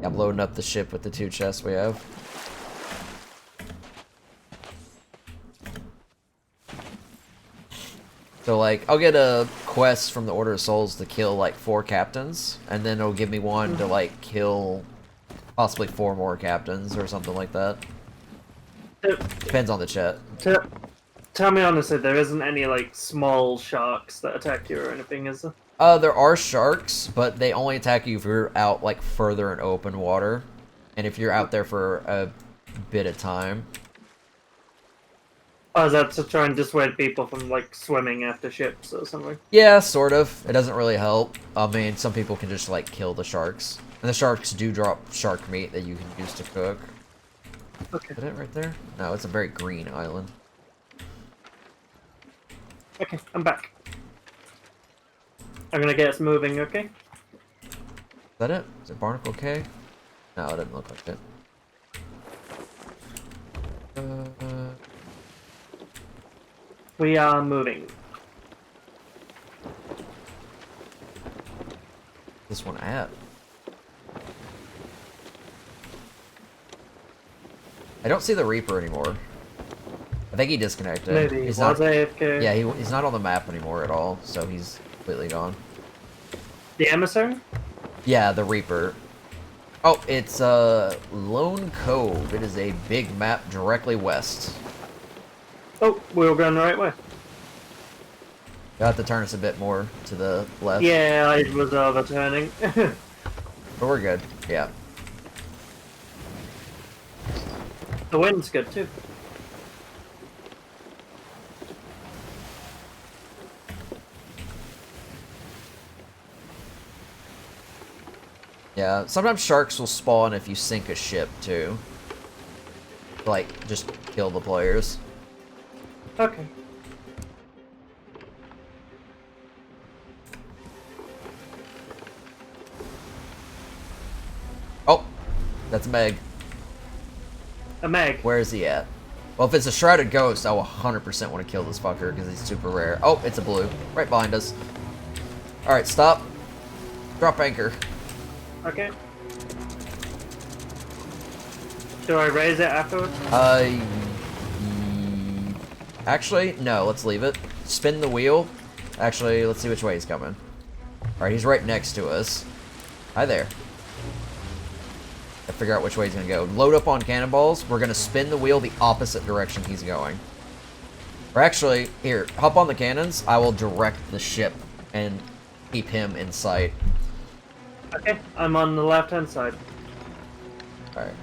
I'm loading up the ship with the 2 chests we have. So, like, I'll get a quest from the Order of Souls to kill, like, 4 captains, and then it'll give me one to, like, kill possibly 4 more captains or something like that. Depends on the chat. Tell me honestly, there isn't any, like, small sharks that attack you or anything, is there? There are sharks, but they only attack you if you're out, like, further in open water. And if you're out there for a bit of time. Oh, is that to try and dissuade people from like swimming after ships or something? Yeah, sort of. It doesn't really help. I mean, some people can just like kill the sharks, and the sharks do drop shark meat that you can use to cook. Okay. Is that it right there? No, it's a very green island. Okay, I'm back. I'm gonna get us moving, okay? Is that it? Is it Barnacle K? No, it doesn't look like it. We are moving. This one at? I don't see the Reaper anymore. I think he disconnected. Maybe he he's was not. AFK. Yeah, he's not on the map anymore at all, so he's completely gone. The emissary? Yeah, the Reaper. Oh, it's Lone Cove. It is a big map directly west. Oh, we were going the right way. You'll have to turn us a bit more to the left. Yeah, I was overturning. But we're good. Yeah. The wind's good too. Yeah, sometimes sharks will spawn if you sink a ship, too. Like, just kill the players. Okay. Oh! That's Meg. A Meg. Where is he at? Well, if it's a Shrouded Ghost, I will 100% want to kill this fucker, because he's super rare. Oh, it's a blue. Right behind us. Alright, stop. Drop anchor. Okay. Do I raise it afterwards? Actually, no, let's leave it. Spin the wheel. Actually, let's see which way he's coming. Alright, he's right next to us. Hi there. Gotta figure out which way he's gonna go. Load up on cannonballs. We're gonna spin the wheel the opposite direction he's going. Or actually, here, hop on the cannons. I will direct the ship and keep him in sight. Okay, I'm on the left-hand side. Alright.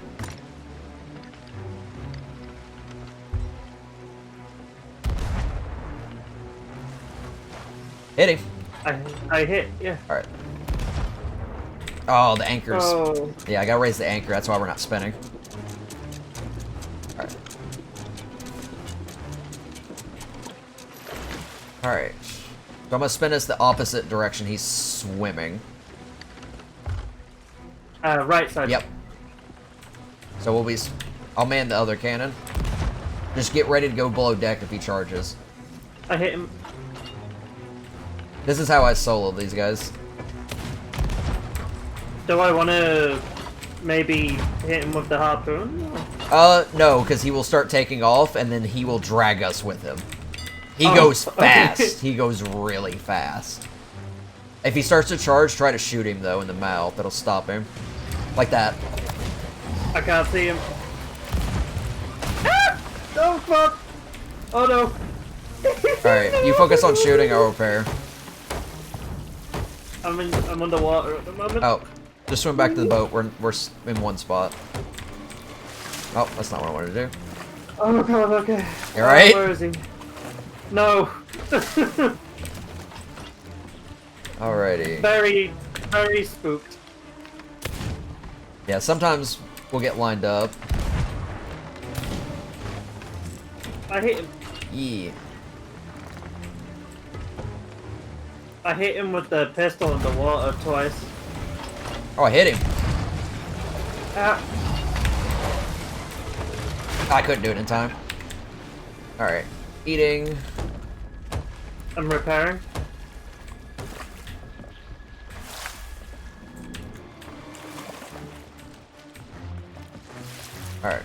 Hit him. I hit, yeah. Alright. Oh, the anchor's... Oh, Yeah, I gotta raise the anchor. That's why we're not spinning. Alright. Alright. So I'm gonna spin us the opposite direction he's swimming. right side. Yep. So we'll be... I'll man the other cannon. Just get ready to go below deck if he charges. I hit him. This is how I solo these guys. Do I want to maybe hit him with the harpoon? No, because he will start taking off, and then he will drag us with him. He Oh, goes okay. fast. He goes really fast. If he starts to charge, try to shoot him, though, in the mouth. That'll stop him. Like that. I can't see him. Ah! Oh, fuck! Oh, no. Alright, you focus on shooting, I'll repair. I'm underwater at the moment. Oh, just swim back to the boat. We're in one spot. Oh, that's not what I wanted to do. Oh, my God, okay. You alright? Where is he? No. Alrighty. Very, very spooked. Yeah, sometimes we'll get lined up. I hit him. Yeah. I hit him with the pistol in the water twice. Oh, I hit him. Ah. I couldn't do it in time. Alright. Eating. I'm repairing. Alright.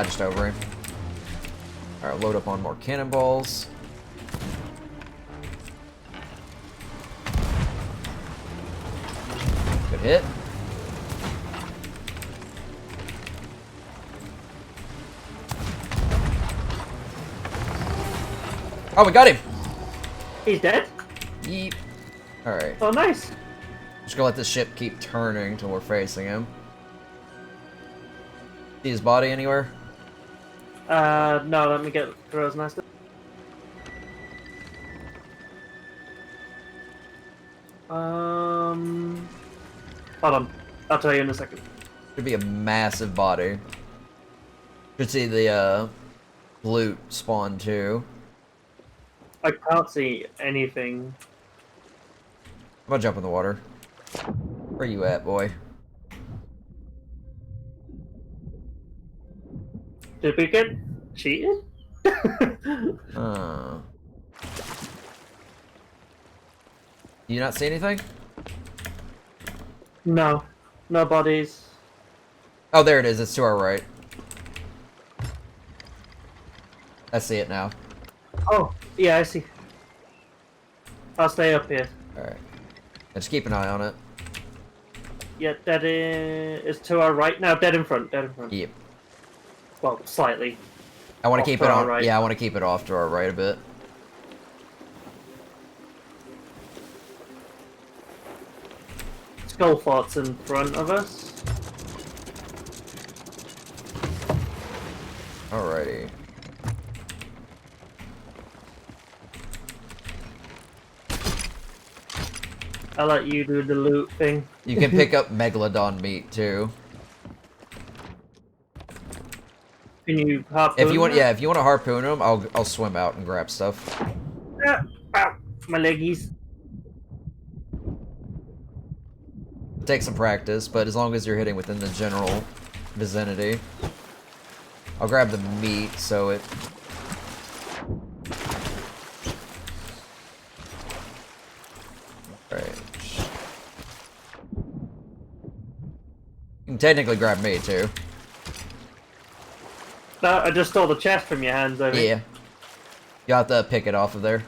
Just over him. Alright, load up on more cannonballs. Good hit. Oh, we got him! He's dead? Yeep. Alright. Oh, nice. Just gonna let the ship keep turning till we're facing him. See his body anywhere? No, let me get Crow's Nest. Hold on. I'll tell you in a second. Should be a massive body. Should see the loot spawn too. I can't see anything. I'm gonna jump in the water. Where you at, boy? Did we get cheated? Do you not see anything? No. No bodies. Oh, there it is. It's to our right. I see it now. Oh, yeah, I see. I'll stay up here. Alright. Just keep an eye on it. Yeah, dead is to our right now. Dead in front. Dead in front. Yep. Well, slightly. I want Off to keep to it our on. right. Yeah, I want to keep it off to our right a bit. Skull forts in front of us. Alrighty. I'll let you do the loot thing. You can pick up megalodon meat too. Can you harpoon? If you want, it? yeah, if you want to harpoon them, I'll swim out and grab stuff. Ah, ow, my leggies. Take some practice, but as long as you're hitting within the general vicinity. I'll grab the meat so it. Right. You can technically grab me too. No, I just stole the chest from your hands, I think. Yeah. You have to pick it off of there.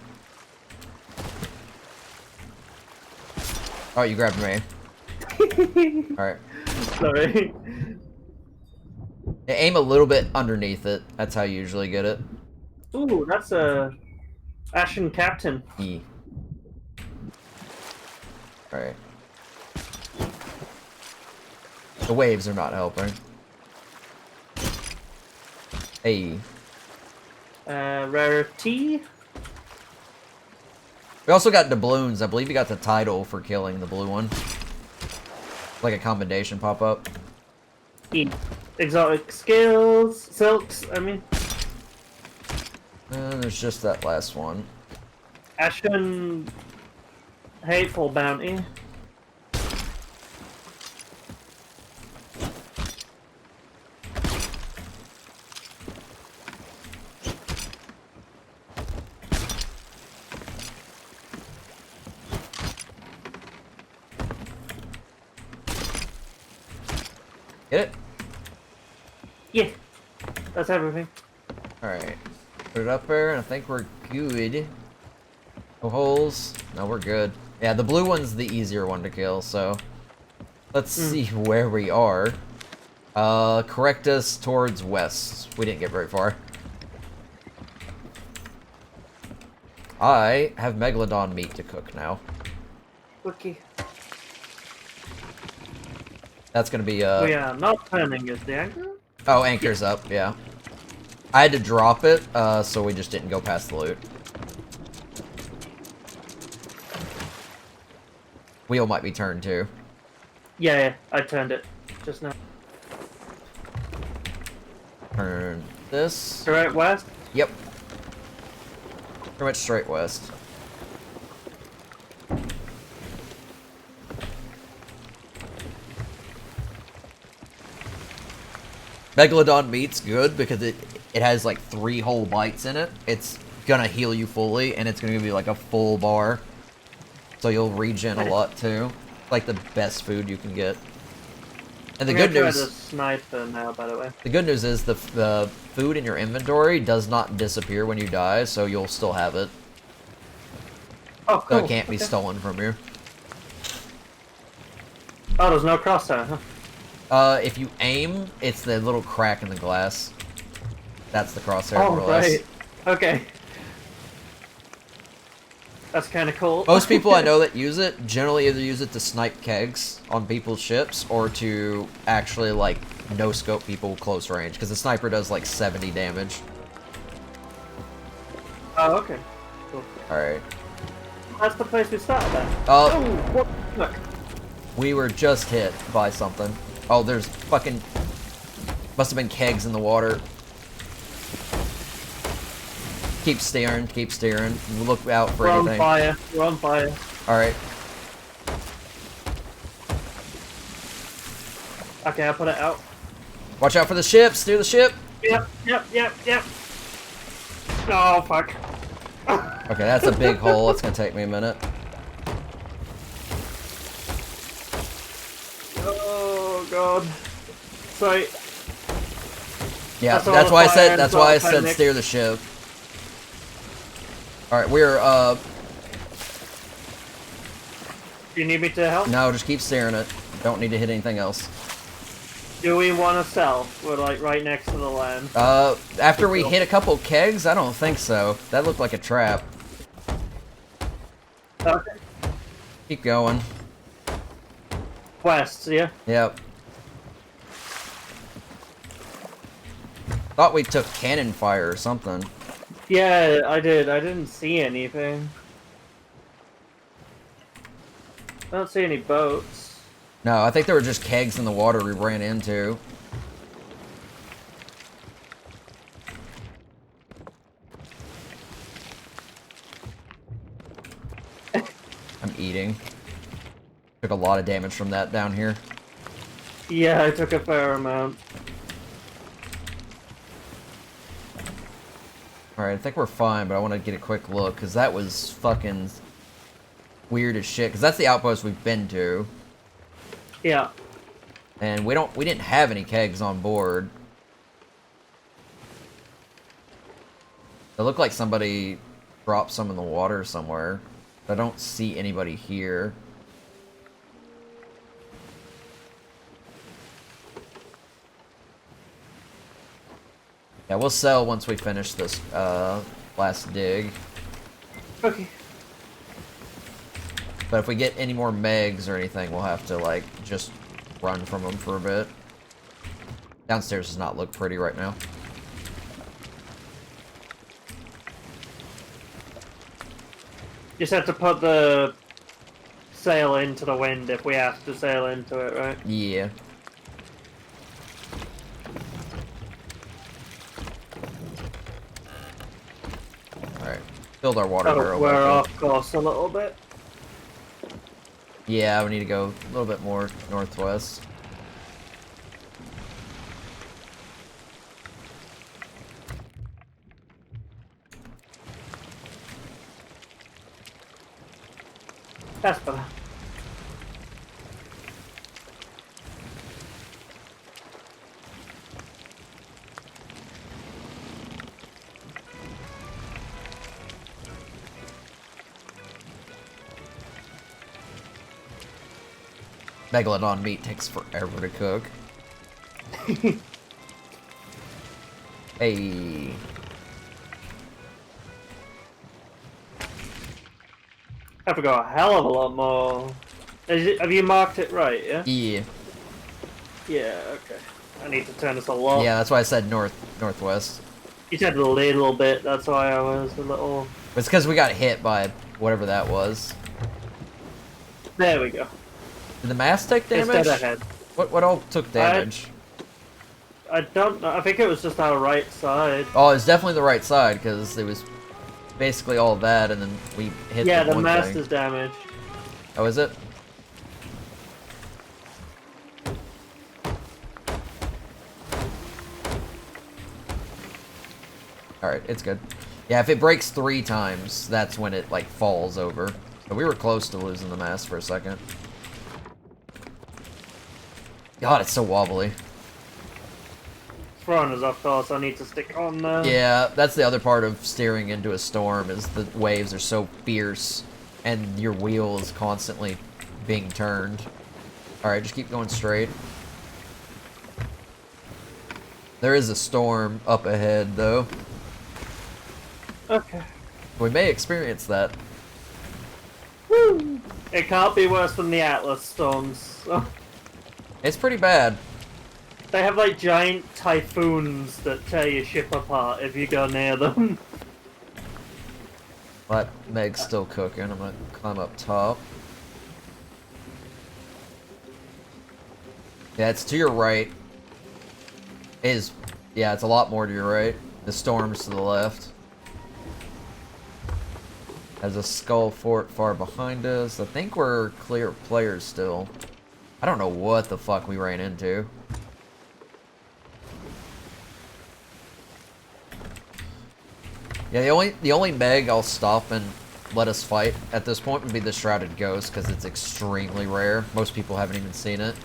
Oh, you grabbed me. Alright. Sorry. Yeah, aim a little bit underneath it. That's how you usually get it. Ooh, that's a Ashen Captain. E. Alright. The waves are not helping. Hey. Rarity. We also got doubloons. I believe you got the title for killing the blue one. Like a commendation pop up. E. Exotic skills. Silks, I mean. And there's just that last one. Ashen Hateful Bounty. Get it? Yeah, that's everything. Alright. Put it up there, and I think we're good. No holes. No, we're good. Yeah, the blue one's the easier one to kill, so... Let's see where we are. Correct us towards west. We didn't get very far. I have megalodon meat to cook now. Okay. That's gonna be, We are not turning is the anchor? Oh, anchor's up, yeah. I had to drop it, so we just didn't go past the loot. Wheel might be turned too. Yeah, I turned it just now. Turn this. Correct west? Yep. Pretty much straight west. Megalodon meat's good because it has like 3 whole bites in it. It's gonna heal you fully, and it's gonna give you like a full bar. So you'll regen a lot too. Like the best food you can get. And the good Try news, the sniper now, by the way. the good news is the food in your inventory does not disappear when you die, so you'll still have it. Oh, cool. So it can't be Okay. stolen from you. Oh, there's no crosshair, huh? If you aim, it's the little crack in the glass. That's the crosshair, Oh, more or less. right. Okay. That's kind of cool. Most people I know that use it generally either use it to snipe kegs on people's ships or to actually like no scope people close range because the sniper does like 70 damage. Oh, okay. Cool. All right. That's the place we started at. Oh, what? Look. we were just hit by something. Oh, there's fucking must have been kegs in the water. Keep steering, keep steering. Look out for We're anything. on fire. We're on fire. Alright. Okay, I'll put it out. Watch out for the ship. Steer the ship. Yep. Oh, fuck. Okay, that's a big hole. That's gonna take me a minute. Oh, God. Sorry. Yeah, That's all that's the why I fire said and that's all why I the said panic. steer the ship. Alright, we're Do you need me to help? no, just keep steering it. Don't need to hit anything else. Do we want to sell? We're like right next to the land. After we hit a couple kegs, I don't think so. That looked like a trap. Okay. Keep going. West, yeah? Yep. Thought we took cannon fire or something. Yeah, I did. I didn't see anything. I don't see any boats. No, I think there were just kegs in the water we ran into. I'm eating. Took a lot of damage from that down here. Yeah, I took a fair amount. Alright, I think we're fine, but I want to get a quick look, because that was fucking weird as shit, because that's the outpost we've been to. Yeah. And we didn't have any kegs on board. It looked like somebody dropped some in the water somewhere. I don't see anybody here. Yeah, we'll sell once we finish this last dig. Okay. But if we get any more megs or anything, we'll have to like just run from them for a bit. Downstairs does not look pretty right now. Just have to put the sail into the wind if we have to sail into it, right? Yeah. Alright. Filled our water Oh, barrel. we're back up. off course a little bit. Yeah, we need to go a little bit more northwest. That's better. Megalodon meat takes forever to cook. Hey. Have to go a hell of a lot more. Have you marked it right, yeah? Yeah. Yeah, okay. I need to turn this a lot. Yeah, that's why I said northwest. You said a little bit, that's why I was a little... It's because we got hit by whatever that was. There we go. Did the mast take It's damage? dead ahead. What all took damage? I don't know. I think it was just our right side. Oh, it's definitely the right side, because it was basically all that, and then we hit Yeah, the one mast thing. is damaged. Oh, is it? Alright, it's good. Yeah, if it breaks 3 times, that's when it, like, falls over. But we were close to losing the mast for a second. God, it's so wobbly. Throwing us off course, I need to stick on there. Yeah, that's the other part of steering into a storm, is the waves are so fierce, and your wheel is constantly being turned. Alright, just keep going straight. There is a storm up ahead, though. Okay. We may experience that. It can't be worse than the Atlas storms. It's pretty bad. They have like giant typhoons that tear your ship apart if you go near them. But Meg's still cooking. I'm gonna climb up top. Yeah, it's to your right. Yeah, it's a lot more to your right. The storm's to the left. There's a skull fort far behind us. I think we're clear players still. I don't know what the fuck we ran into. Yeah, the only Meg I'll stop and let us fight at this point would be the Shrouded Ghost, because it's extremely rare. Most people haven't even seen it.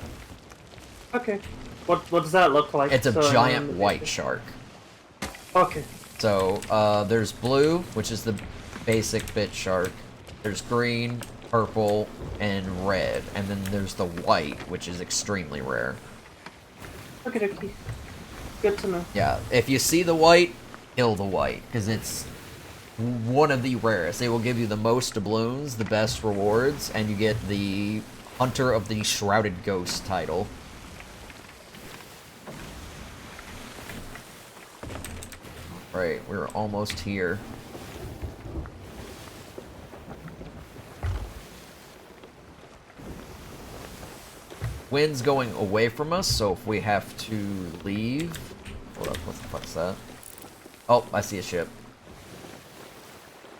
Okay. What does that look like? It's a So I know giant in the white future? shark. Okay. So, there's blue, which is the basic bit shark. There's green, purple, and red. And then there's the white, which is extremely rare. Okay, okay. Good to know. Yeah, if you see the white, kill the white, because it's one of the rarest. It will give you the most doubloons, the best rewards, and you get the Hunter of the Shrouded Ghost title. Right, we're almost here. Wind's going away from us, so if we have to leave... Hold up, what the fuck's that? Oh, I see a ship.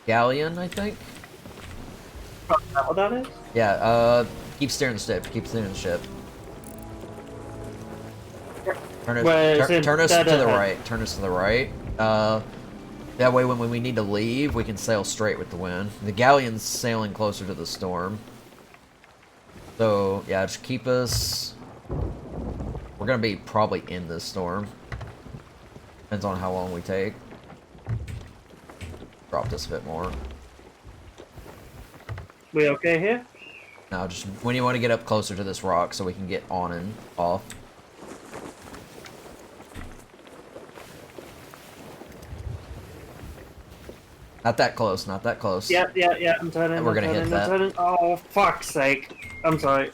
Galleon, I think? Is that what that is? Yeah, keep steering the ship, keep steering the ship. Turn us, Where is it? turn us to Dead the ahead. right, turn us to the right. That way when we need to leave, we can sail straight with the wind. The galleon's sailing closer to the storm. So, yeah, just keep us... We're gonna be probably in this storm. Depends on how long we take. Drop this a bit more. We okay here? Now, just when you want to get up closer to this rock so we can get on and off. Not that close, not that close. Yeah, I'm turning. And we're gonna hit that. Turning. Oh, fuck's sake. I'm sorry.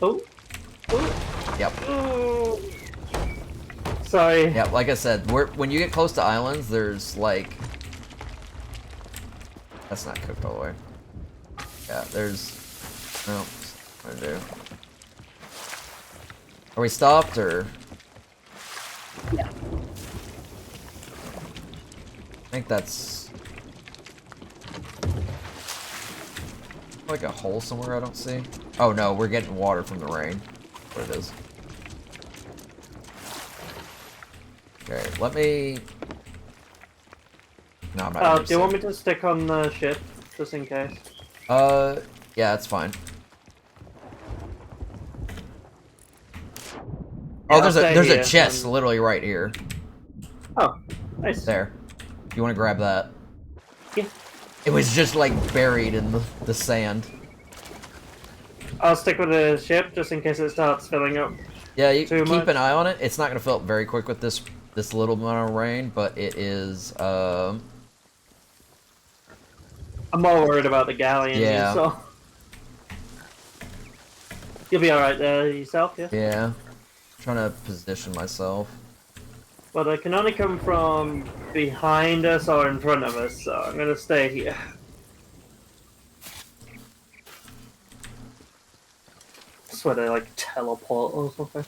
Oh. Oh. Yep. Oh. Sorry. Yeah, like I said, when you get close to islands, there's like... That's not cooked all the way. Yeah, there's... No, what to do? Are we stopped, or...? Yeah. I think that's... like a hole somewhere I don't see. Oh no, we're getting water from the rain. That's what it is. Okay, let me... No, I'm not gonna Do you want me to stick on the ship, just in case? Yeah, that's fine. Oh, I'll there's stay a here, chest literally right here. Oh, nice. There. You want to grab that? Yeah. It was just like buried in the sand. I'll stick with the ship, just in case it starts filling up. Yeah, you Too keep much? an eye on it. It's not gonna fill up very quick with this little amount of rain, but it is. I'm more worried about the galleon. Yeah. So. You'll be alright there yourself, yeah? Yeah. Trying to position myself. Well, they can only come from behind us or in front of us, so I'm gonna stay here. I swear they like teleport or something.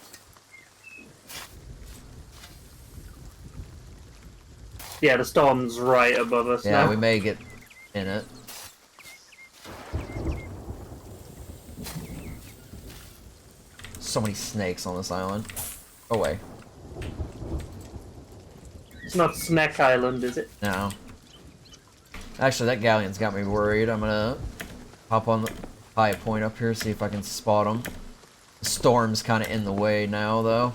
Yeah, the storm's right above us Yeah, now. we may get in it. So many snakes on this island. Go away. It's not Snack Island, is it? No. Actually, that galleon's got me worried. I'm gonna hop on the high point up here, see if I can spot them. The storm's kind of in the way now, though.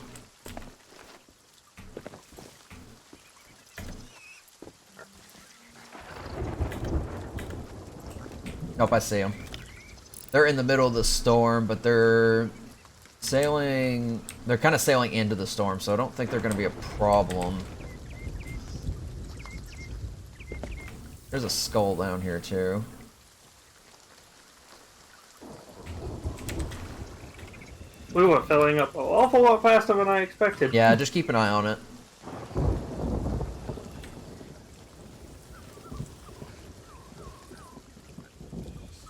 Nope, I see them. They're in the middle of the storm, but they're sailing... They're kind of sailing into the storm, so I don't think they're going to be a problem. There's a skull down here, too. We were filling up an awful lot faster than I expected. Yeah, just keep an eye on it.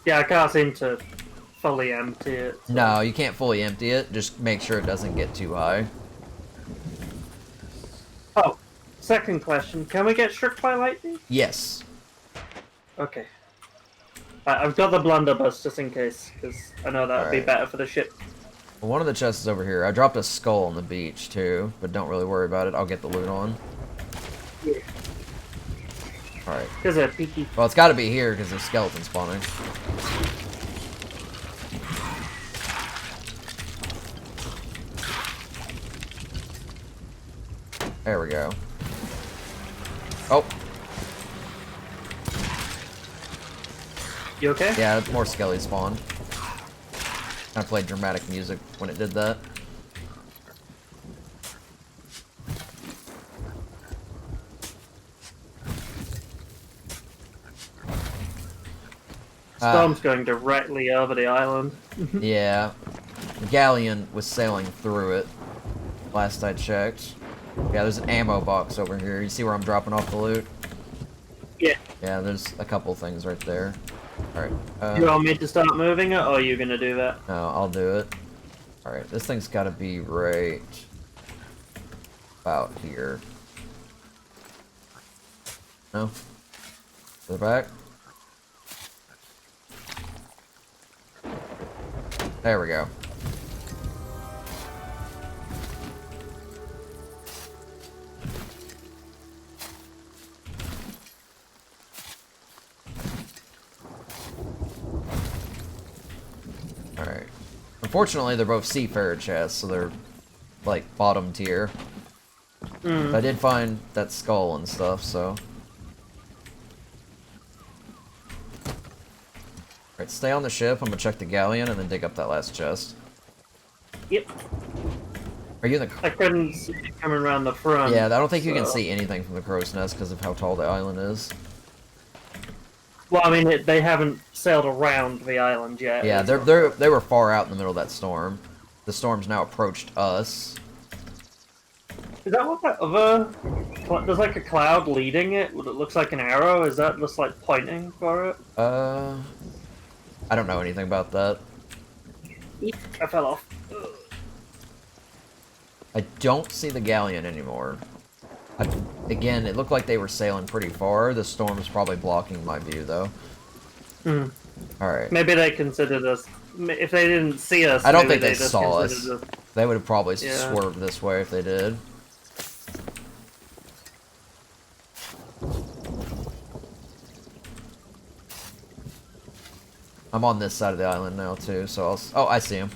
Yeah, I can't seem to fully empty it. So. No, you can't fully empty it. Just make sure it doesn't get too high. Oh, second question. Can we get struck by lightning? Yes. Okay. I've got the blunderbuss just in case, because I know that would be Alright. better for the ship. Well, one of the chests is over here. I dropped a skull on the beach, too. But don't really worry about it. I'll get the loot on. Yeah. Alright. There's a peaky. Well, it's got to be here because there's skeletons spawning. There we go. Oh. You okay? Yeah, more skellies spawned. I played dramatic music when it did that. Storm's going directly over the island. Yeah. The galleon was sailing through it. Last I checked. Yeah, there's an ammo box over here. You see where I'm dropping off the loot? Yeah. Yeah, there's a couple things right there. Alright. You want me to start moving it, or are you gonna do that? No, I'll do it. Alright, this thing's gotta be right about here. No? To the back? There we go. Alright. Unfortunately, they're both seafarer chests, so they're, like, bottom tier. But I did find that skull and stuff, so... Alright, stay on the ship. I'm gonna check the galleon and then dig up that last chest. Yep. Are you in the... I couldn't see it coming around the front. Yeah, I don't think you can so- see anything from the crow's nest because of how tall the island is. Well, I mean, they haven't sailed around the island yet. Yeah, they were far out in the middle of that storm. The storm's now approached us. Is that what that other... There's like a cloud leading it? What it looks like an arrow? Is that just like pointing for it? I don't know anything about that. I fell off. I don't see the galleon anymore. Again, it looked like they were sailing pretty far. The storm is probably blocking my view, though. Alright. Maybe they considered us... If they didn't see us... I don't maybe think they just saw us. considered They would have probably Yeah. swerved this way if they did. I'm on this side of the island now, too, so I'll... Oh, I see them.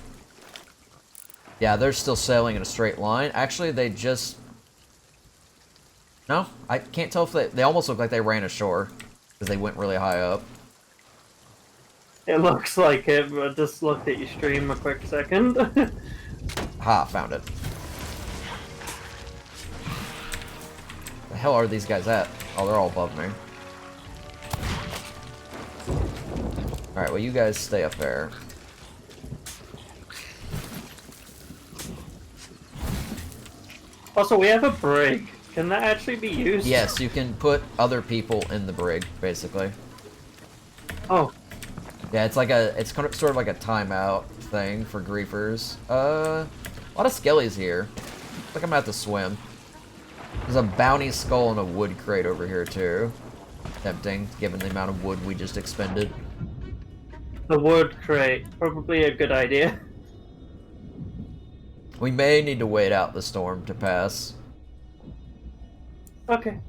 Yeah, they're still sailing in a straight line. Actually, they just... No, I can't tell if they almost look like they ran ashore. Because they went really high up. It looks like it, but I just looked at your stream a quick second. Ha, found it. The hell are these guys at? Oh, they're all above me. Alright, well you guys stay up there. Also, we have a brig. Can that actually be used? Yes, you can put other people in the brig, basically. Oh, Yeah, it's like it's kind of sort of like a timeout thing for griefers. A lot of skellies here. Looks like I'm gonna have to swim. There's a bounty skull and a wood crate over here too. Tempting, given the amount of wood we just expended. the wood crate. Probably a good idea. We may need to wait out the storm to pass. Okay.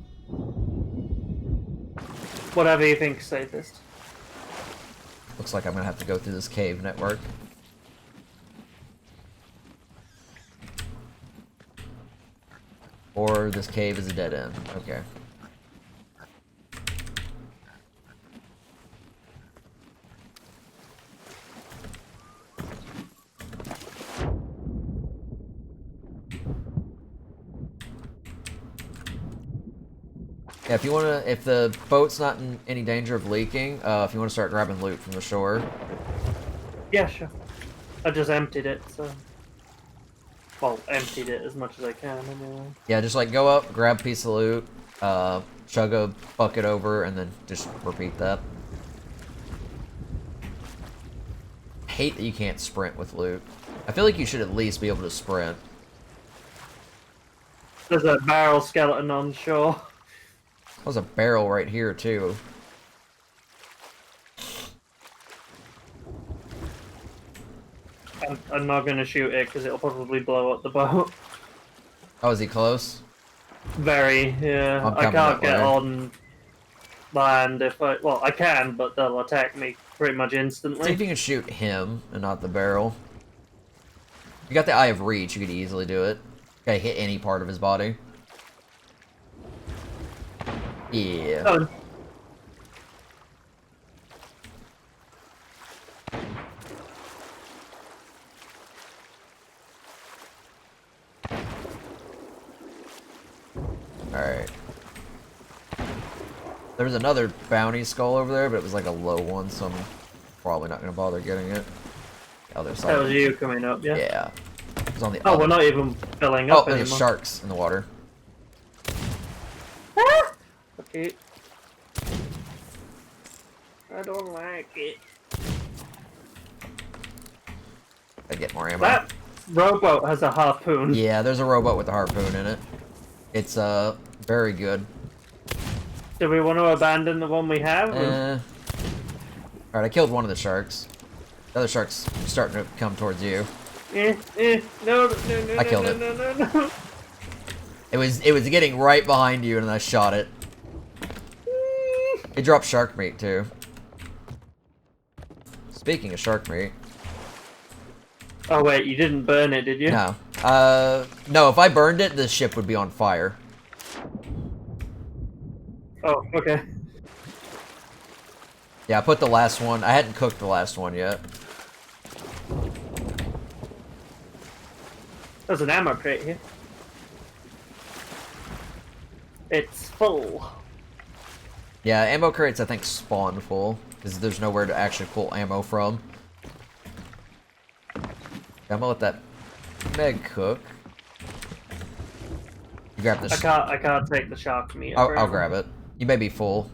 Whatever you think safest. Looks like I'm gonna have to go through this cave network. Or this cave is a dead end. Okay. Yeah, if you wanna, if the boat's not in any danger of leaking, if you wanna start grabbing loot from the shore. Yeah, sure. I just emptied it, so. well, emptied it as much as I can anyway. Yeah, just like go up, grab a piece of loot, chug a bucket over, and then just repeat that. Hate that you can't sprint with loot. I feel like you should at least be able to sprint. There's a barrel skeleton on shore. There's a barrel right here too. I'm not gonna shoot it because it'll probably blow up the boat. Oh, is he close? Very, yeah. I'm I coming can't that get way. on land if I. Well, I can, but they'll attack me pretty much See if instantly. you can shoot him and not the barrel. You got the Eye of Reach, you could easily do it. Gotta hit any part of his body. Yeah. Oh, Alright. There was another bounty skull over there, but it was like a low one, so I'm probably not gonna bother getting it. The other side. that was you coming up, yeah? Yeah. It was on the Oh, other. we're not even filling Oh, up there's anymore. sharks in the water. Okay. I don't like it. I get more ammo. That rowboat has a harpoon. Yeah, there's a rowboat with a harpoon in it. It's very good. Do we want to abandon the one we have? Alright, I killed one of the sharks. The other shark's starting to come towards you. No, no, I killed no, it. no, no, no. It was getting right behind you and I shot it. It dropped shark meat too. Speaking of shark meat. Oh wait, you didn't burn it, did you? No. No, if I burned it, the ship would be on fire. Oh, okay. Yeah, I put the last one. I hadn't cooked the last one yet. There's an ammo crate here. It's full. Yeah, ammo crates I think spawn full, because there's nowhere to actually pull ammo from. I'm gonna let that Meg cook. You grab this. I can't take the shark meat. I'll grab it. You may be full.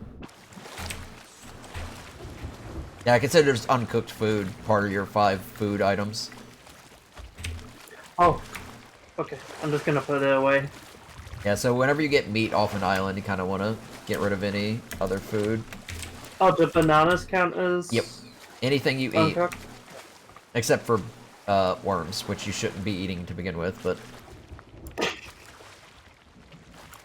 Yeah, I consider there's uncooked food part of your 5 food items. Oh, okay. I'm just gonna put it away. Yeah, so whenever you get meat off an island, you kind of want to get rid of any other food. Oh, do bananas count as? Yep. Anything you eat, uncooked? except for worms, which you shouldn't be eating to begin with, but...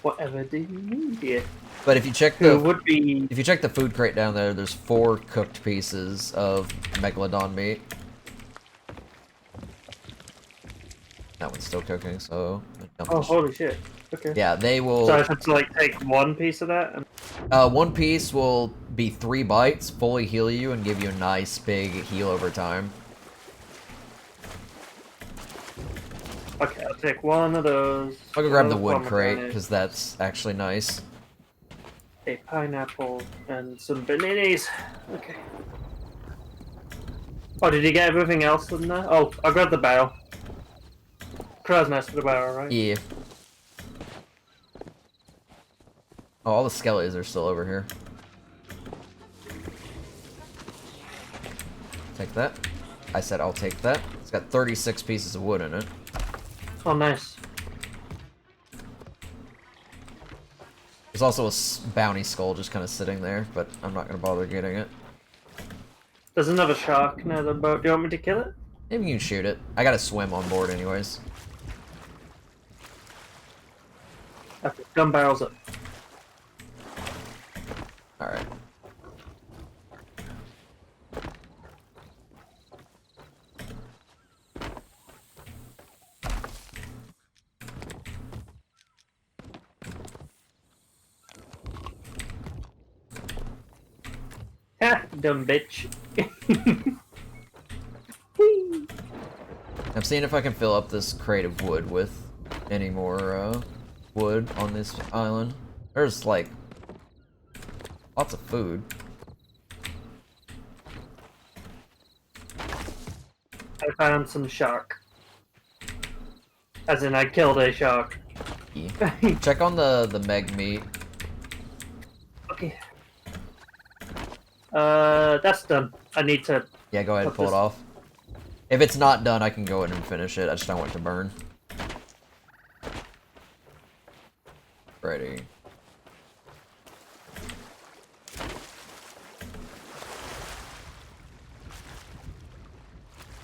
Whatever do you need here? But if you check Who the... would be? If you check the food crate down there, there's 4 cooked pieces of megalodon meat. That one's still cooking, so... Oh, holy shit. Okay. Yeah, they will... So I have to like take one piece of that. And... one piece will be 3 bites, fully heal you, and give you a nice big heal over time. Okay, I'll take one of those. I'll go grab the one wood crate, pomegranate, because that's actually nice. a pineapple and some bananas. Okay. Oh, did you get everything else in there? Oh, I grabbed the barrel. Crow's nest for the barrel, right? Yeah. Oh, all the skellies are still over here. Take that. I said I'll take that. It's got 36 pieces of wood in it. Oh, nice. There's also a bounty skull just kind of sitting there, but I'm not going to bother getting it. There's another shark near the boat. Do you want me to kill it? Maybe you can shoot it. I got to swim on board anyways. Okay, gun barrels up. Alright. Ha! Dumb bitch. I'm seeing if I can fill up this crate of wood with any more wood on this island. There's like lots of food. I found some shark. As in, I killed a shark. Check on the meg meat. Okay. That's done. I need to. Yeah, go ahead, Put pull it this- off. If it's not done, I can go in and finish it. I just don't want it to burn. Ready.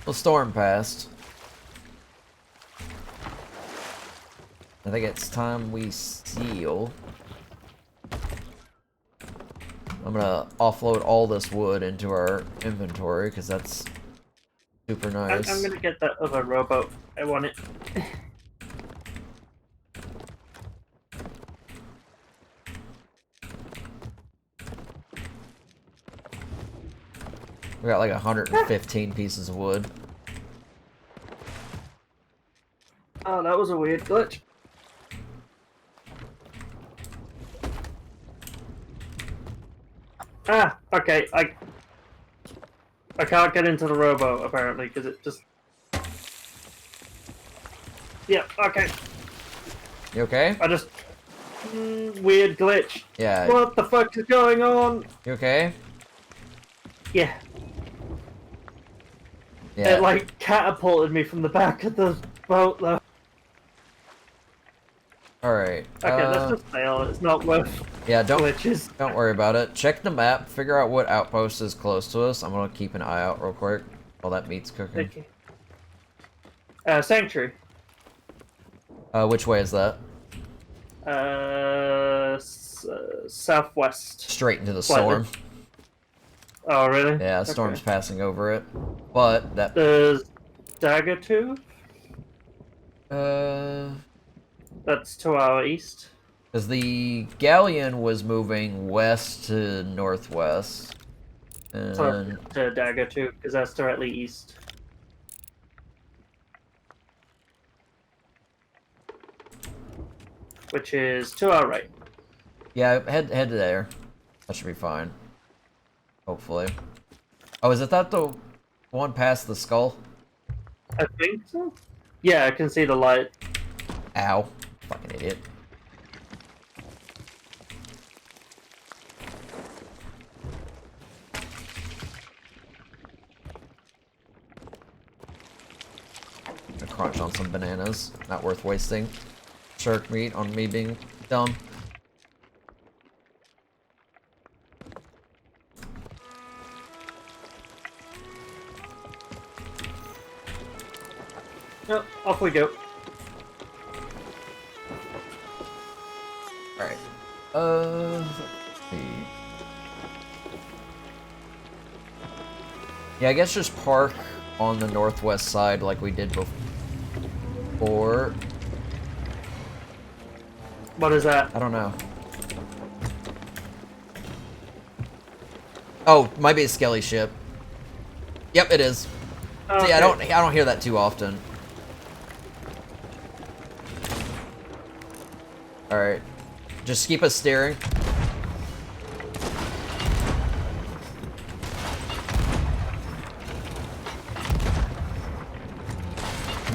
The storm passed. I think it's time we seal. I'm gonna offload all this wood into our inventory because that's super nice. I'm gonna get that other rowboat. I want it. We got like 115 pieces of wood. Oh, that was a weird glitch. Ah, okay. I can't get into the rowboat apparently because it just. Yeah. Okay. You okay? I just. Weird glitch. Yeah. What the fuck is going on? You okay? Yeah. Yeah. It like catapulted me from the back of the boat though. Alright. Okay, let's just sail. It's not worth Yeah, don't glitches. worry about it. Check the map, figure out what outpost is close to us. I'm gonna keep an eye out real quick while that meat's cooking. Okay. Sanctuary. Which way is that? Southwest. Straight into the Slightly. storm. Oh, really? Yeah, storm's passing over it. But that There's Dagger 2. That's to our east. because the galleon was moving west to northwest. And To Dagger 2, because that's directly east. Which is to our right. yeah, head to there. That should be fine. Hopefully. Oh, is it that the one past the skull? I think so. Yeah, I can see the light. Ow. Fucking idiot. Gonna crunch on some bananas. Not worth wasting shark meat on me being dumb. Yep, off we go. Alright. Let's see. Yeah, I guess just park on the northwest side like we did before. What is that? I don't know. Oh, might be a skelly ship. Yep, it is. Okay. See, I don't hear that too often. All right, just keep us steering.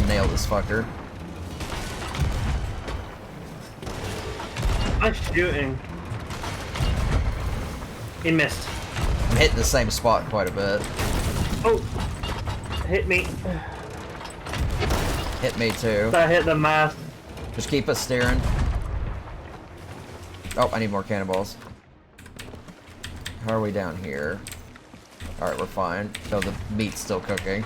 Nail this fucker. I'm shooting. He missed. I'm hitting the same spot quite a bit. Oh! Hit me. Hit me too. That hit the mast. Just keep us steering. Oh, I need more cannonballs. How are we down here? Alright, we're fine. So the meat's still cooking.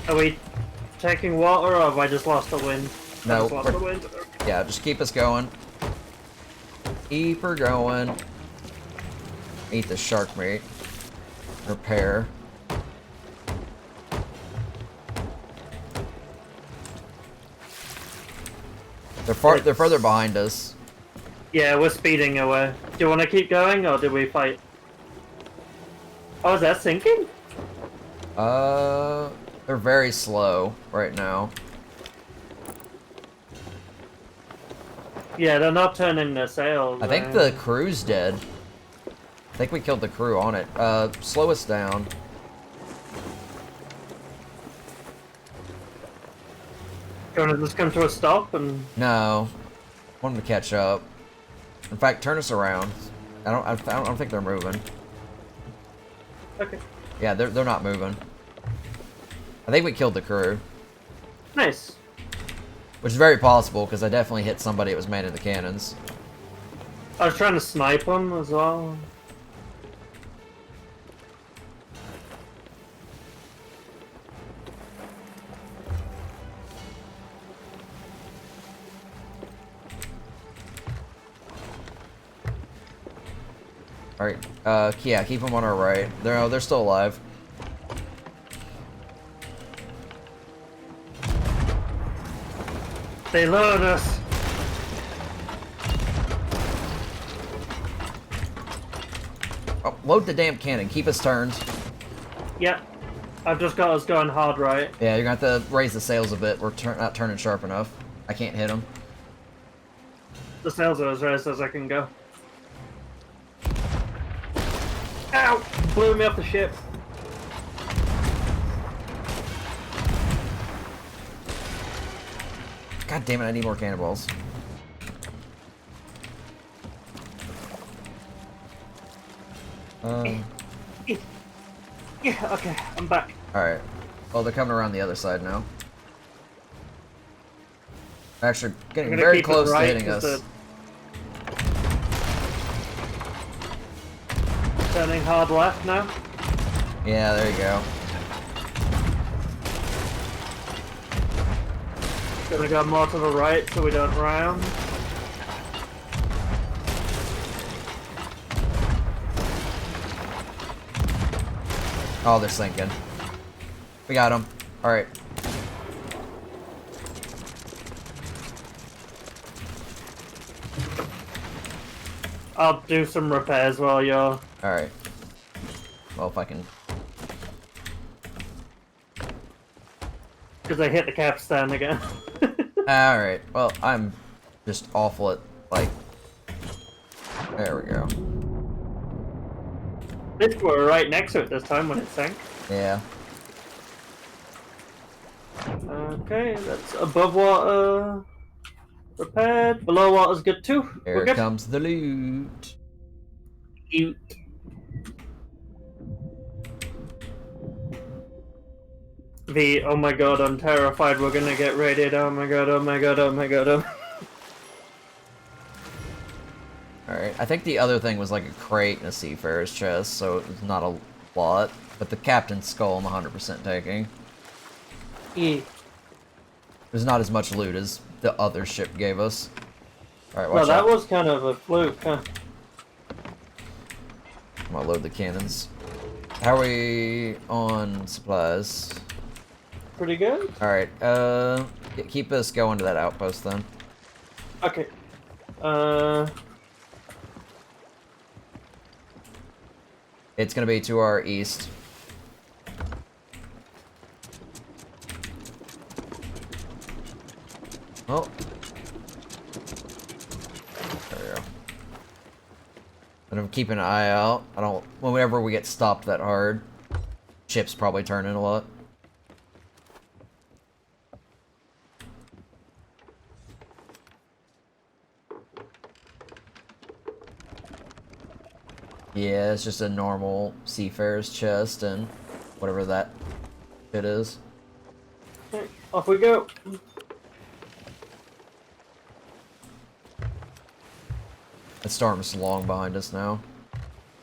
Are we taking water or have I just lost the wind? No, I just lost we're- the wind. Yeah, just keep us going. Keep her going. Eat the shark meat. Repair. They're further behind us. Yeah, we're speeding away. Do you want to keep going or do we fight? Oh, is that sinking? They're very slow right now. Yeah, they're not turning their sails. I think the crew's dead. I think we killed the crew on it. Slow us down. Do you want to just come to a stop and... No. Want them to catch up. In fact, turn us around. I don't think they're moving. Okay. Yeah, they're not moving. I think we killed the crew. Nice. Which is very possible, because I definitely hit somebody that was manning the cannons. I was trying to snipe them as well. Alright, yeah, keep them on our right. They're still alive. They load us. Oh, load the damn cannon. Keep us turned. Yep. I've just got us going hard right. Yeah, you're gonna have to raise the sails a bit. We're not turning sharp enough. I can't hit them. The sails are as raised as I can go. Ow! Blew me off the ship. God damn it, I need more cannonballs. Yeah, okay, I'm back. Alright. Well, they're coming around the other side now. Actually, getting gonna very keep it close to right, hitting 'cause us. Turning hard left now. Yeah, there you go. Gonna go more to the right so we don't round. Oh, they're sinking. We got them. Alright. I'll do some repairs while you're... Alright. Well, if I can... Because I hit the capstan again. Alright. Well, I'm just awful at, like... There we go. This were right next to it this time when it sank. Yeah. Okay, that's above water. Repaired. Below water's good too. Here We're good. comes the loot. Cute. Oh my god, I'm terrified we're gonna get raided. Oh my god, oh my god, oh my god, oh. Alright, I think the other thing was like a crate and a seafarer's chest, so it was not a lot. But the captain's skull I'm 100% taking. Yeah. There's not as much loot as the other ship gave us. Alright, watch Well, that out. was kind of a fluke, huh? I'm gonna load the cannons. How are we on supplies? Pretty good. Alright, keep us going to that outpost then. Okay. It's gonna be to our east. Oh. There we go. And I'm keeping an eye out. Whenever we get stopped that hard, ship's probably turning a lot. Yeah, it's just a normal seafarer's chest and whatever that shit is. Okay, off we go. The storm's long behind us now.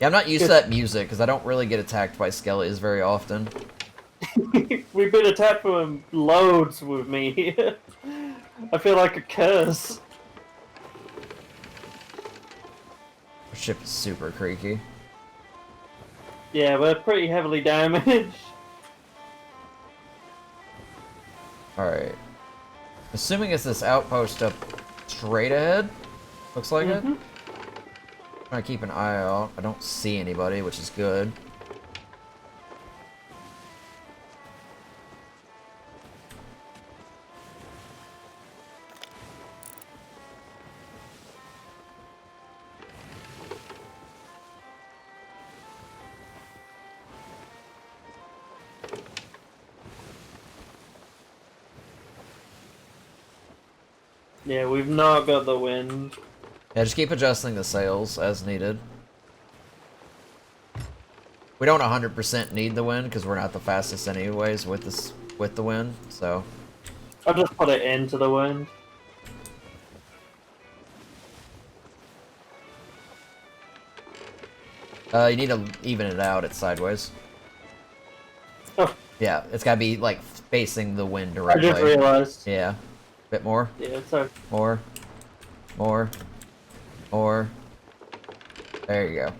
Yeah, I'm not used to that music because I don't really get attacked by skellies very often. We've been attacked from loads with me. I feel like a curse. Our ship is super creaky. Yeah, we're pretty heavily damaged. Alright. Assuming it's this outpost up straight ahead. Looks like it. Trying to keep an eye out. I don't see anybody, which is good. Yeah, we've not got the wind. Yeah, just keep adjusting the sails as needed. We don't 100% need the wind because we're not the fastest anyways with the wind. So I'll just put it into the wind. you need to even it out. It's sideways. Oh, Yeah, it's gotta be like facing the wind I directly. just realized. Yeah, bit more, Yeah, sorry. more. There you go.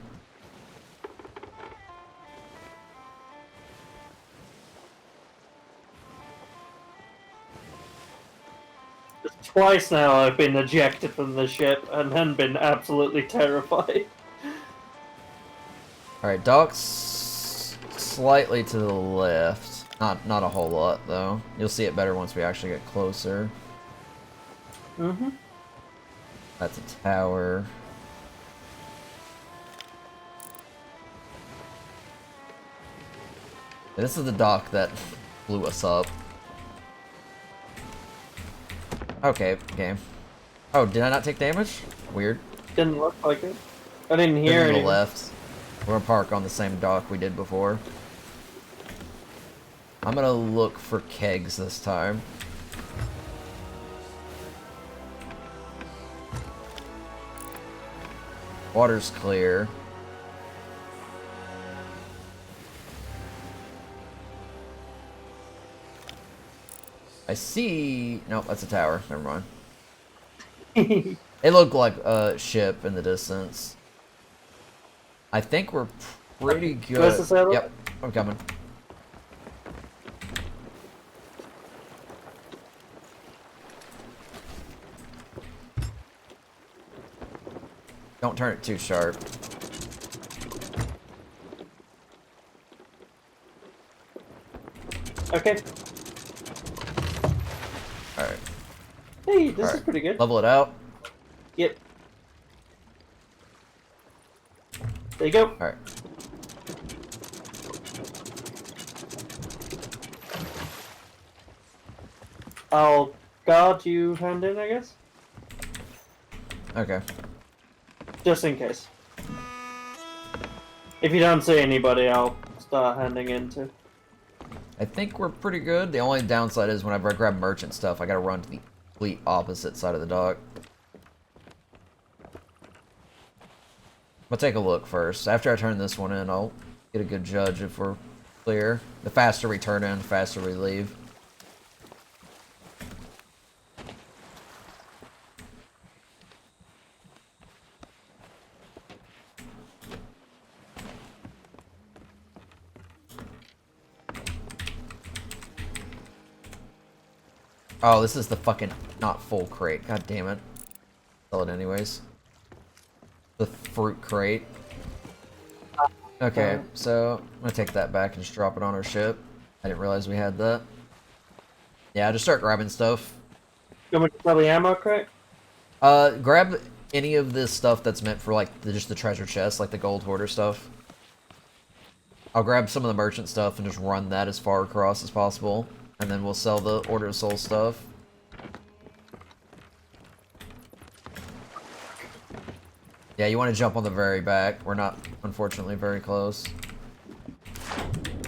Twice now I've been ejected from the ship and then been absolutely terrified. Alright, dock's slightly to the left. Not a whole lot, though. You'll see it better once we actually get closer. Mm-hmm. That's a tower. Yeah, this is the dock that blew us up. Okay, game. Oh, did I not take damage? Weird. Didn't look like it. I didn't hear To the anything. left. We're gonna park on the same dock we did before. I'm gonna look for kegs this time. Water's clear. I see... Nope, that's a tower. Never mind. It looked like a ship in the distance. I think we're pretty good. Where's the sailor? Yep, I'm coming. Don't turn it too sharp. Okay. Alright. Hey, this is Alright. pretty good. Level it out. Yep. There you go. Alright. I'll guard you hand in, I guess. Okay. Just in case. If you don't see anybody, I'll start handing in too. I think we're pretty good. The only downside is whenever I grab merchant stuff, I gotta run to the complete opposite side of the dock. We'll take a look first. After I turn this one in, I'll get a good judge if we're clear. The faster we turn in, the faster we leave. Oh, this is the fucking not full crate. God damn it. Sell it anyways. The fruit crate. Okay, so I'm gonna take that back and just drop it on our ship. I didn't realize we had that. Yeah, just start grabbing stuff. You want me to sell the ammo crate? Grab any of this stuff that's meant for like just the treasure chest, like the gold hoarder stuff. I'll grab some of the merchant stuff and just run that as far across as possible. And then we'll sell the Order of Soul stuff. Yeah, you want to jump on the very back. We're not, unfortunately, very close.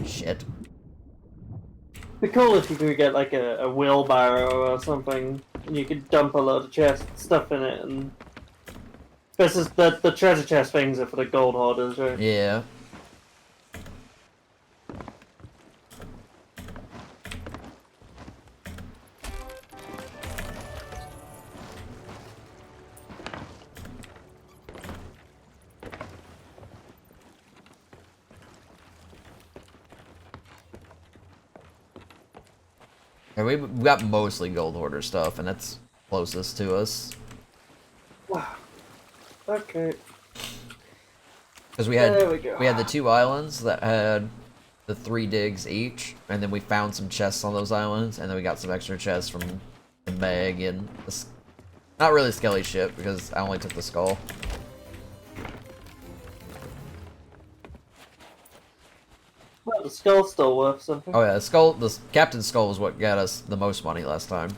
Shit. It'd be cool if you could get like a wheelbarrow or something, and you could dump a load of chest stuff in it, and this is the treasure chest things are for the gold hoarders, right? Yeah. And we got mostly gold hoarder stuff, and that's closest to us. Wow. Okay. Because we There we go. had the 2 islands that had the 3 digs each, and then we found some chests on those islands, and then we got some extra chests from the Meg and the, not really Skelly ship because I only took the skull. Well, the skull's still worth something. Oh yeah, the captain's skull was what got us the most money last time.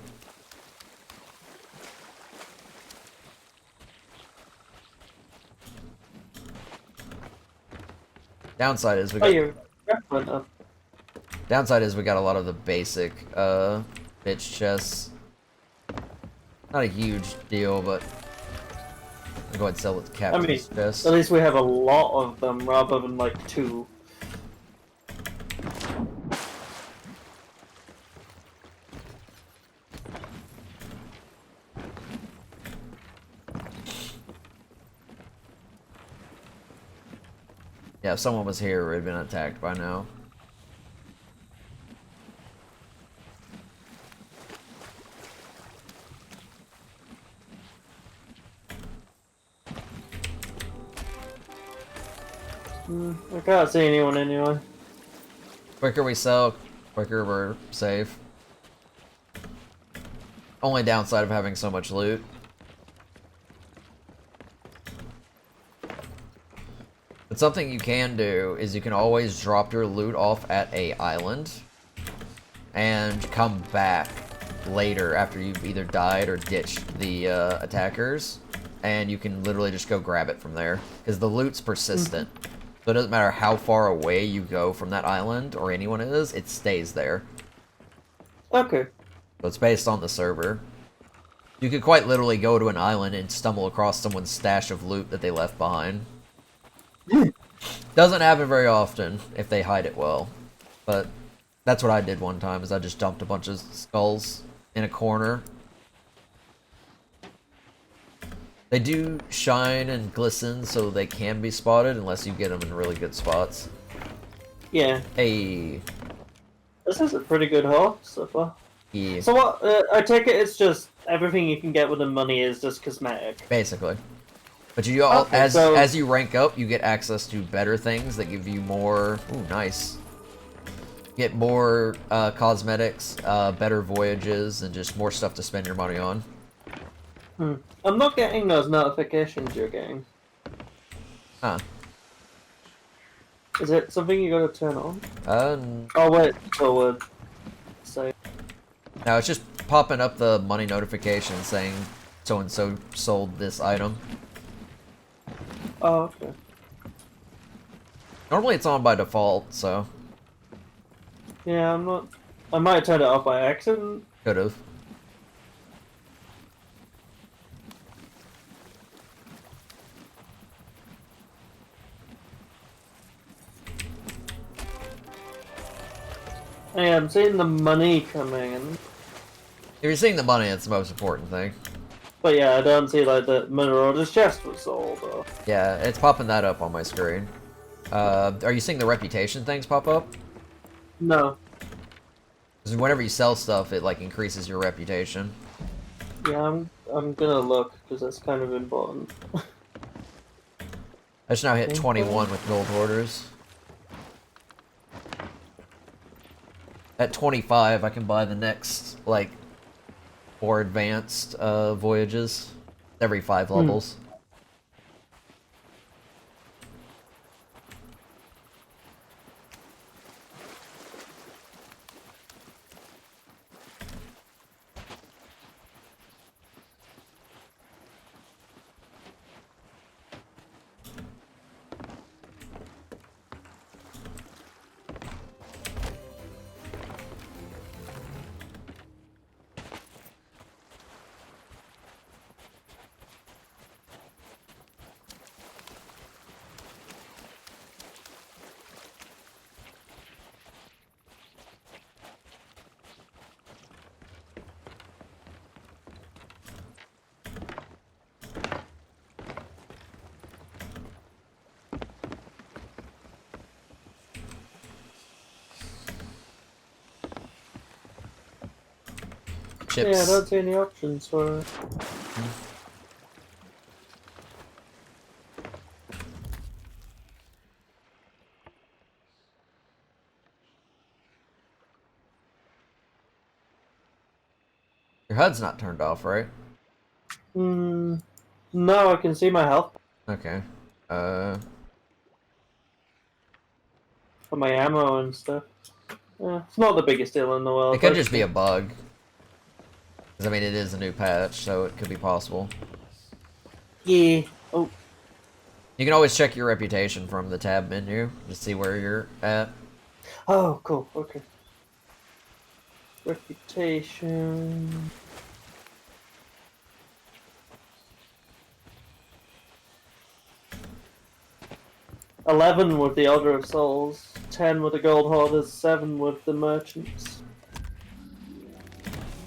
Downside is we Oh, got your rep went up. downside is we got a lot of the basic bitch chests. Not a huge deal, but I'll go ahead and sell it to I mean, Captain's chest. at least we have a lot of them rather than like 2. Yeah, if someone was here, we'd have been attacked by now. I can't see anyone anyway. Quicker we sell, quicker we're safe. Only downside of having so much loot. But something you can do is you can always drop your loot off at a island and come back later after you've either died or ditched the attackers, and you can literally just go grab it from there because the loot's persistent. So it doesn't matter how far away you go from that island or anyone is, it stays there. Okay. So it's based on the server. You could quite literally go to an island and stumble across someone's stash of loot that they left behind. Doesn't happen very often if they hide it well, but that's what I did one time. Is I just dumped a bunch of skulls in a corner. They do shine and glisten, so they can be spotted unless you get them in really good spots. Yeah. Hey, This is a pretty good haul so far. yeah, So what? I take it it's just everything you can get with the money is just cosmetic. basically. But you all, Okay, as you rank up, you get access to better things that give you more. Ooh, nice. Get more cosmetics, better voyages, and just more stuff to spend your money on. I'm not getting those notifications you're getting. Huh. Is it something you gotta turn on? Uh, Oh wait, forward. So now it's just popping up the money notification saying so and so sold this item. oh okay. Normally it's on by default, so Yeah, I'm not. I might have turned it off by accident. could have. Yeah, I'm seeing the money coming in. If you're seeing the money, it's the most important thing. But yeah, I don't see like the Marauder's chest was sold or... Yeah, it's popping that up on my screen. Are you seeing the reputation things pop up? No. Because whenever you sell stuff, it like increases your reputation. Yeah, I'm gonna look because that's kind of important. I just now hit 21 with gold orders. At 25, I can buy the next, like, more advanced voyages every 5 levels. Chips. Yeah, I don't see any options for it. Your HUD's not turned off, right? No, I can see my health Okay. for my ammo and stuff. Yeah, it's not the biggest deal in the world. It could but- just be a bug. Because, I mean, it is a new patch, so it could be possible. Yeah. Oh. You can always check your reputation from the tab menu to see where you're at. Oh, cool. Okay. Reputation. $11 with the Order of Souls, 10 with the Gold Hoarders, 7 with the Merchants.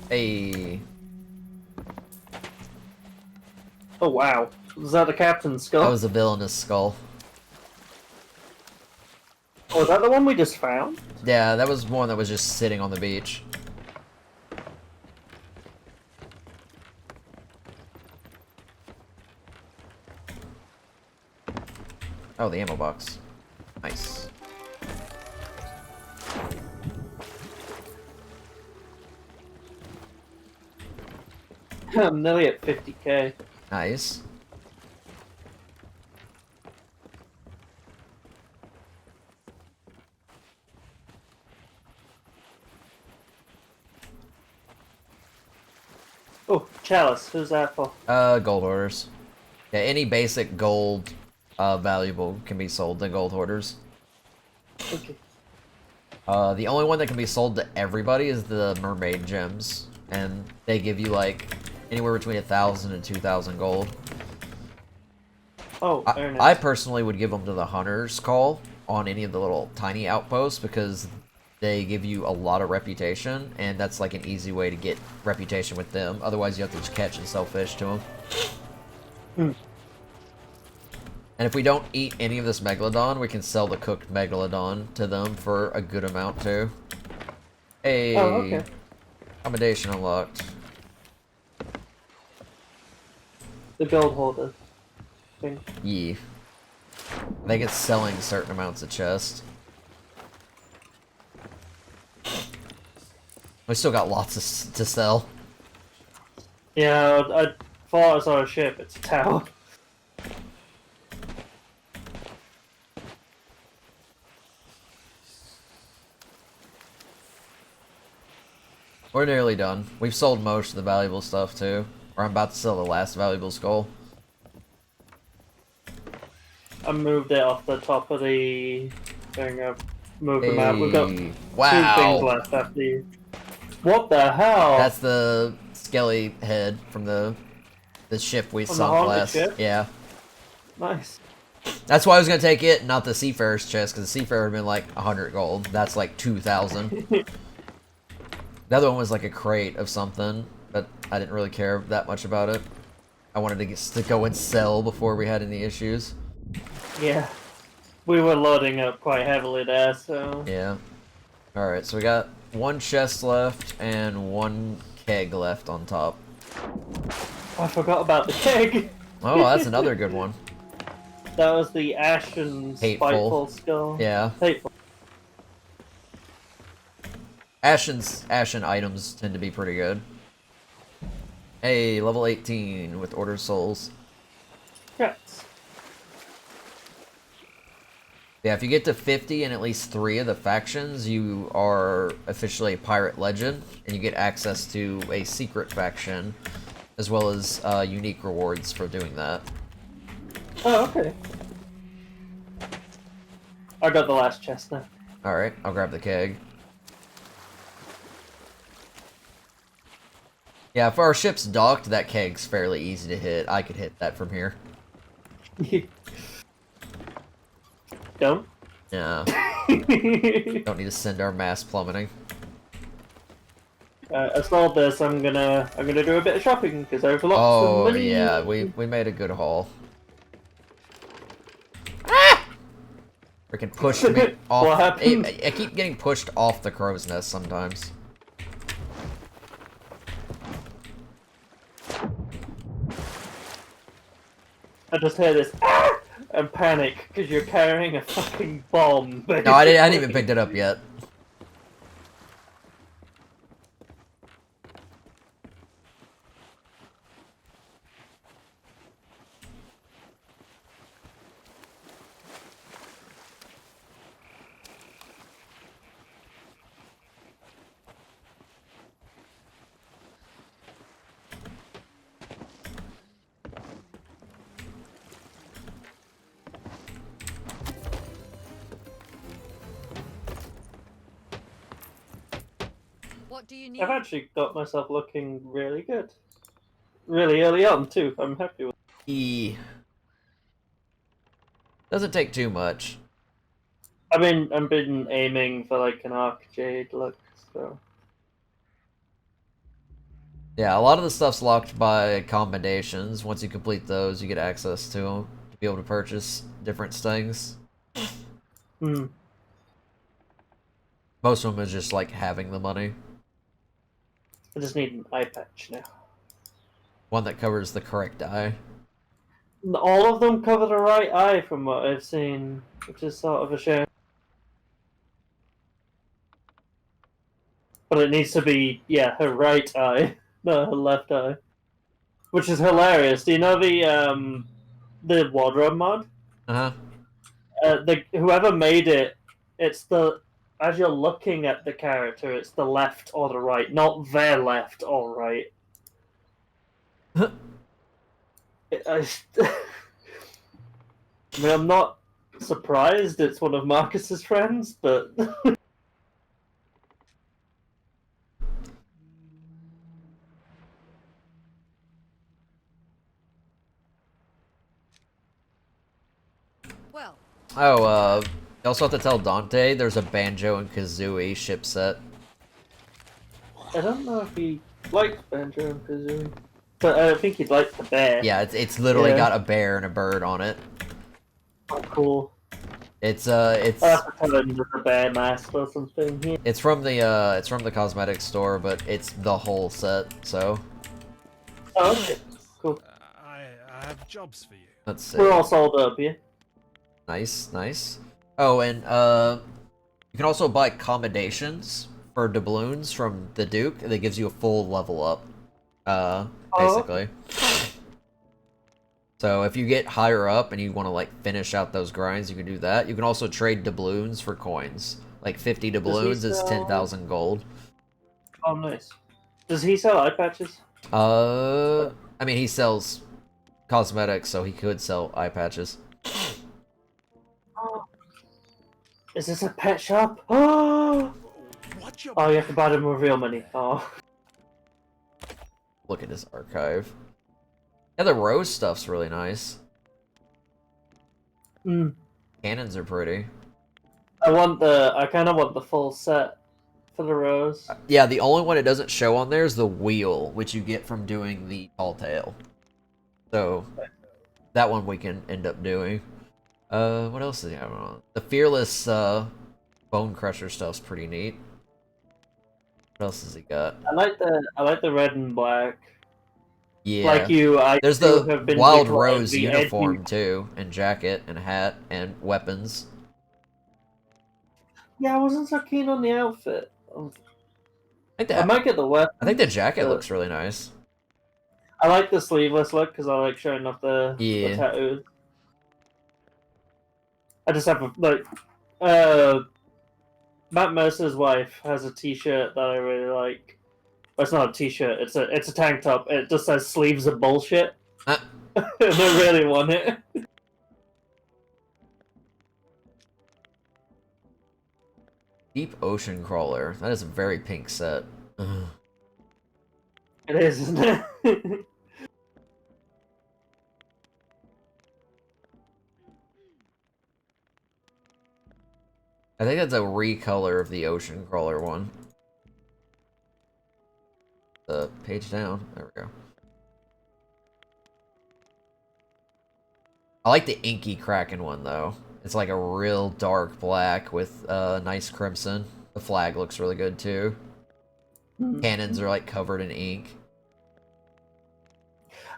Hey, Oh wow, was that the Captain's that skull? was a villainous skull. Oh, was that the one we just found? Yeah, that was one that was just sitting on the beach. Oh, the ammo box. Nice. I'm nearly at 50k. Nice. Oh, Chalice, who's that for? Gold hoarders. Yeah, any basic gold valuable can be sold to gold hoarders. Okay. The only one that can be sold to everybody is the mermaid gems, and they give you like anywhere between 1,000 and 2,000 gold. Oh, very nice. I personally would give them to the hunter's call on any of the little tiny outposts because they give you a lot of reputation, and that's like an easy way to get reputation with them. Otherwise, you have to just catch and sell fish to them. Hmm. And if we don't eat any of this megalodon, we can sell the cooked megalodon to them for a good amount too. Hey, Oh, okay. accommodation unlocked. The Gold Hoarder thing. Yeah. I think it's selling certain amounts of chest. We still got lots to sell. Yeah, I thought I saw a ship. It's a tower. We're nearly done. We've sold most of the valuable stuff too. Or I'm about to sell the last valuable skull. I moved it off the top of the thing. I've moved them out. We've got Hey, 2 things wow. left after you. What the hell? That's the skelly head from the ship we From the sunk haunted last. ship? Yeah. Nice. That's why I was gonna take it, not the Seafarer's chest, because the Seafarer would have been like 100 gold. That's like 2,000. The other one was like a crate of something, but I didn't really care that much about it. I wanted to go and sell before we had any issues. Yeah. We were loading up quite heavily there, so... Yeah. Alright, so we got 1 chest left and 1 keg left on top. I forgot about the keg. Oh, that's another good one. That was the Ashen Hateful. Spiteful Skull. Yeah. Hateful. Ashen items tend to be pretty good. Hey, level 18 with Order Souls. Yes. Yeah, if you get to 50 in at least 3 of the factions, you are officially a pirate legend, and you get access to a secret faction, as well as unique rewards for doing that. Oh, okay. I got the last chest now. Alright, I'll grab the keg. Yeah, if our ship's docked, that keg's fairly easy to hit. I could hit that from here. Don't. Yeah. Don't need to send our mass plummeting. I sold this. I'm gonna do a bit of shopping because I have lots of Oh, money. yeah, we made a good haul. Ah! Freaking pushed me off. What happened? I keep getting pushed off the crow's nest sometimes. I just hear this and panic because you're carrying a fucking bomb. No, I didn't even pick it up yet. What do you need? I've actually got myself looking really good. Really early on, too. I'm happy with it. Doesn't take too much. I mean, I've been aiming for like an Arc Jade look, so. Yeah, a lot of the stuff's locked by commendations. Once you complete those, you get access to them to be able to purchase different things. Hmm. Most of them is just like having the money. I just need an eye patch now. One that covers the correct eye. All of them cover the right eye from what I've seen, which is sort of a shame. But it needs to be, yeah, her right eye, not her left eye. Which is hilarious. Do you know the wardrobe mod? Uh-huh. Whoever made it, it's the as you're looking at the character, it's the left or the right, not their left or right. I mean, I'm not surprised it's one of Marcus's friends, but Well, Oh, you also have to tell Dante there's a Banjo and Kazooie ship set. I don't know if he likes Banjo and Kazooie. But I think he'd like the bear. Yeah, it's literally Yeah. got a bear and a bird on it. Oh, cool. It's I'll have to tell him there's a bear mask or something here. it's from the cosmetics store, but it's the whole set. So Oh, okay. Cool. I have jobs for you. let's see. We're all sold up, yeah? Nice, nice. Oh, and you can also buy commendations for doubloons from the Duke. That gives you a full level up. Basically. So if you get higher up and you want to like finish out those grinds, you can do that. You can also trade doubloons for coins. Like 50 doubloons is sell- 10,000 gold. Oh, nice. Does he sell eye patches? I mean he sells cosmetics, so he could sell eye patches. Is this a pet shop? Oh, What's your you have to buy them with real money. Oh. Look at his archive. Yeah, the rose stuff's really nice. Mm. Cannons are pretty. I kind of want the full set for the rose. Yeah, the only one it doesn't show on there is the wheel, which you get from doing the tall tale. So, that one we can end up doing. What else is he having on? The Fearless, Bone Crusher stuff's pretty neat. What else has he got? I like the red and black. Yeah. Like you, There's too the have been Wild declared Rose the uniform, edgy- too, and jacket, and hat, and weapons. Yeah, I wasn't so keen on the outfit. I think I might get the weapon. I think the jacket but looks really nice. I like the sleeveless look because I like showing off the Yeah. tattoos. I just have Matt Mercer's wife has a T-shirt that I really like. Well, it's not a T-shirt. It's a tank top. It just says "sleeves of bullshit," Ah. and I really want it. Deep Ocean Crawler. That is a very pink set. Ugh. It is, isn't it? I think that's a recolor of the Ocean Crawler one. The page down. There we go. I like the inky Kraken one though. It's like a real dark black with nice crimson. The flag looks really good too. Cannons are like covered in ink.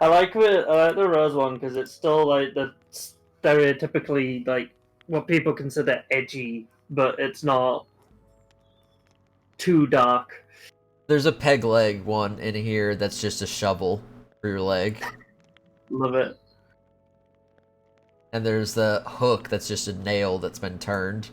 I like the rose one because it's still like the stereotypically like what people consider edgy, but it's not too dark. There's a peg leg one in here that's just a shovel for your leg. Love it. And there's the hook that's just a nail that's been turned.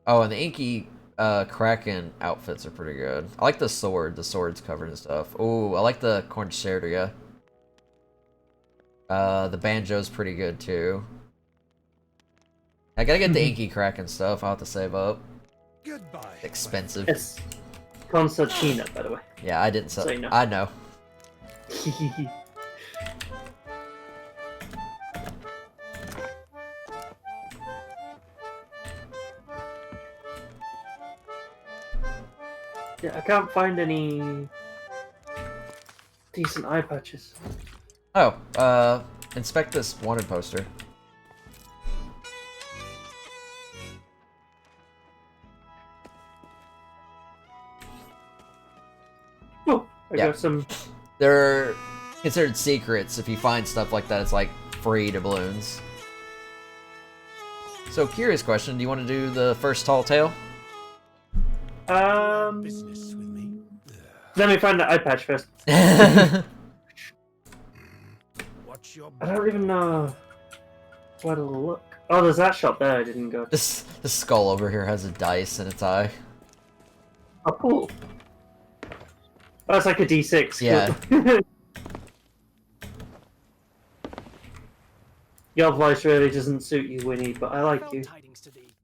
Oh, and the inky Kraken outfits are pretty good. I like the sword. The sword's covered in stuff. Ooh, I like the Concertia. The banjo's pretty good too. I gotta get the inky crack and stuff. I'll have to save up. Goodbye. Expensive. It's concertina, by the way. Yeah, I didn't sell. So you know. I know. Yeah, I can't find any decent eye patches. Oh, inspect this wanted poster. Oh, I Yeah. got some. They're considered secrets. If you find stuff like that, it's like free doubloons. So, curious question: do you want to do the first tall tale? Business with me. Let me find the eye patch first. Watch your I don't even know where to look. Oh, there's that shop there I didn't go to. This skull over here has a dice in its eye. Oh, cool. Oh, it's like a D6. Yeah. Your voice really doesn't suit you, Winnie, but I like you. Tidings to thee.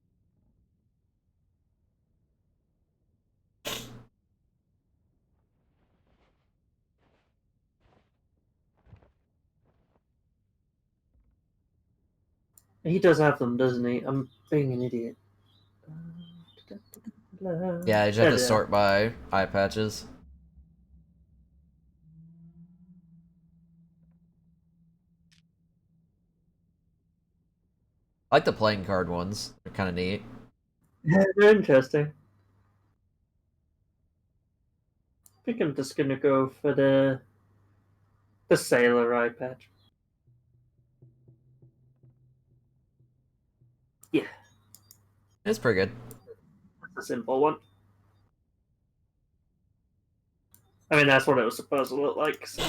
He does have them, doesn't he? I'm being an idiot. Yeah, you just have There to they are. sort by eye patches. I like the playing card ones. They're kind of neat. Yeah, they're interesting. I think I'm just gonna go for the sailor eye patch. Yeah, It's pretty good. that's a simple one. I mean, that's what it was supposed to look like. So,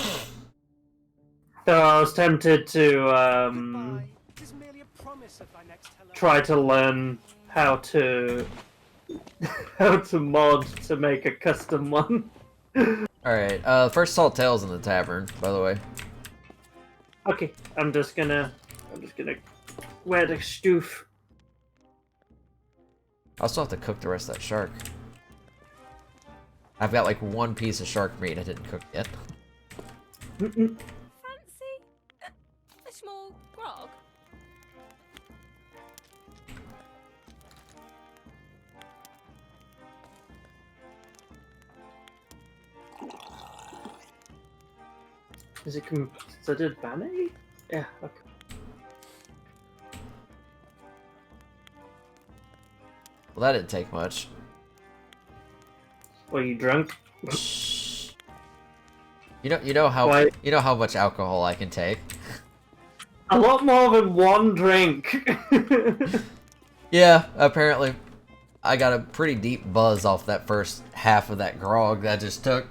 I was tempted to Goodbye. 'Tis merely a promise of thy next hello. try to learn how to mod to make a custom one. Alright, first tall tale's in the tavern, by the way. Okay, I'm just gonna wear the stoof. I also have to cook the rest of that shark. I've got like one piece of shark meat I didn't cook yet. Fancy a small grog? Is it considered vanity? Yeah. Okay. Well, that didn't take much. Were you drunk? You know how Why- you know how much alcohol I can take. A lot more than one drink. Yeah, apparently, I got a pretty deep buzz off that first half of that grog that I just took.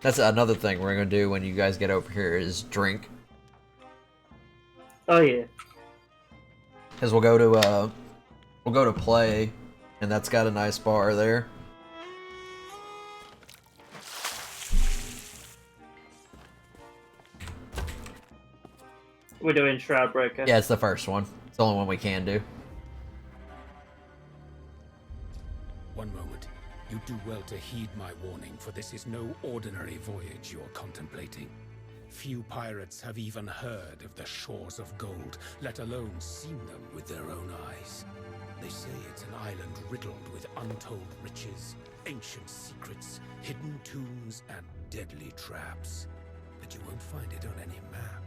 That's another thing we're gonna do when you guys get over here is drink, Oh yeah. because we'll go to play, and that's got a nice bar there. We're doing Shroudbreaker. Yeah, it's the first one. It's the only one we can do. One moment. You do well to heed my warning, for this is no ordinary voyage you're contemplating. Few pirates have even heard of the shores of gold, let alone seen them with their own eyes. They say it's an island riddled with untold riches, ancient secrets, hidden tombs, and deadly traps. But you won't find it on any map,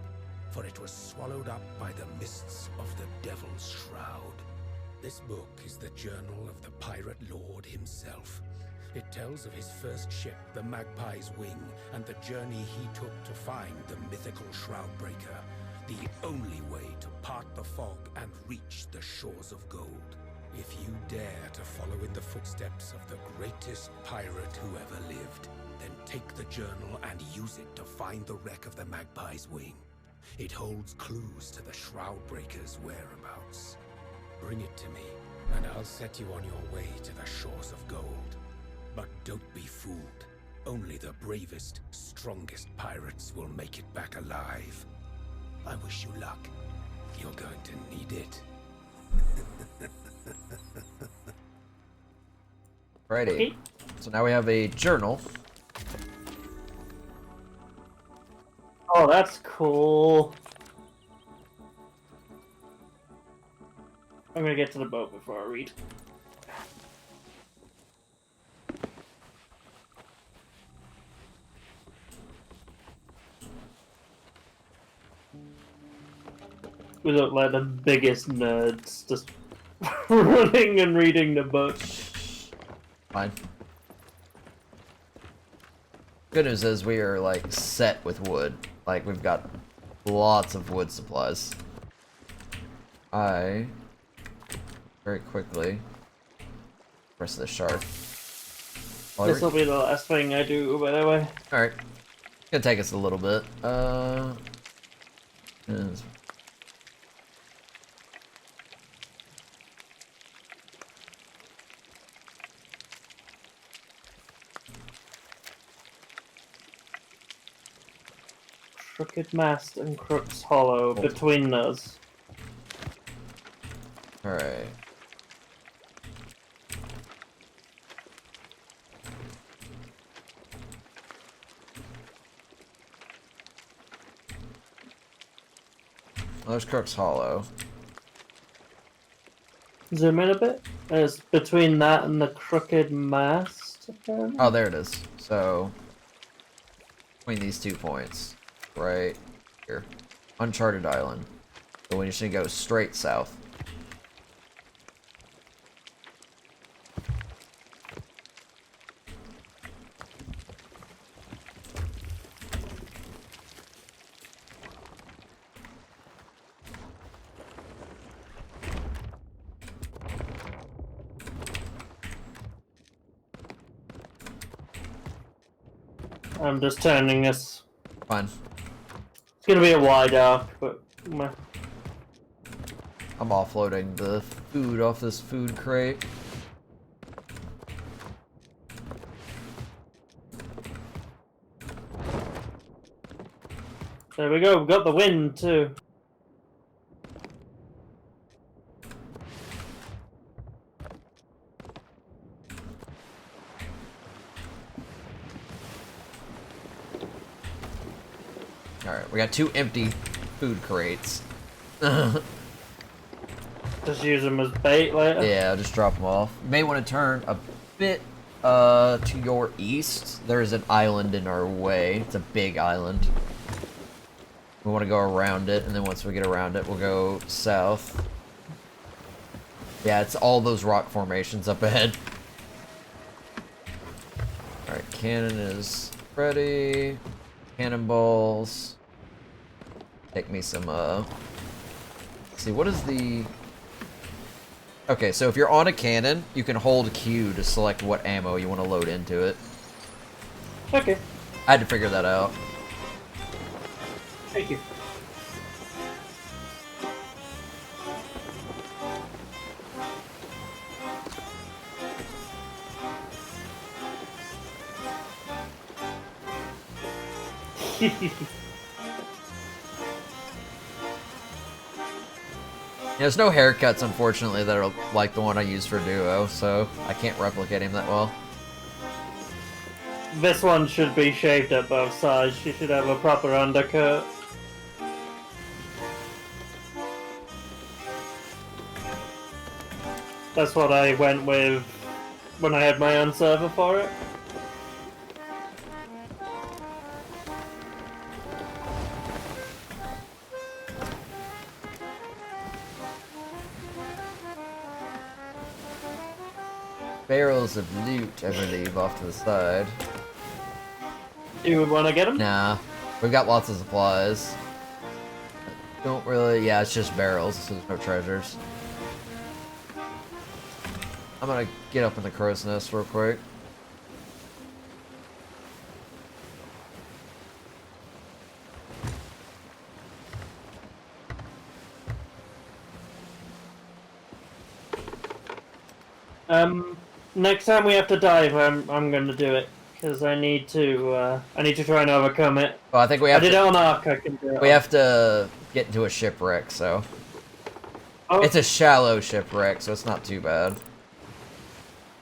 for it was swallowed up by the mists of the Devil's Shroud. This book is the journal of the pirate lord himself. It tells of his first ship, the Magpie's Wing, and the journey he took to find the mythical Shroudbreaker, the only way to part the fog and reach the shores of gold. If you dare to follow in the footsteps of the greatest pirate who ever lived, then take the journal and use it to find the wreck of the Magpie's Wing. It holds clues to the Shroudbreaker's whereabouts. Bring it to me, and I'll set you on your way to the shores of gold. But don't be fooled. Only the bravest, strongest pirates will make it back alive. I wish you luck. You're going to need it. Righty. Okay. So now we have a journal. Oh, that's cool. I'm gonna get to the boat before I read. We look like the biggest nerds, just running and reading the book. Fine. Good news is we are like set with wood. Like we've got lots of wood supplies. I very quickly press the shark. This will be the last thing I do, by the way. Alright. It's gonna take us a little bit. Is- Crooked Mast and Crook's Hollow between those. Alright. Well, there's Crook's Hollow. Zoom in a bit. It's between that and the Crooked Mast, apparently. Oh, there it is. So, between these 2 points. Right here. Uncharted Island. So we just need to go straight south. I'm just turning this. Fine. It's gonna be a wide arc, but meh. I'm offloading the food off this food crate. There we go. We got the wind too. Alright, we got 2 empty food crates. Just use them as bait later. Yeah, I'll just drop them off. You may want to turn a bit to your east. There's an island in our way. It's a big island. We want to go around it, and then once we get around it, we'll go south. Yeah, it's all those rock formations up ahead. Alright, cannon is ready. Cannonballs. Take me some, let's see, what is the... Okay, so if you're on a cannon, you can hold Q to select what ammo you want to load into it. Okay. I had to figure that out. Thank you. There's no haircuts, unfortunately, that are like the one I use for Duo, so I can't replicate him that well. This one should be shaved at both sides. She should have a proper undercut. That's what I went with when I had my own server for it. Barrels of loot, I believe, off to the side. You would want to get them? Nah, we've got lots of supplies. Don't really, yeah, it's just barrels, so there's no treasures. I'm gonna get up in the crow's nest real quick. Next time we have to dive, I'm gonna do it because I need to try and overcome it. Well, I think we I have did to, it on Ark. I can do it. we have to get into a shipwreck, so... Oh, It's a shallow shipwreck, so it's not too bad.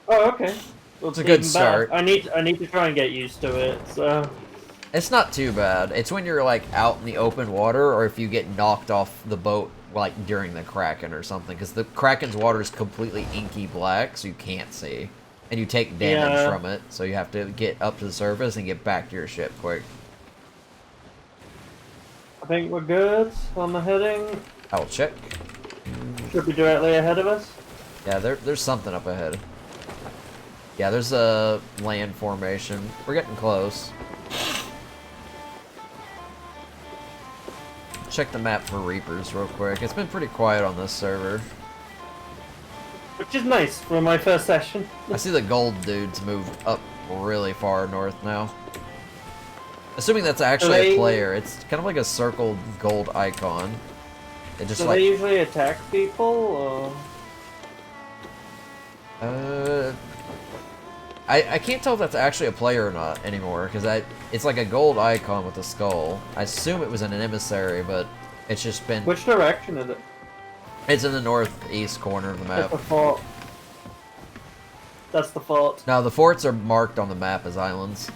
oh, okay. Well, It's a good even start. better. I need to try and get used to it. So It's not too bad. It's when you're, like, out in the open water, or if you get knocked off the boat, like, during the Kraken or something. Because the Kraken's water is completely inky black, so you can't see. And you take damage Yeah. from it, so you have to get up to the surface and get back to your ship quick. I think we're good on the heading. I'll check. Should be directly ahead of us. Yeah, there's something up ahead. Yeah, there's a land formation. We're getting close. Check the map for Reapers real quick. It's been pretty quiet on this server. Which is nice for my first session. I see the gold dudes move up really far north now. Assuming that's actually a player. It's kind of like a circled gold icon. It just Do like... they usually attack people, or...? I can't tell if that's actually a player or not anymore, because it's like a gold icon with a skull. I assume it was an emissary, but it's just been... Which direction is it? It's in the northeast corner of the That's map. the fort. That's the fort. Now, the forts are marked on the map as islands.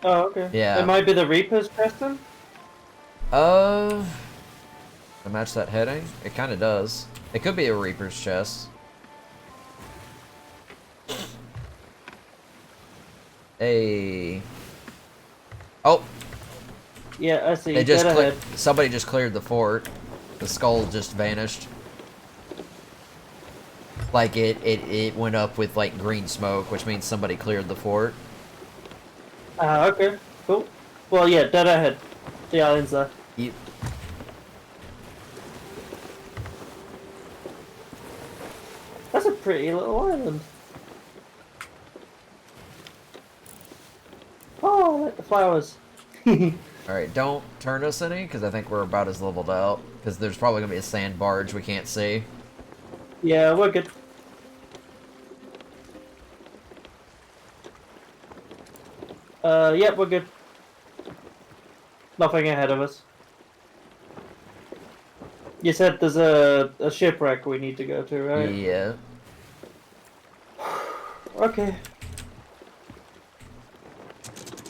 Oh, okay. Yeah. It might be the Reapers, Preston? To match that heading? It kind of does. It could be a Reaper's chest. Hey. Oh, Yeah, I see. they just Dead ahead. somebody just cleared the fort. The skull just vanished. Like it went up with like green smoke, which means somebody cleared the fort. Okay. Cool. Well, yeah, dead ahead. The island's there. You, That's a pretty little island. Oh, I like the flowers. Alright, don't turn us any, because I think we're about as leveled out. Because there's probably going to be a sand barge we can't see. Yeah, we're good. Yep, we're good. Nothing ahead of us. You said there's a shipwreck we need to go to, right? Yeah. Okay.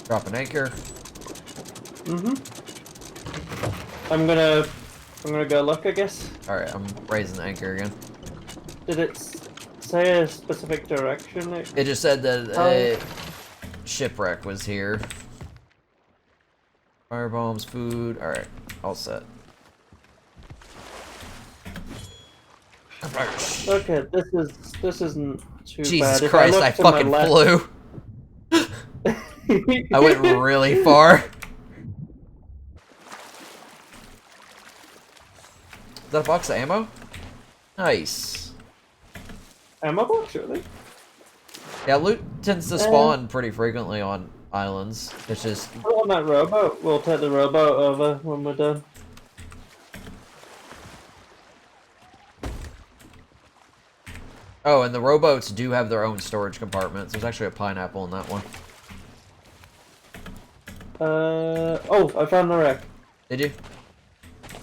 Drop an anchor. I'm gonna go look, I guess. Alright, I'm raising the anchor again. Did it say a specific direction? It just said that a shipwreck was here. Fire bombs, food. Alright, all set. Okay, this isn't too Jesus bad. If Christ, look I to my fucking left- flew. I went really far. Is that a box of ammo? Nice. Ammo box, really? Yeah, loot tends to spawn pretty frequently on islands. It's just... Put on that rowboat. We'll take the rowboat over when we're done. Oh, and the rowboats do have their own storage compartments. There's actually a pineapple in that one. Oh, I found the wreck. Did you?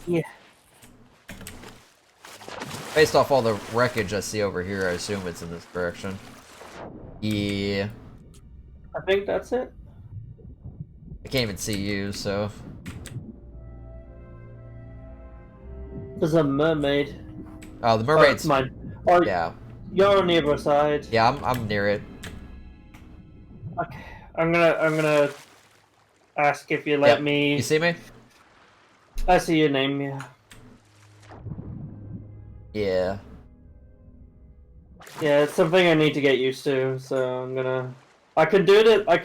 Yeah. Based off all the wreckage I see over here, I assume it's in this direction. Yeah. I think that's it. I can't even see you, so... There's a mermaid. Oh, the Oh, mermaid's... it's mine. Oh, Yeah. You're on the other side. Yeah, I'm near it. Okay. I'm gonna ask if you let Yep. me. You see me? I see your name, yeah. Yeah. Yeah, it's something I need to get used to, so I'm gonna... I can do it, I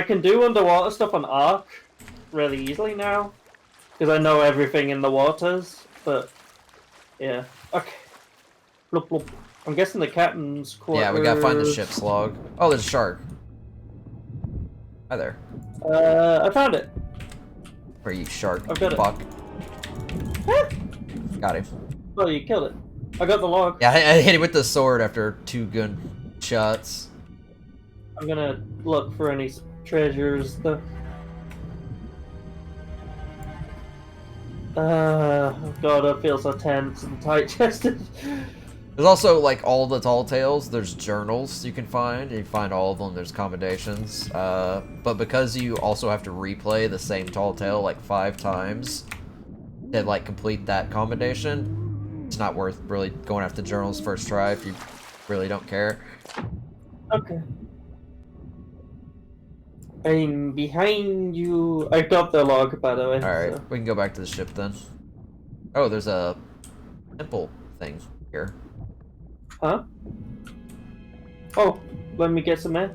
can do underwater stuff on Ark really easily now. Because I know everything in the waters, but... Yeah. Okay. Bloop, bloop. I'm guessing the captain's quarters... Yeah, we gotta find the ship's log. Oh, there's a shark. Hi there. I found it. Where you shark? I've got it. Fuck. Got him. Oh, you killed it. I got the log. Yeah, I hit him with the sword after 2 good shots. I'm gonna look for any treasures, though. God, I feel so tense and tight-chested. There's also, like, all the tall tales, there's journals you can find. You find all of them, there's commendations. But because you also have to replay the same tall tale, like, 5 times to, like, complete that commendation, it's not worth really going after the journals first try if you really don't care. Okay. I'm behind you. I got the log, by the way. Alright, So. we can go back to the ship then. Oh, there's a temple thing here. Huh? Oh, let me get some air.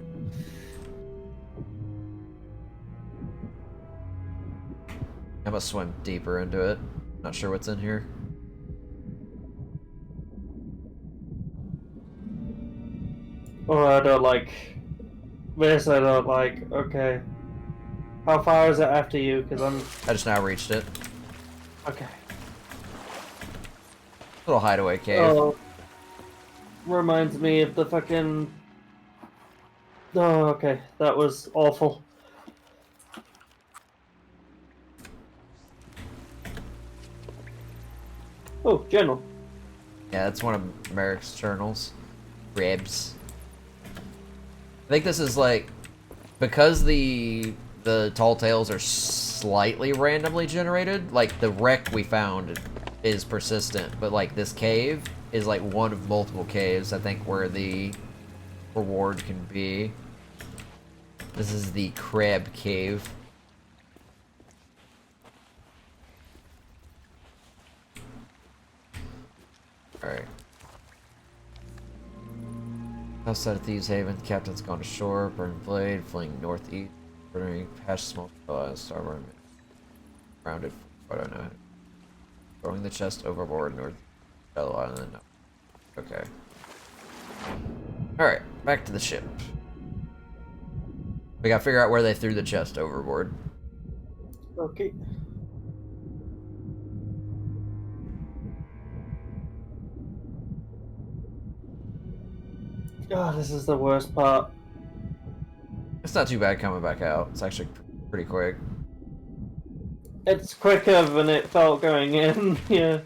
I must swim deeper into it. Not sure what's in here. Oh, I don't like this. I don't like. Okay. How far is it after you? Because I'm. I just now reached it. Okay. Little hideaway cave. Oh. Reminds me of the fucking. Oh, okay. That was awful. Oh, journal. Yeah, that's one of Merrick's journals. Ribs. I think this is like because the tall tales are slightly randomly generated. Like the wreck we found is persistent, but like this cave is like one of multiple caves. I think where the reward can be. This is the crab cave. Alright. Outside of Thieves Haven, the captain's gone ashore, burning blade, fleeing northeast, burning past small starboard, rounded, I don't know. Throwing the chest overboard north Yellow Island. No. Okay. Alright, back to the ship. We gotta figure out where they threw the chest overboard. Okay. God, this is the worst part. It's not too bad coming back out. It's actually pretty quick. It's quicker than it felt going in. Yeah.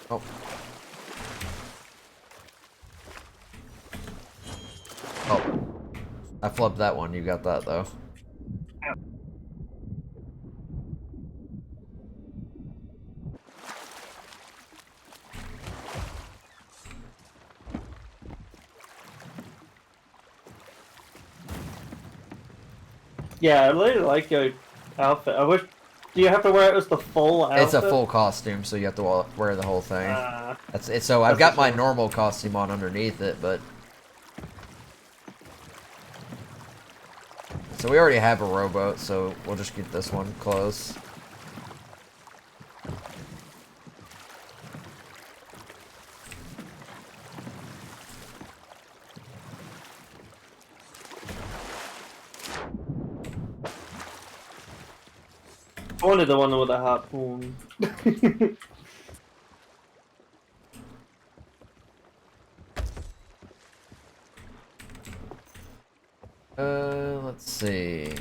Oh. Oh. I flubbed that one. You got that, though. Yeah, I really like your outfit. I wish. Do you have to wear it as the full outfit? It's a full costume, so you have to wear the whole thing. That's it. So I've that's got my a shame. normal costume on underneath it, but so we already have a rowboat, so we'll just get this one close. I wanted the one with the harpoon. Let's see.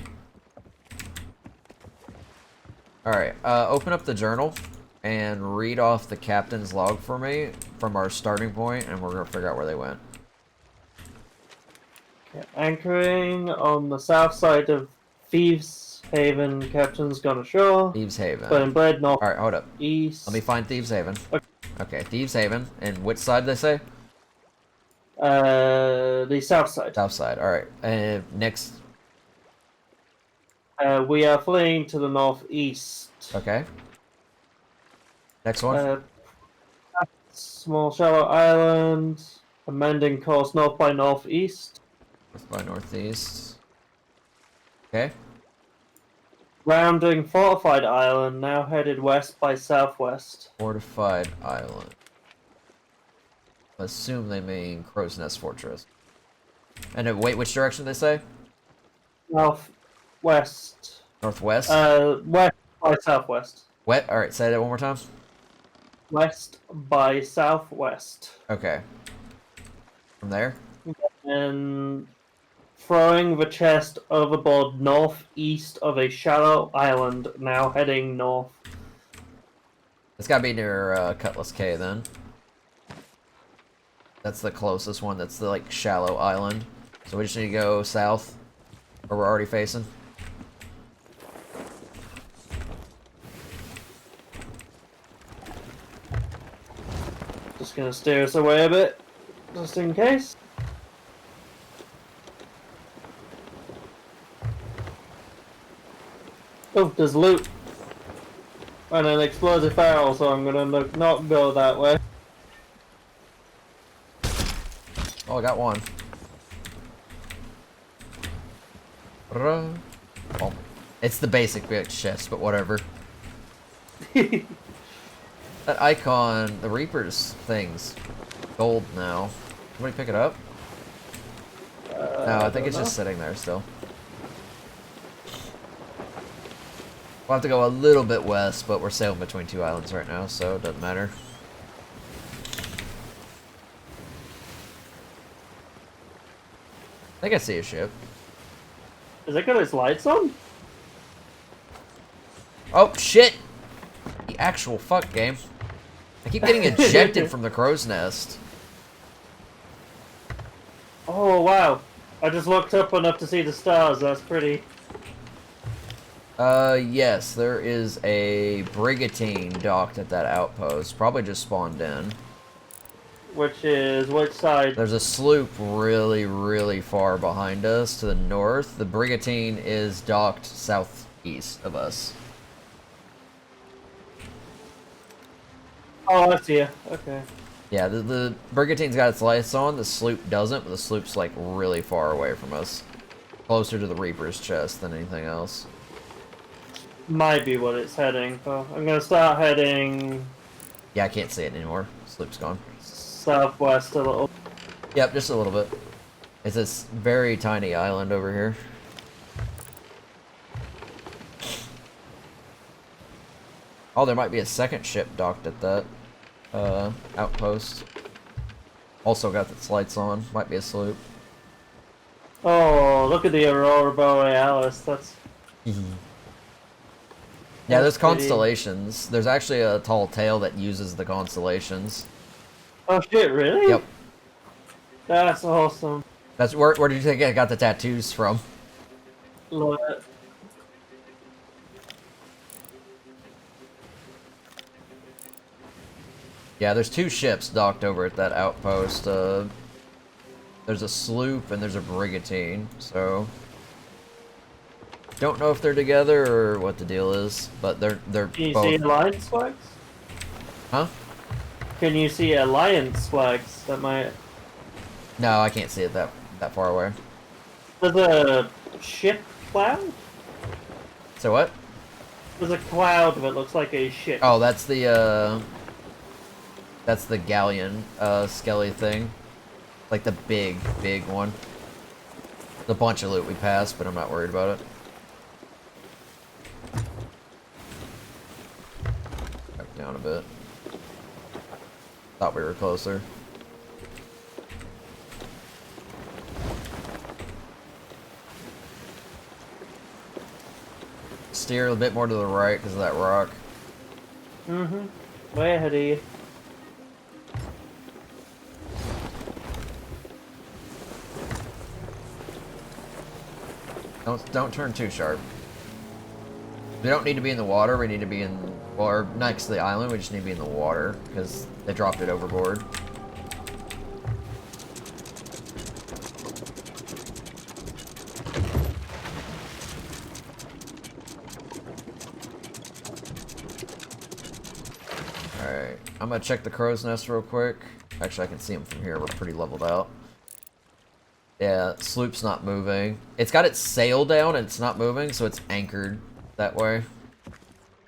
Alright, open up the journal and read off the captain's log for me from our starting point, and we're gonna figure out where they went. Okay, anchoring on the south side of Thieves Haven, captain's gone ashore. Thieves Haven. Burning blade north Alright, hold up. east. Let me find Thieves Haven. Okay. Okay, Thieves Haven. And which side did they say? The south side. South side. Alright. And next. We are fleeing to the northeast. Okay. Next one. Small shallow island. Amending course north by northeast. North by northeast. Okay. Rounding fortified island, now headed west by southwest. Fortified island. Assume they mean Crow's Nest Fortress. And wait, which direction did they say? Northwest. Northwest? West by southwest. Wet? Alright, say that one more time. West by southwest. Okay. From there? And throwing the chest overboard northeast of a shallow island, now heading north. It's gotta be near Cutlass Cay then. That's the closest one. That's the like shallow island. So we just need to go south, where we're already facing. Just gonna steer us away a bit, just in case. Oh, there's loot. And an explosive barrel, so I'm gonna not go that way. Oh, I got one. Oh, it's the basic bitch chest, but whatever. That icon, the Reaper's thing's gold now. Somebody pick it up? No, I think it's just sitting there still. We'll have to go a little bit west, but we're sailing between two islands right now, so it doesn't matter. I think I see a ship. Is it got its lights on? Oh, shit! The actual fuck game. I keep getting ejected from the crow's nest. Oh, wow. I just looked up enough to see the stars. That's pretty. Yes, there is a brigantine docked at that outpost. Probably just spawned in. Which is which side? There's a sloop really, really far behind us to the north. The brigantine is docked southeast of us. Oh, I see ya. Okay. Yeah, the brigantine's got its lights on. The sloop doesn't, but the sloop's like really far away from us. Closer to the Reaper's chest than anything else. Might be what it's heading. Oh, I'm gonna start heading Yeah, I can't see it anymore. Sloop's gone. southwest a little. Yep, just a little bit. It's this very tiny island over here. Oh, there might be a second ship docked at that outpost. Also got its lights on. Might be a sloop. Oh, look at the Aurora Borealis. That's. Yeah, there's That's pretty- constellations. There's actually a tall tale that uses the constellations. Oh shit! Really? Yep. That's awesome. That's where did you think I got the tattoos from? Love it. Yeah, there's two ships docked over at that outpost. There's a sloop and there's a brigantine, so don't know if they're together or what the deal is, but they're Can you both. see Alliance flags? Huh? Can you see Alliance flags? That might. No, I can't see it that far away. There's a ship cloud. So what? There's a cloud that looks like a ship. Oh, that's the galleon skelly thing. Like the big one. There's a bunch of loot we passed, but I'm not worried about it. Back down a bit. Thought we were closer. Steer a bit more to the right because of that rock. Way ahead of you. Don't turn too sharp. We don't need to be in the water. We need to be in, or next to the island. We just need to be in the water because they dropped it overboard. All right, I'm gonna check the crow's nest real quick. Actually, I can see them from here. We're pretty leveled out. Yeah, sloop's not moving. It's got its sail down and it's not moving, so it's anchored that way.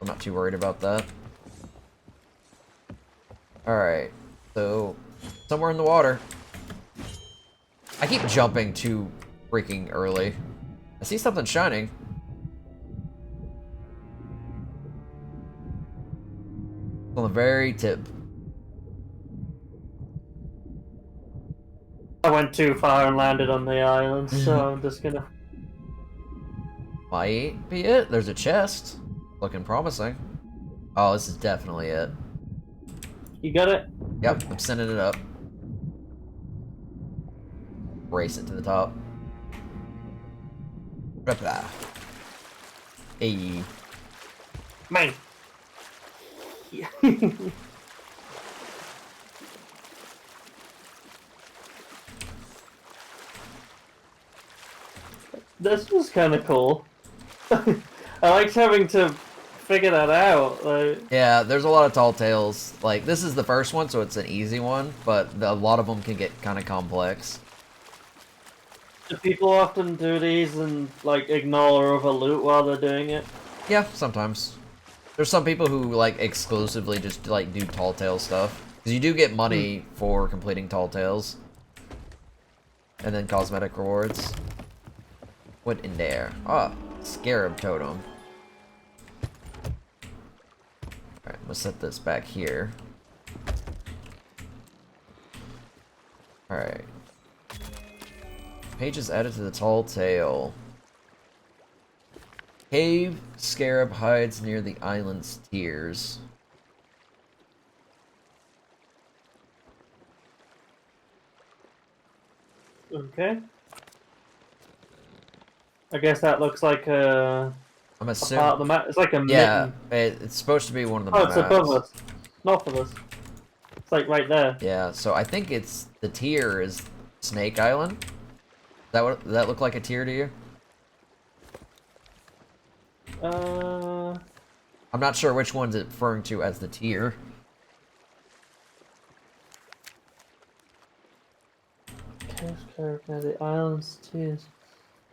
I'm not too worried about that. Alright, so somewhere in the water. I keep jumping too freaking early. I see something shining. On the very tip. I went too far and landed on the island, so I'm just gonna. Might be it. There's a chest. Looking promising. Oh, this is definitely it. You got it? Yep, I'm sending it up. Race it to the top. Blah. Hey. Mine. This was kind of cool. I liked having to figure that out. Like, Yeah, there's a lot of tall tales. Like, this is the first one, so it's an easy one, but a lot of them can get kind of complex. do people often do these and like ignore or overloot while they're doing it? Yeah, sometimes. There's some people who, like, exclusively just, like, do tall tale stuff. Because you do get money for completing tall tales. And then cosmetic rewards. What in there? Ah, scarab totem. Alright, I'm gonna set this back here. Alright. Pages added to the tall tale. Cave scarab hides near the island's tiers. Okay. I guess that looks like I'm a part of assuming. the map. It's like a Yeah, mitten. it's supposed to be one of the Oh, maps. it's above us. North of us. It's like right there. Yeah, so I think it's the tier is Snake Island. Does that look like a tier to you? I'm not sure which one's it referring to as the tier. Cave scarab near the island's tiers.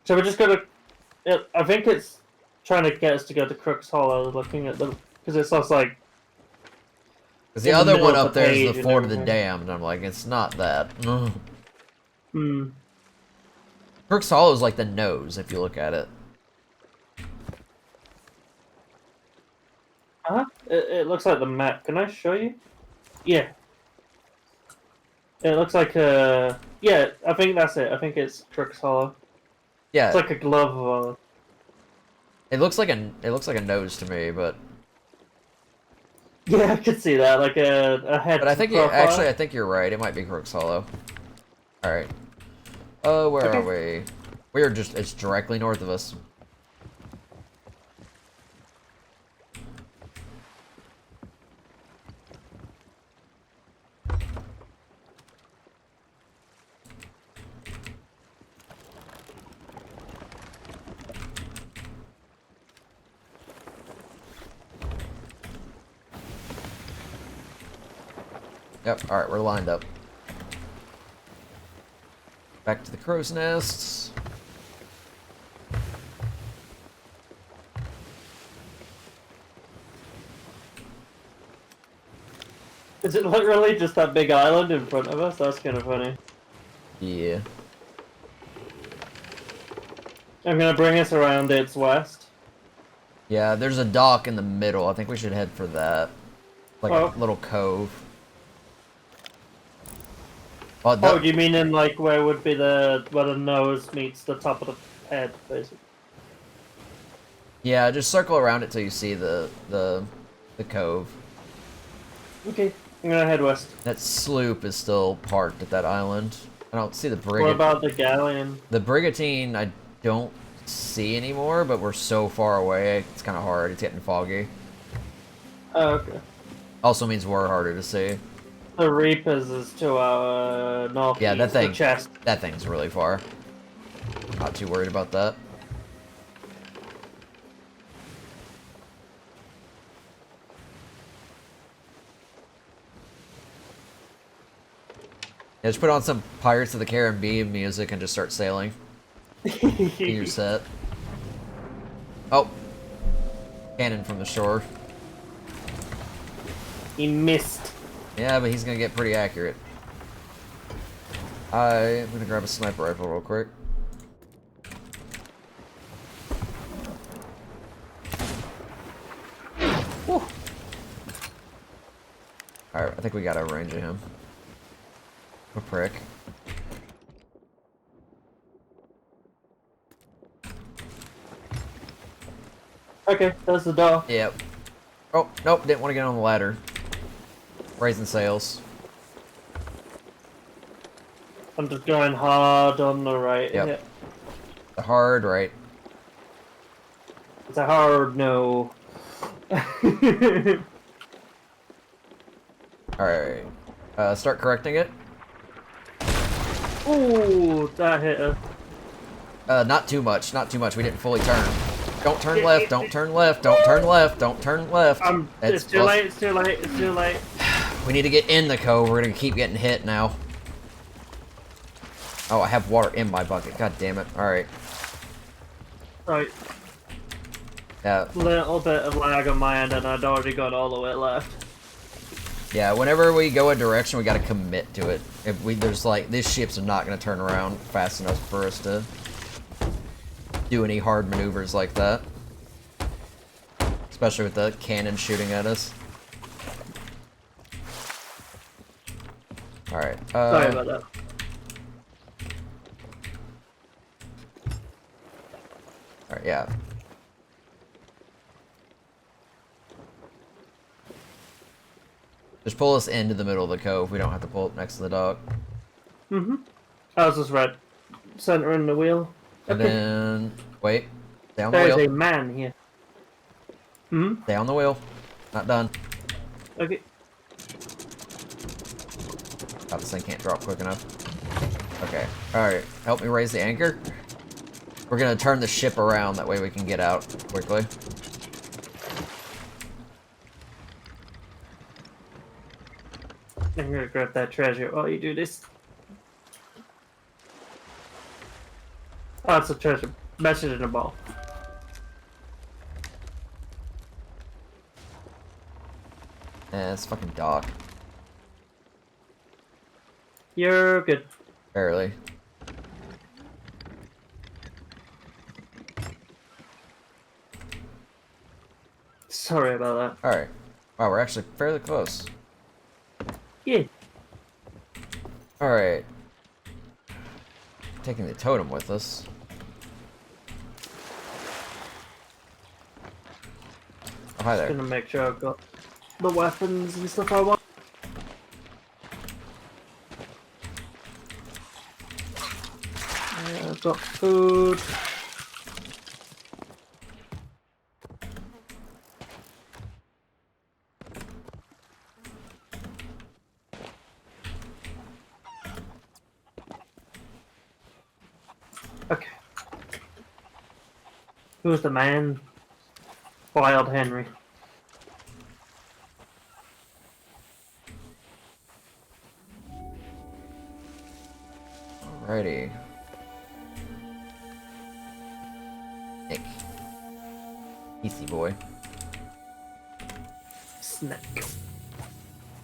So we're just gonna. I think it's trying to get us to go to Crook's Hollow, looking at them because it's just like. Because the In the other middle one of up the there is page the and Fort of the everything. Damned. I'm like, it's not that. Hmm. Crook's Hollow is like the nose, if you look at it. Huh? It looks like the map. Can I show you? Yeah. It looks like a. Yeah, I think that's it. I think it's Crook's Hollow. Yeah, It's like a glove. it looks like a nose to me, but Yeah, I could see that, like a head. I think profile. actually I think you're right. It might be Crook's Hollow. All right. Oh, where are we? We are just it's directly north of us. Yep, alright, we're lined up. Back to the crow's nests. Is it literally just that big island in front of us? That's kind of funny. Yeah. I'm gonna bring us around its west. Yeah, there's a dock in the middle. I think we should head for that. Like Oh. a little cove. Oh, Oh, you mean in like where would be where the nose meets the top of the head, basically? yeah, just circle around it till you see the cove. Okay, I'm gonna head west. That sloop is still parked at that island. I don't see the What brigantine. about the galleon? The brigantine I don't see anymore, but we're so far away, it's kind of hard. It's getting foggy. Oh, okay. Also means we're harder to see. The Reapers is to our north. Yeah, that thing. The chest. That thing's really far. Not too worried about that. Yeah, just put on some Pirates of the Caribbean music and just start sailing. You're set. Oh. Cannon from the shore. He missed. Yeah, but he's gonna get pretty accurate. I'm gonna grab a sniper rifle real quick. Whew. Alright, I think we got a range of him. A prick. Okay, there's the door. Yep. Oh, nope, didn't want to get on the ladder. Raising sails. I'm just going hard on the right. Yep. Here. The hard right. It's a hard no. Alright. Start correcting it. Ooh, that hit her. Not too much, not too much. We didn't fully turn. Don't turn left, don't turn left, don't turn left, don't turn left. It's too late, it's too late, it's too late. We need to get in the cove. We're gonna keep getting hit now. Oh, I have water in my bucket. God damn it. Alright. Right, Yeah. little bit of lag on my end and I'd already got all the way left. Yeah, whenever we go a direction, we gotta commit to it. If there's like, these ships are not gonna turn around fast enough for us to do any hard maneuvers like that. Especially with the cannon shooting at us. Alright, Sorry about that. Alright, yeah. Just pull us into the middle of the cove. We don't have to pull up next to the dock. Mm-hmm. I was just right. Centering the wheel. And then, wait. Stay on the There's wheel. a man here. Hmm? Stay on the wheel. Not done. Okay. Oh, this thing can't drop quick enough. Okay. Alright. Help me raise the anchor. We're gonna turn the ship around. That way we can get out quickly. I'm gonna grab that treasure while you do this. Oh, it's a treasure. Message in a ball. It's fucking dock. You're good. Barely. Sorry about that. Alright. Wow, we're actually fairly close. Yeah. Alright. Taking the totem with us. Oh, hi there. Gonna make sure I've got the weapons and stuff I want. I've got food. Okay. Who's the man? Wild Henry. Alrighty. Nick. Easy boy. Snake. There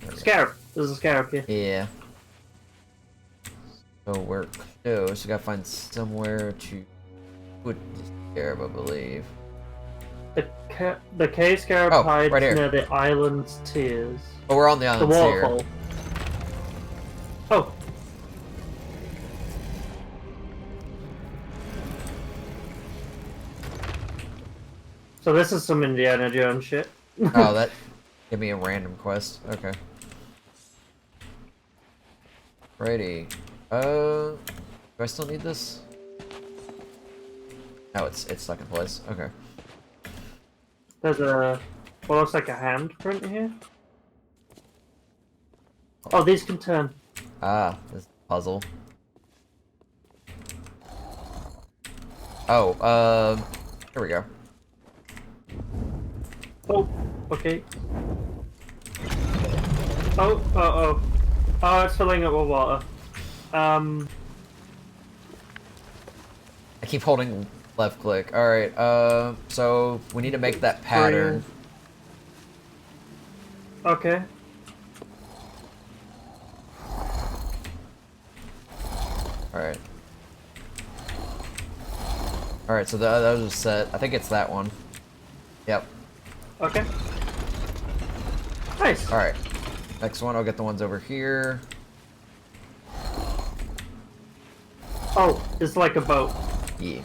we go. Scarab. There's a scarab here. Yeah. So we're close. We gotta find somewhere to put this scarab, I believe. The cave scarab Oh, hides right here. near the island's tears. Oh, we're on the The island here. waterfall. Oh. So this is some Indiana Jones shit. Oh, that give me a random quest. Okay. Righty. Do I still need this? No, it's stuck in place. Okay. There's a what looks like a handprint here. Oh, these can turn. Ah, this puzzle. Oh, here we go. Oh, okay. Oh, oh, it's filling up with water. I keep holding left click. Alright, so we need to make that pattern. Okay. Alright. Alright, so that was set. I think it's that one. Yep. Okay. Nice. Alright. Next one, I'll get the ones over here. Oh, it's like a boat. Yeah.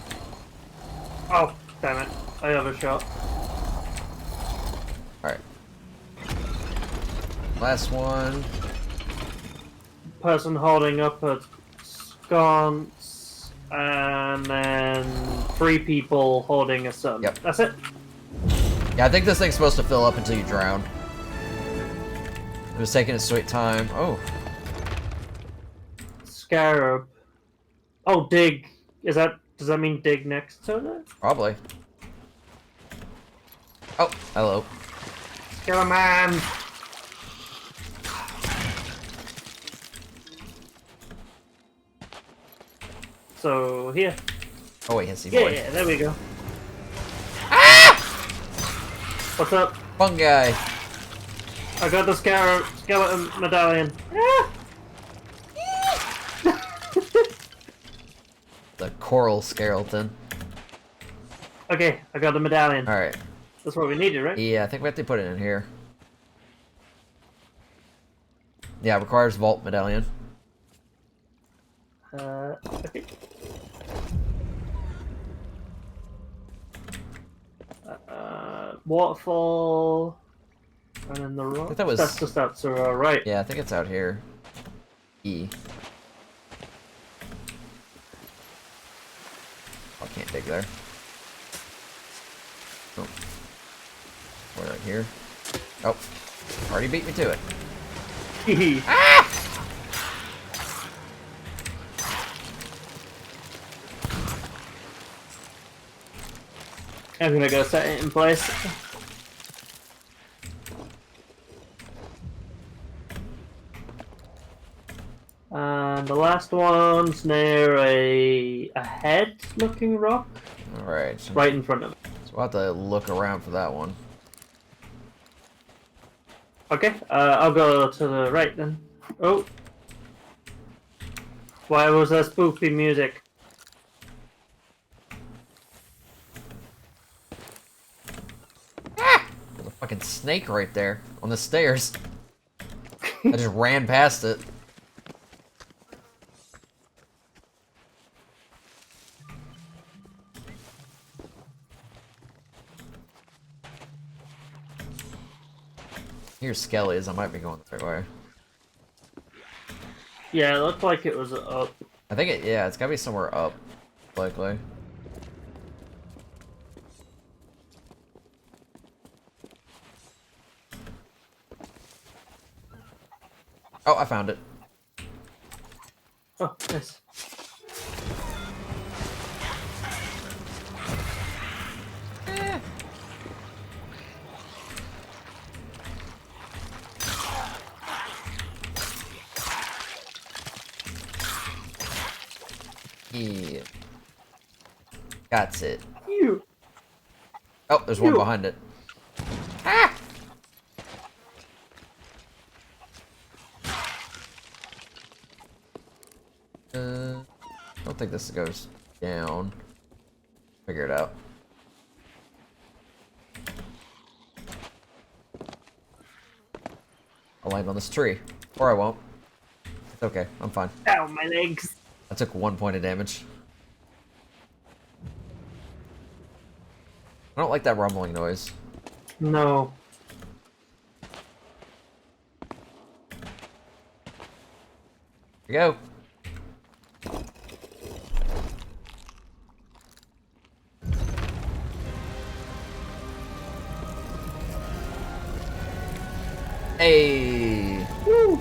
Oh, damn it. I overshot. Alright. Last one. Person holding up a sconce, and then 3 people holding a sun. Yep. That's it. Yeah, I think this thing's supposed to fill up until you drown. It was taking its sweet time. Oh. Scarab. Oh, dig. Does that mean dig next to it? Probably. Oh, hello. Scarab man. So here. Oh wait, hissy Yeah, boy. yeah, there we go. What's up? Fungi. I got the skeleton medallion. Ah! The coral skeleton. Okay, I got the medallion. Alright. That's what we needed, right? Yeah, I think we have to put it in here. Yeah, requires vault medallion. Okay. Waterfall. And then the rock. think that was- That's just out to our right. Yeah, I think it's out here. E. Oh, I can't dig there. Oh. We're right here. Oh. Already beat me to it. I'm gonna go set it in place. And the last one's near a head-looking rock, Alright. So right in front of it. we'll have to look around for that one. Okay, I'll go to the right then. Oh. Why was that spooky music? There's a fucking snake right there on the stairs. I just ran past it. Here's Skelly's. I might be going the right way. Yeah, it looked like it was up. I think it, yeah, it's gotta be somewhere up, likely. Oh, I found it. Oh, nice. Yeah. That's it. You. Oh, there's one Ew. behind it. I don't think this goes down. Figure it out. I'll land on this tree. Or I won't. It's okay. I'm fine. Ow, my legs. I took 1 point of damage. I don't like that rumbling noise. No. Here we go. Hey. Woo.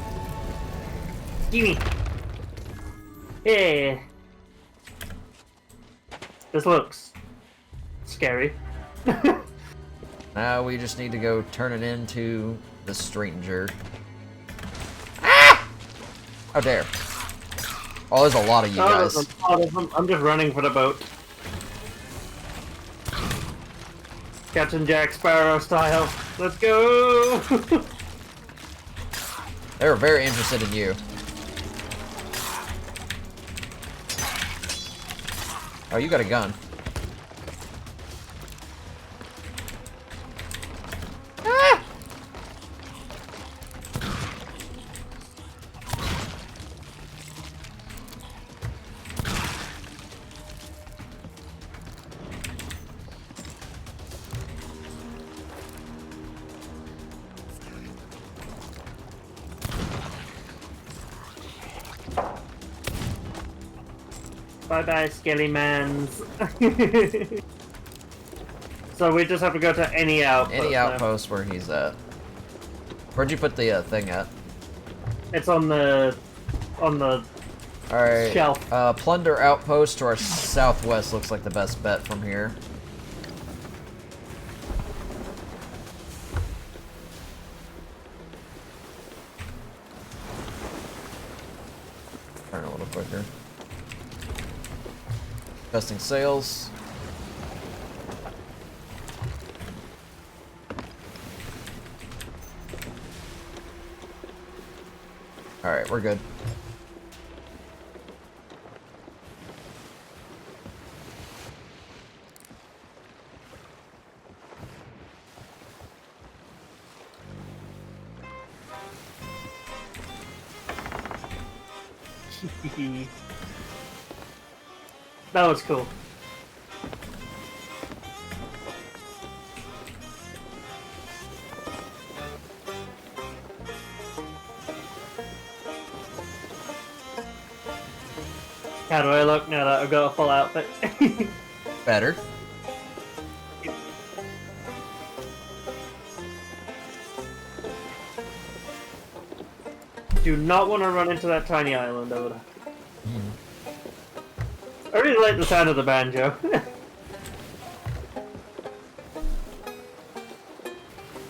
Gimme. Yeah. This looks scary. Now we just need to go turn it into the stranger. Ah! How dare. Oh, there's a lot of you Oh, guys. there's a lot of them. I'm just running for the boat. Captain Jack Sparrow style. Let's go! They were very interested in you. Oh, you got a gun. Ah! Bye bye, Skelly Mans. So we just have to go to any outpost. Any now. outpost where he's at. Where'd you put the thing at? It's on the Alright. shelf. Plunder outpost to our southwest looks like the best bet from here. Turn a little quicker. Testing sails. Alright, we're good. That was cool. How do I look now that I've got a full outfit? Better. Do not want to run into that tiny island over there. I really like the sound of the banjo.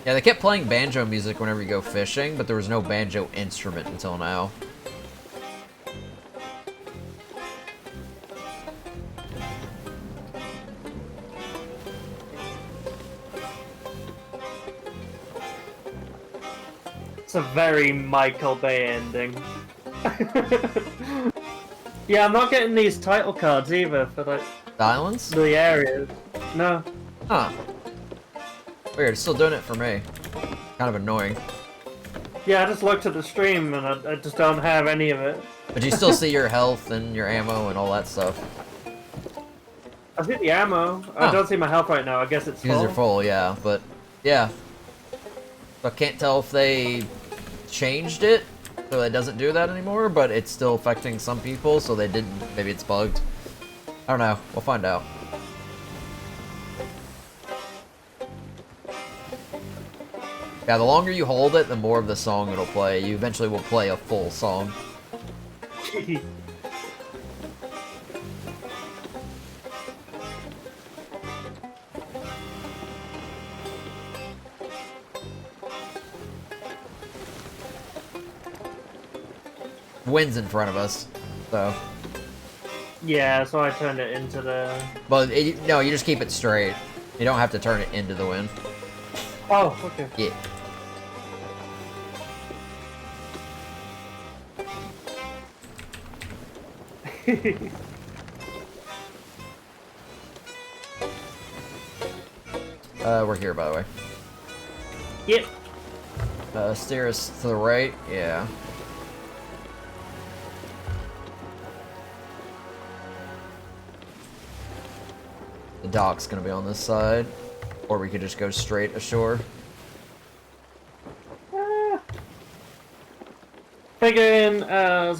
Yeah, they kept playing banjo music whenever you go fishing, but there was no banjo instrument until now. It's a very Michael Bay ending. Yeah, I'm not getting these title cards either for like The islands? the areas. No. Huh. Weird, it's still doing it for me. Kind of annoying. Yeah, I just looked at the stream and I just don't have any of it. But you still see your health and your ammo and all that stuff. I see the ammo. I Huh. don't see my health right now. I guess it's Because full. they're full, yeah. But, yeah. So I can't tell if they changed it, so it doesn't do that anymore, but it's still affecting some people, so they didn't. Maybe it's bugged. I don't know. We'll find out. Yeah, the longer you hold it, the more of the song it'll play. You eventually will play a full song. Wind's in front of us, so. Yeah, so I turned it into the... But no, you just keep it straight. You don't have to turn it into the wind. Oh, okay. Yeah. We're here, by the way. Yep. Steer us to the right. Yeah. The dock's gonna be on this side, or we could just go straight ashore. Figuring,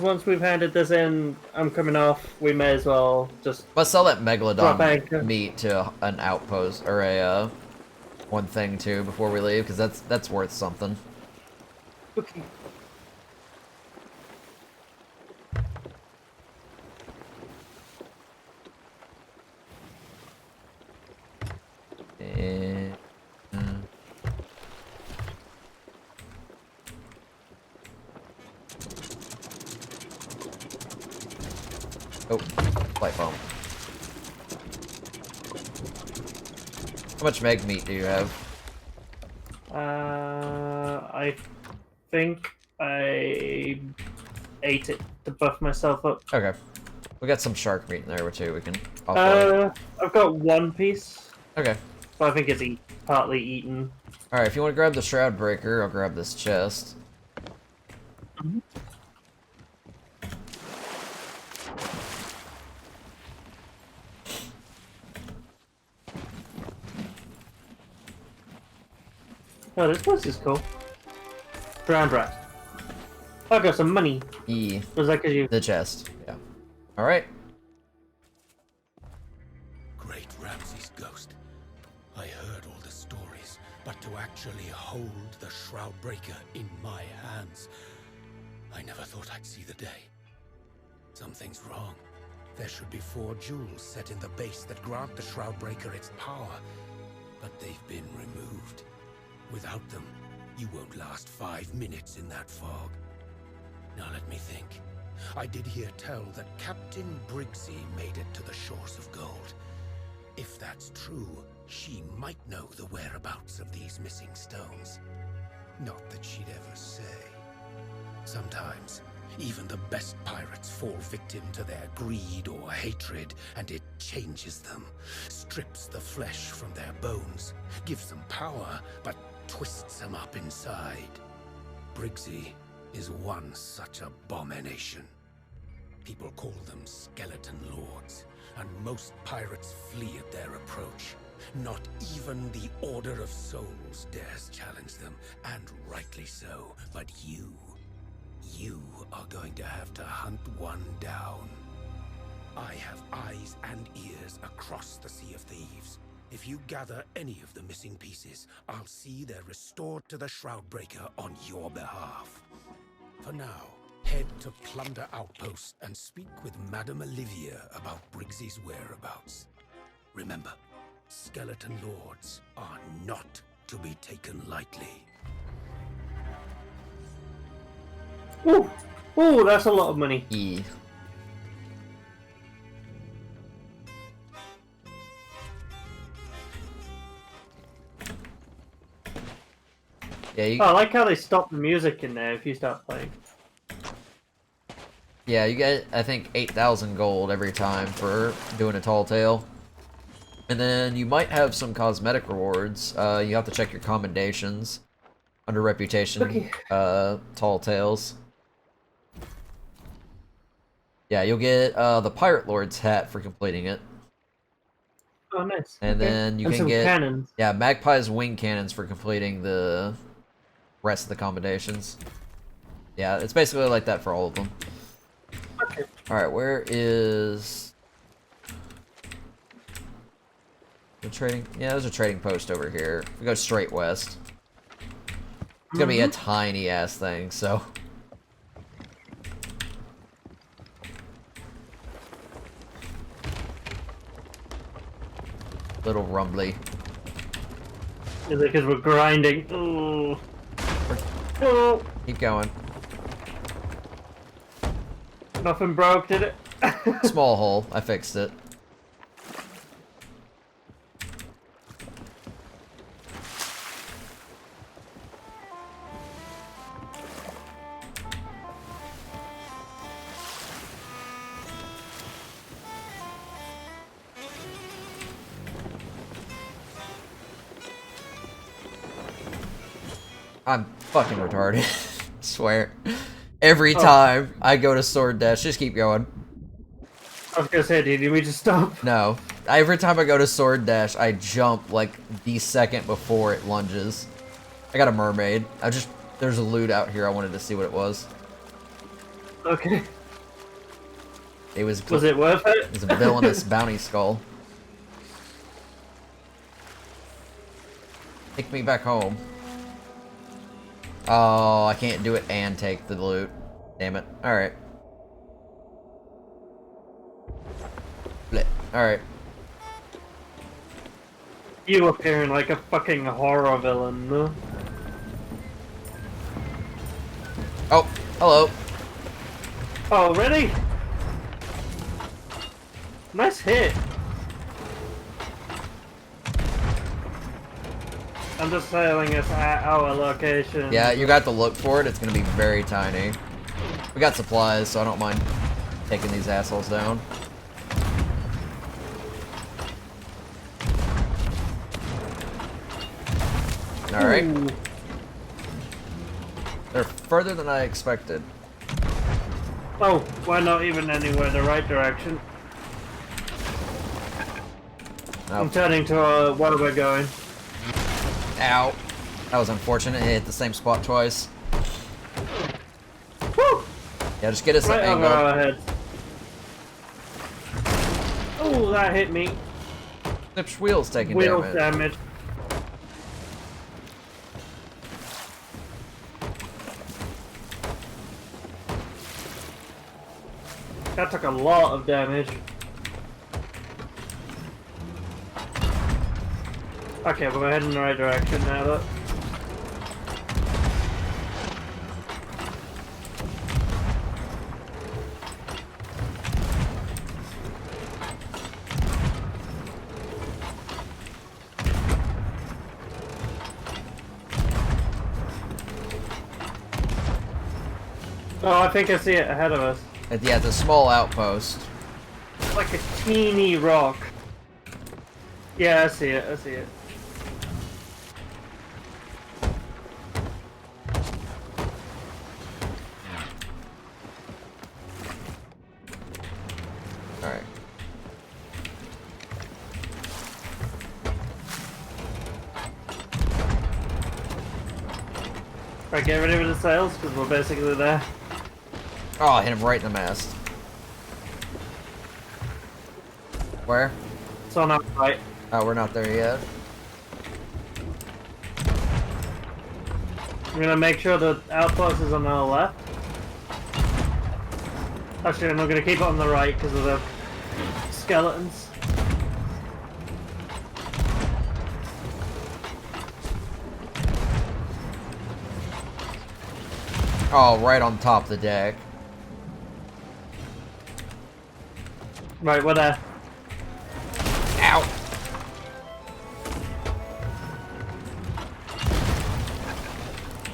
once we've handed this in, I'm coming off, we may as well just... Let's sell that Drop anchor. megalodon meat to an outpost, or a, one thing too, before we leave, because that's worth something. Okay. And... Oh, light bomb. How much meg meat do you have? I think I ate it to buff myself up. Okay. We got some shark meat in there too, we can offload. I've got one piece, Okay. but I think it's partly eaten. Alright, if you want to grab the shroud breaker, I'll grab this chest. Oh, this place is cool. Drowned rat. I got some money. E. Was that because you... The chest. Yeah. Alright. actually hold the Shroudbreaker in my hands. I never thought I'd see the day. Something's wrong. There should be 4 jewels set in the base that grant the Shroudbreaker its power, but they've been removed. Without them, you won't last 5 minutes in that fog. Now let me think. I did hear tell that Captain Briggsy made it to the shores of gold. If that's true, she might know the whereabouts of these missing stones. Not that she'd ever say. Sometimes, even the best pirates fall victim to their greed or hatred, and it changes them, strips the flesh from their bones, gives them power, but twists them up inside. Briggsy is one such abomination. People call them skeleton lords, and most pirates flee at their approach. Not even the Order of Souls dares challenge them, and rightly so. But you are going to have to hunt one down. I have eyes and ears across the Sea of Thieves. If you gather any of the missing pieces, I'll see they're restored to the Shroudbreaker on your behalf. For now, head to Plunder Outpost and speak with Madame Olivia about Briggsy's whereabouts. Remember, skeleton lords are not to be taken lightly. Ooh, ooh, that's a lot of money. E. Yeah, you, Oh, I like how they stop the music in there if you start playing. yeah, you get, I think, 8,000 gold every time for doing a tall tale. And then you might have some cosmetic rewards. You have to check your commendations under reputation, Okay. tall tales. Yeah, you'll get the Pirate Lord's hat for completing it. Oh, nice. And Okay. then you And can some get cannons. yeah, Magpie's wing cannons for completing the rest of the commendations. Yeah, it's basically like that for all of them. Okay. Alright, where is the trading? Yeah, there's a trading post over here. If we go straight west. It's gonna be a tiny ass thing, so. Little rumbly. Is it because we're grinding? Ooh. Oh, Keep going. nothing broke, did it? Small hole. I fixed it. I'm fucking retarded. Swear. Every time I go to sword dash, just keep going. I was gonna say, do you need me to stop? No. Every time I go to sword dash, I jump like the second before it lunges. I got a mermaid. There's a loot out here. I wanted to see what it was. Okay. Was it worth it? It was a villainous bounty skull. Take me back home. Oh, I can't do it and take the loot. Damn it. Alright. Alright. You appearing like a fucking horror villain, no? Oh, hello. Oh, really? Nice hit. I'm just sailing us at our location. Yeah, you got to look for it. It's gonna be very tiny. We got supplies, so I don't mind taking these assholes down. Alright. Ooh. They're further than I expected. Oh, we're not even anywhere the right direction. I'm Oh. turning to where we're going. Ow. That was unfortunate. It hit the same spot twice. Woo! Yeah, just get us Right an over angle. our heads. Oh, that hit me. Snip's wheel's taking Wheel damage. damage. That took a lot of damage. Okay, we're heading in the right direction now, though. Oh, I think I see it ahead of us. Yeah, it's a small outpost. It's like a teeny rock. Yeah, I see it, I see it. Alright. Right, get ready with the sails, because we're basically there. Oh, I hit him right in the mast. Where? It's on our right. Oh, we're not there yet. I'm gonna make sure the outpost is on our left. Actually, I'm not gonna keep it on the right because of the skeletons. Oh, right on top of the deck. Right, we're there. Ow!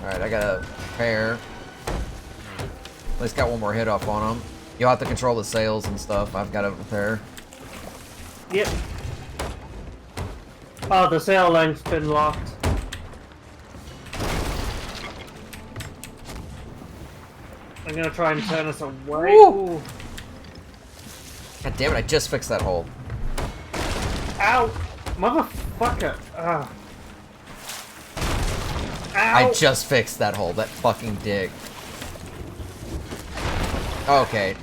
Alright, I got a pair. At least got one more hit off on him. You'll have to control the sails and stuff. I've got a repair. Yep. Oh, the sail length's been locked. I'm gonna try and turn us away. Woo! Ooh. God damn it, I just fixed that hole. Ow! Motherfucker! Ugh. Ow! I just fixed that hole, that fucking dig. Okay.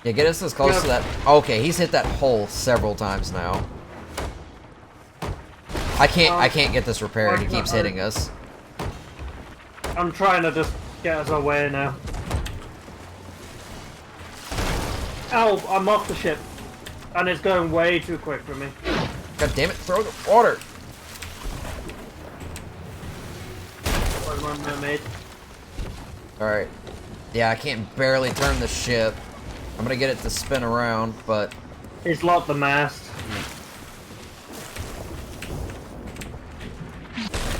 Yeah, get us as close to that. Okay, he's hit that hole several times now. I can't get this repaired. He keeps hitting us. I'm trying to just get us away now. Ow! I'm off the ship. And it's going way too quick for me. God damn it, throw the water! Where's my mermaid? Alright. Yeah, I can't barely turn the ship. I'm gonna get it to spin around, but... He's locked the mast.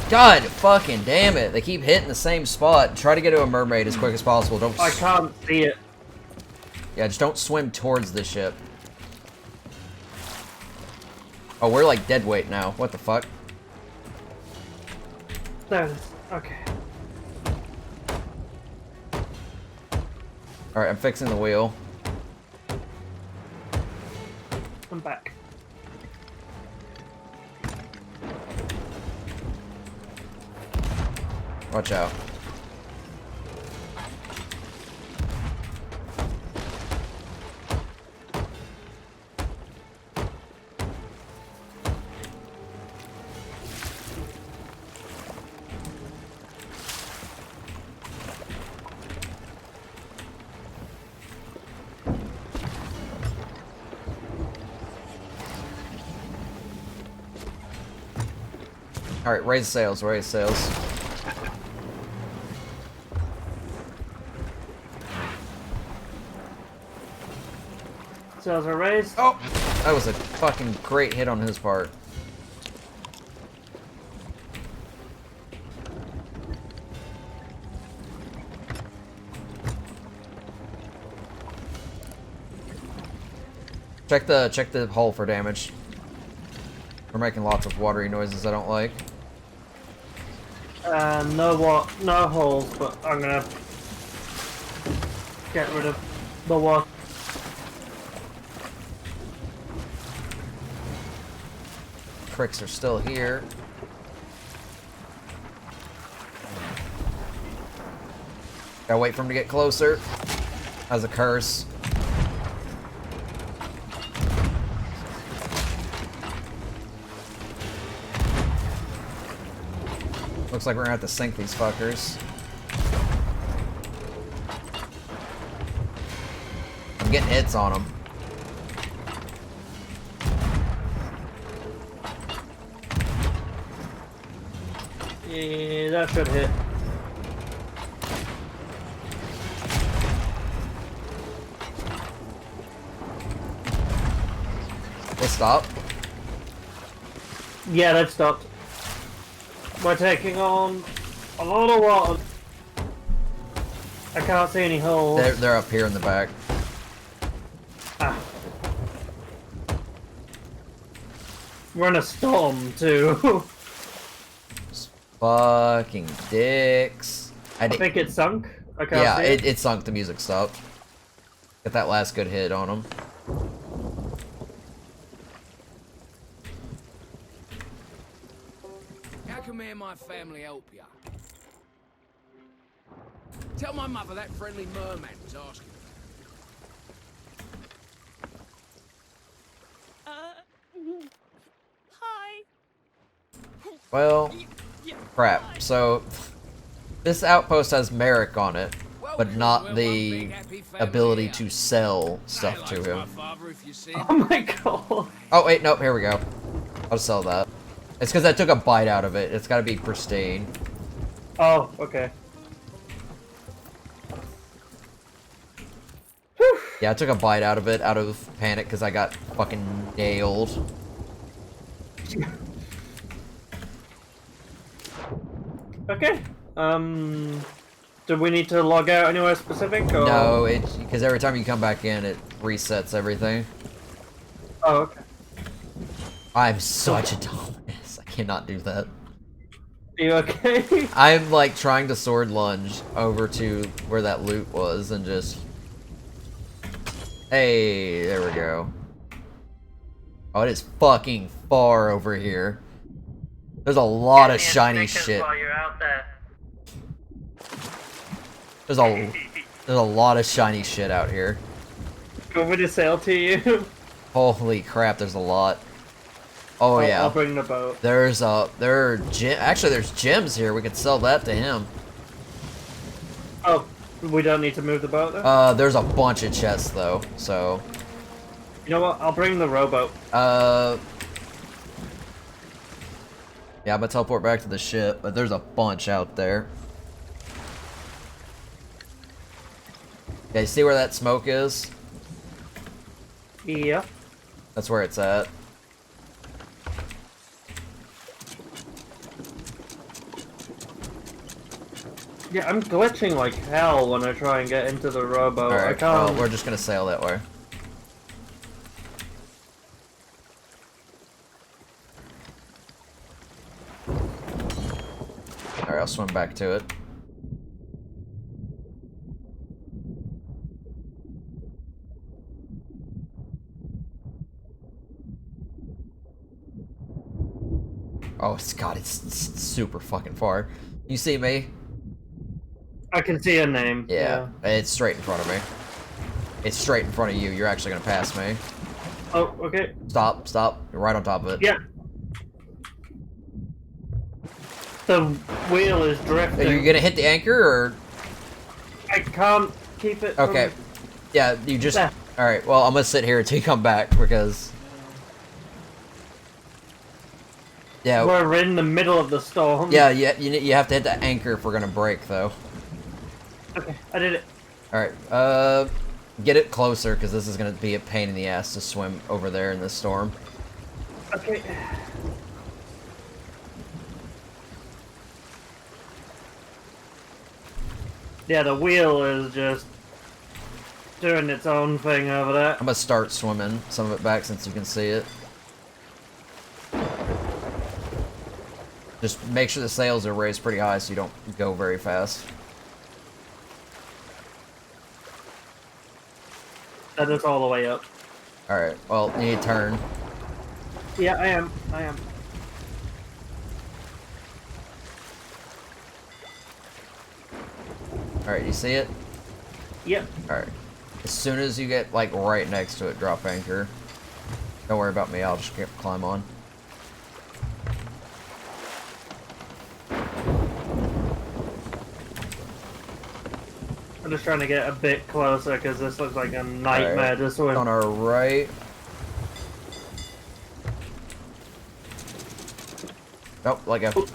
God fucking damn it! They keep hitting the same spot. Try to get to a mermaid as quick as possible. Don't... I can't see it. Yeah, just don't swim towards the ship. Oh, we're like dead weight now. What the fuck? There it is. Okay. Alright, I'm fixing the wheel. I'm back. Watch out. Alright, raise sails, raise sails. Sails are raised. Oh! That was a fucking great hit on his part. Check the hull for damage. We're making lots of watery noises I don't like. No holes, but I'm gonna get rid of the water. Pricks are still here. Gotta wait for him to get closer. As a curse. Looks like we're gonna have to sink these fuckers. I'm getting hits on them. Yeah, that should hit. They stop. Yeah, that stopped. We're taking on a lot of water. I can't see any holes. They're up here in the back. Ah. We're in a storm too. Fucking dicks. I think it sunk. I can't Yeah, see it sunk. The music stopped. Get that last good hit on him. How can me and my family help ya? Tell my mother that friendly merman was asking. Hi. Well, crap. So, this outpost has Merrick on it, but not the ability to sell stuff to him. Oh my god. Oh, wait, nope, here we go. I'll sell that. It's because I took a bite out of it. It's gotta be pristine. Oh, okay. Yeah, I took a bite out of it out of panic because I got fucking nailed. Okay. Do we need to log out anywhere specific? Or... No, because every time you come back in, it resets everything. Oh, okay. I'm such a dumbass. I cannot do that. Are you okay? I'm like trying to sword lunge over to where that loot was and just... Hey, there we go. Oh, it is fucking far over here. There's a lot of shiny shit. While you're out there. There's a lot of shiny shit out here. Do you want me to sail to you? Holy crap, there's a lot. Oh yeah. I'll bring the boat. Actually there's gems here. We could sell that to him. Oh, we don't need to move the boat though? There's a bunch of chests though, so You know what? I'll bring the rowboat. yeah, I'm gonna teleport back to the ship, but there's a bunch out there. Yeah, you see where that smoke is? Yeah. That's where it's at. Yeah, I'm glitching like hell when I try and get into the rowboat. I Alright, can't. well, we're just gonna sail that way. Alright, I'll swim back to it. Oh, it's super fucking far. You see me? I can see a name. Yeah, it's straight in front of me. It's straight in front of you. You're actually gonna pass me. Oh, okay. Stop. You're right on top of it. Yeah. The wheel is Are drifting. you gonna hit the anchor or? I can't keep it. from- Okay. Yeah, you just. There. Alright, well, I'm gonna sit here until you come back because. Yeah. We're in the middle of the storm. Yeah, you have to hit the anchor if we're gonna break, though. Okay, I did it. Alright, get it closer because this is gonna be a pain in the ass to swim over there in this storm. Okay. Yeah, the wheel is just doing its own thing over there. I'm gonna start swimming some of it back since you can see it. Just make sure the sails are raised pretty high so you don't go very fast. That is all the way up. Alright, well, you need to turn. Yeah, I am. Alright, you see it? Yep. Alright. As soon as you get, like, right next to it, drop anchor. Don't worry about me, I'll just climb on. I'm just trying to get a bit closer because this looks like a nightmare to swim. On our right. Oh, let go.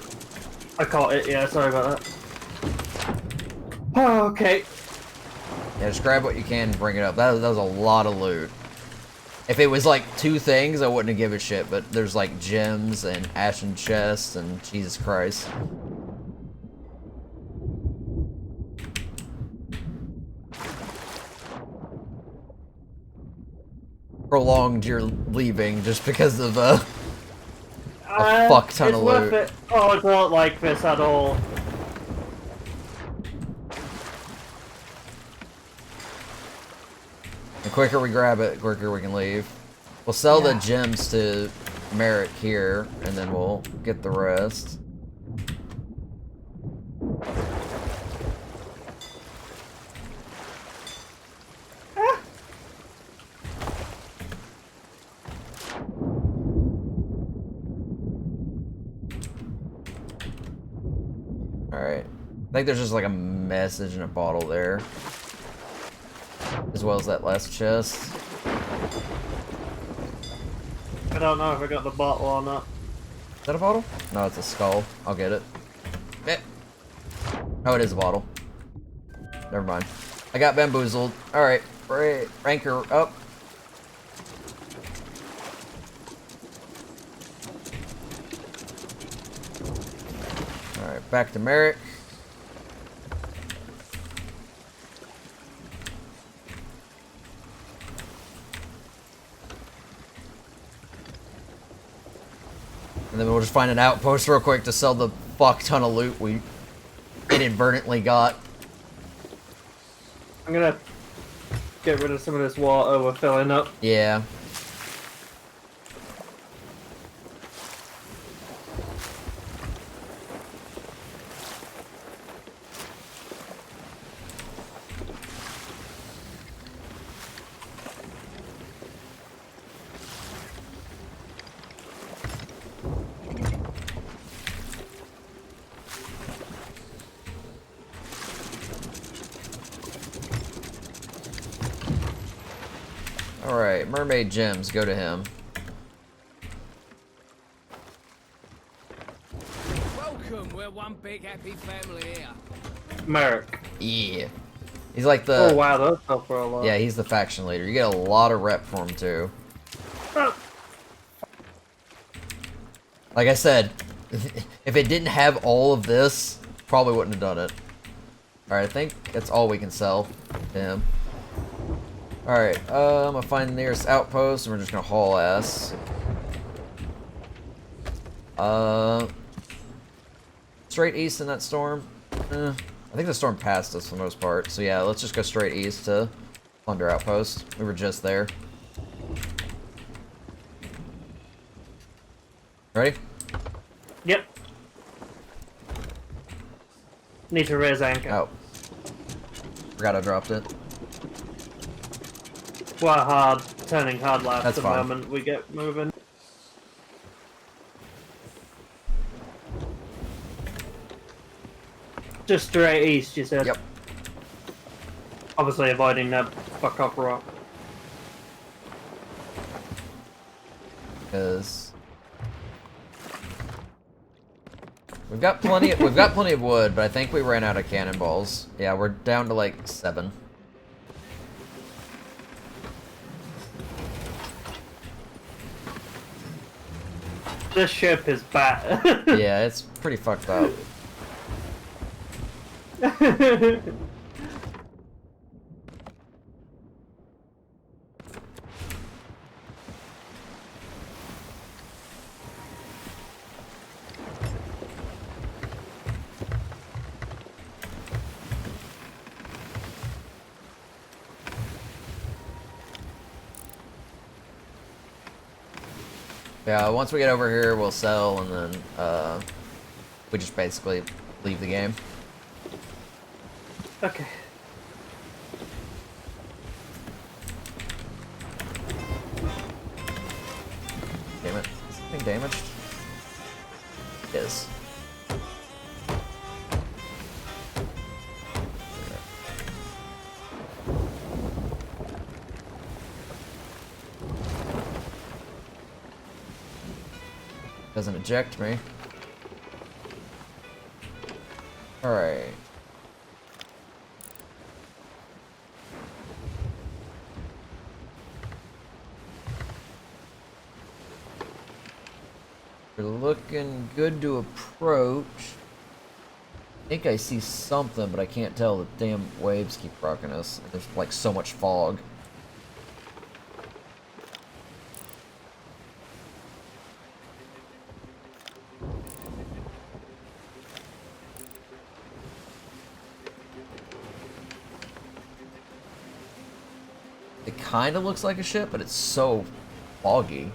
I caught it, yeah, sorry about that. Oh, okay. Yeah, just grab what you can and bring it up. That was a lot of loot. If it was like 2 things, I wouldn't have given a shit, but there's like gems and ashen chests and Jesus Christ. Prolonged your leaving just because of a fuck ton it's of worth loot. it. Oh, I don't like this at all. The quicker we grab it, the quicker we can leave. We'll sell the gems to Merrick here, and then we'll get the rest. Alright. I think there's just like a message in a bottle there. As well as that last chest. I don't know if I got the bottle or not. Is that a bottle? No, it's a skull. I'll get it. Eh. Oh, it is a bottle. Never mind. I got bamboozled. Alright. Ranker up. Alright, back to Merrick. And then we'll just find an outpost real quick to sell the fuck ton of loot we inadvertently got. I'm gonna get rid of some of this water we're filling up. Yeah. Alright, mermaid gems, go to him. Welcome, we're one big happy family here. Merrick. Yeah. He's like the... Oh wow, that's up for a lot. Yeah, he's the faction leader. You get a lot of rep for him, too. Oh. Like I said, if it didn't have all of this, probably wouldn't have done it. Alright, I think that's all we can sell to him. Alright, I'm gonna find the nearest outpost, and we're just gonna haul ass. Straight east in that storm? I think the storm passed us for the most part, so yeah, let's just go straight east to Plunder Outpost. We were just there. Ready? Yep. Need to raise anchor. Oh. Forgot I dropped it. Well, turning hard left That's the fine. moment we get moving. Just straight east, you said? Yep. Obviously avoiding that fuck off rock. Because we've got plenty of wood, but I think we ran out of cannonballs. Yeah, we're down to like 7. This ship is bad. Yeah, it's pretty fucked up. Yeah, once we get over here, we'll sell, and then we just basically leave the game. Okay. Damn it. Is the thing damaged? It is. doesn't eject me. Alright. We're looking good to approach. I think I see something, but I can't tell. The damn waves keep rocking us. There's like so much fog. It kind of looks like a ship, but it's so foggy.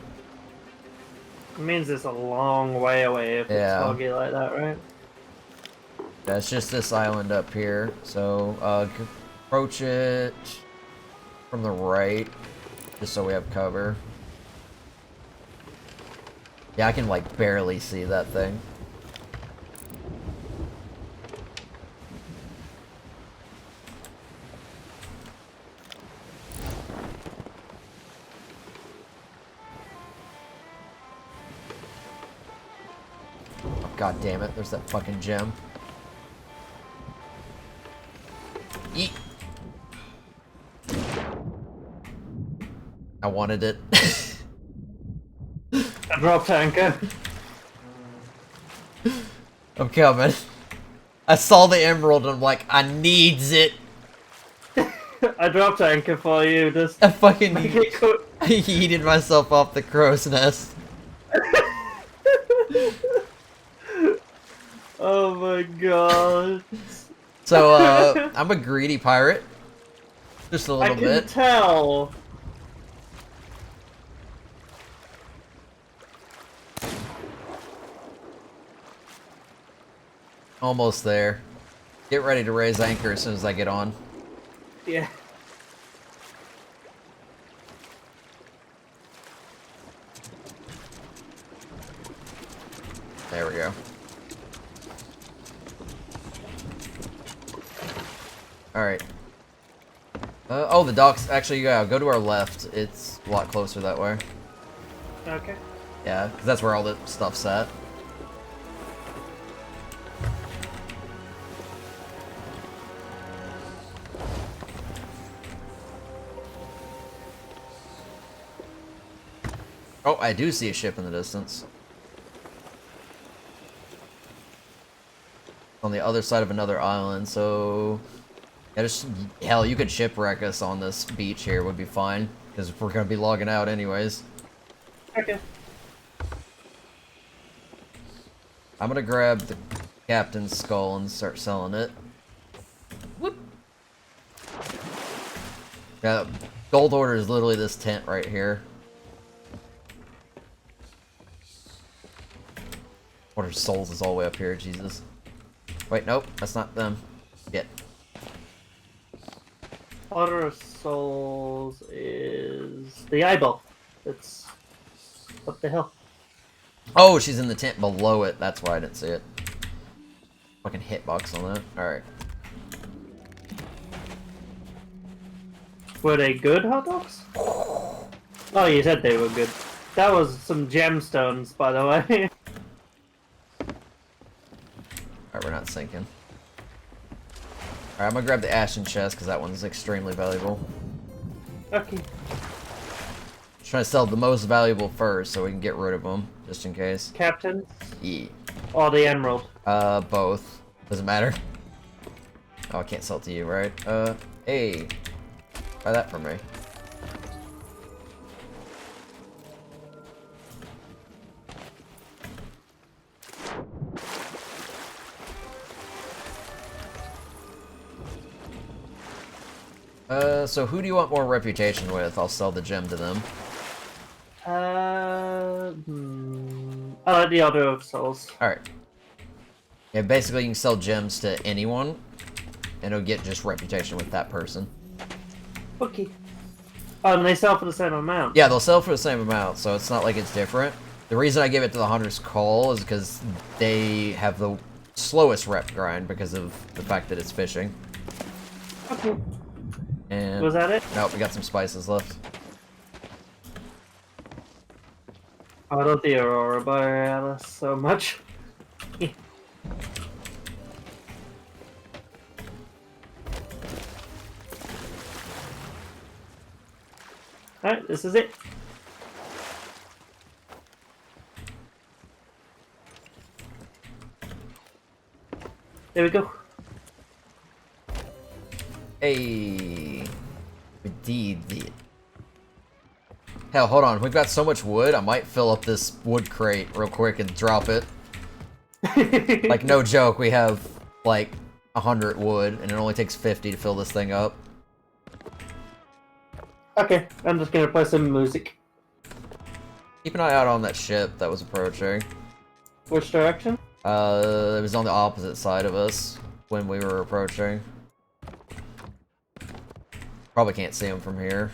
It means it's a long way away if Yeah. it's foggy like that, right? Yeah, it's just this island up here. So, approach it from the right, just so we have cover. Yeah, I can like barely see that thing. Oh, God damn it, there's that fucking gem. Eat. I wanted it. I dropped anchor. I'm coming. I saw the emerald and I'm like, I needs it. I dropped anchor for you. Just I fucking make it quick. I yeeted myself off the crow's nest. Oh my god. So, I'm a greedy pirate. Just a I little can bit. tell. Almost there. Get ready to raise anchor as soon as I get on. Yeah. There we go. Alright. Oh, the docks. Actually, yeah, go to our left. It's a lot closer that way. Okay. Yeah, because that's where all the stuff's at. Oh, I do see a ship in the distance. On the other side of another island, so... Yeah, just, hell, you could shipwreck us on this beach here, would be fine. Because we're gonna be logging out anyways. Okay. I'm gonna grab the captain's skull and start selling it. Whoop! Yeah, gold order is literally this tent right here. Order souls is all the way up here, Jesus. Wait, nope, that's not them. Yet. Order of Souls is the eyeball. It's up the hill. Oh, she's in the tent below it. That's why I didn't see it. Fucking hitbox on that. Alright. Were they good hot dogs? Oh, you said they were good. That was some gemstones, by the way. Alright, we're not sinking. Alright, I'm gonna grab the ashen chest because that one's extremely valuable. Okay. Trying to sell the most valuable first so we can get rid of them, just in case. Captain? Yeah. Or the emerald? Both. Doesn't matter. Oh, I can't sell it to you, right? Hey. Buy that for me. So who do you want more reputation with? I'll sell the gem to them. I like the Order of Souls. Alright. Yeah, basically you can sell gems to anyone, and it'll get just reputation with that person. Okay. Oh, and they sell for the same amount? Yeah, they'll sell for the same amount, so it's not like it's different. The reason I give it to the Hunter's Call is because they have the slowest rep grind because of the fact that it's fishing. Okay. And Was that it? nope, we got some spices left. I love the Aurora Borealis so much. Alright, this is it. There we go. Hey, we did it. Hell, hold on. We've got so much wood. I might fill up this wood crate real quick and drop it. Like, no joke. We have like 100 wood, and it only takes 50 to fill this thing up. Okay, I'm just gonna play some music. Keep an eye out on that ship that was approaching. Which direction? It was on the opposite side of us when we were approaching. Probably can't see him from here.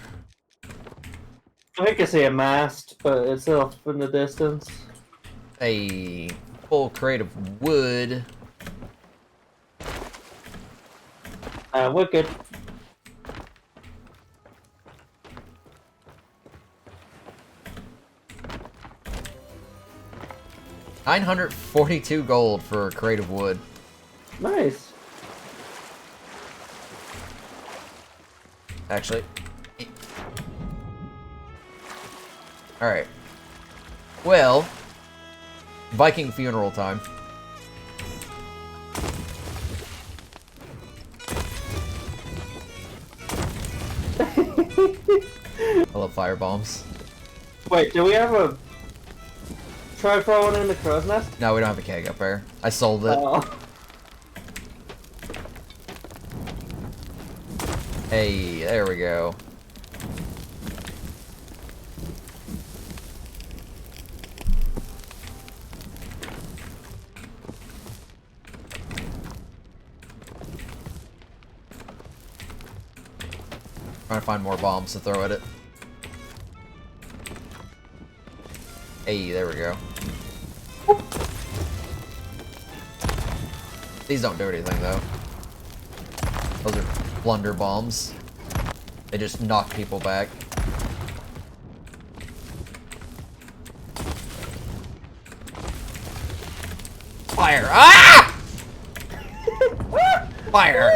I can see a mast, but it's off in the distance. A full crate of wood. We're good. $942 gold for a crate of wood. Nice. Actually. Alright. Well, Viking funeral time. I love fire bombs. Wait, do we have a... Try throwing in the crow's nest? No, we don't have a keg up there. I sold it. Oh. Hey, there we go. Trying to find more bombs to throw at it. Hey, there we go. These don't do anything though. Those are blunder bombs. They just knock people back. Fire! Ah! Fire!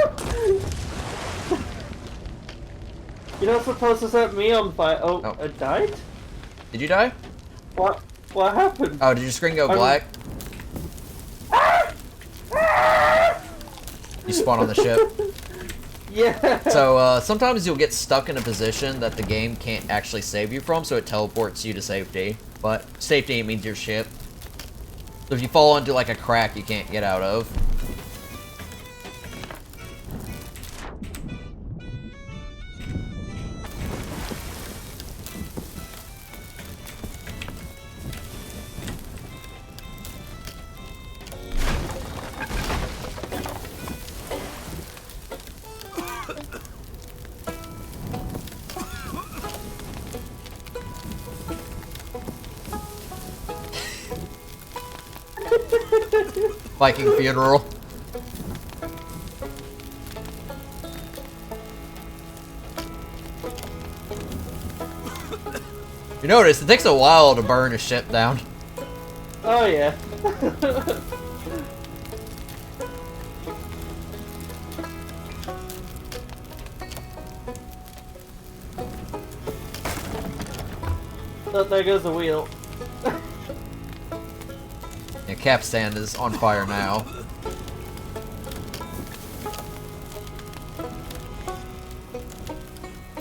You're not supposed to set me on fire. Oh, Oh. I died? Did you die? What? What happened? Oh, did your screen go black? You spawn on the ship. Yeah. So, sometimes you'll get stuck in a position that the game can't actually save you from, so it teleports you to safety. But safety means your ship. So if you fall into, like, a crack you can't get out of. Viking funeral. You notice, it takes a while to burn a ship down. Oh, yeah. Oh, there goes the wheel. Yeah, Capstan is on fire now.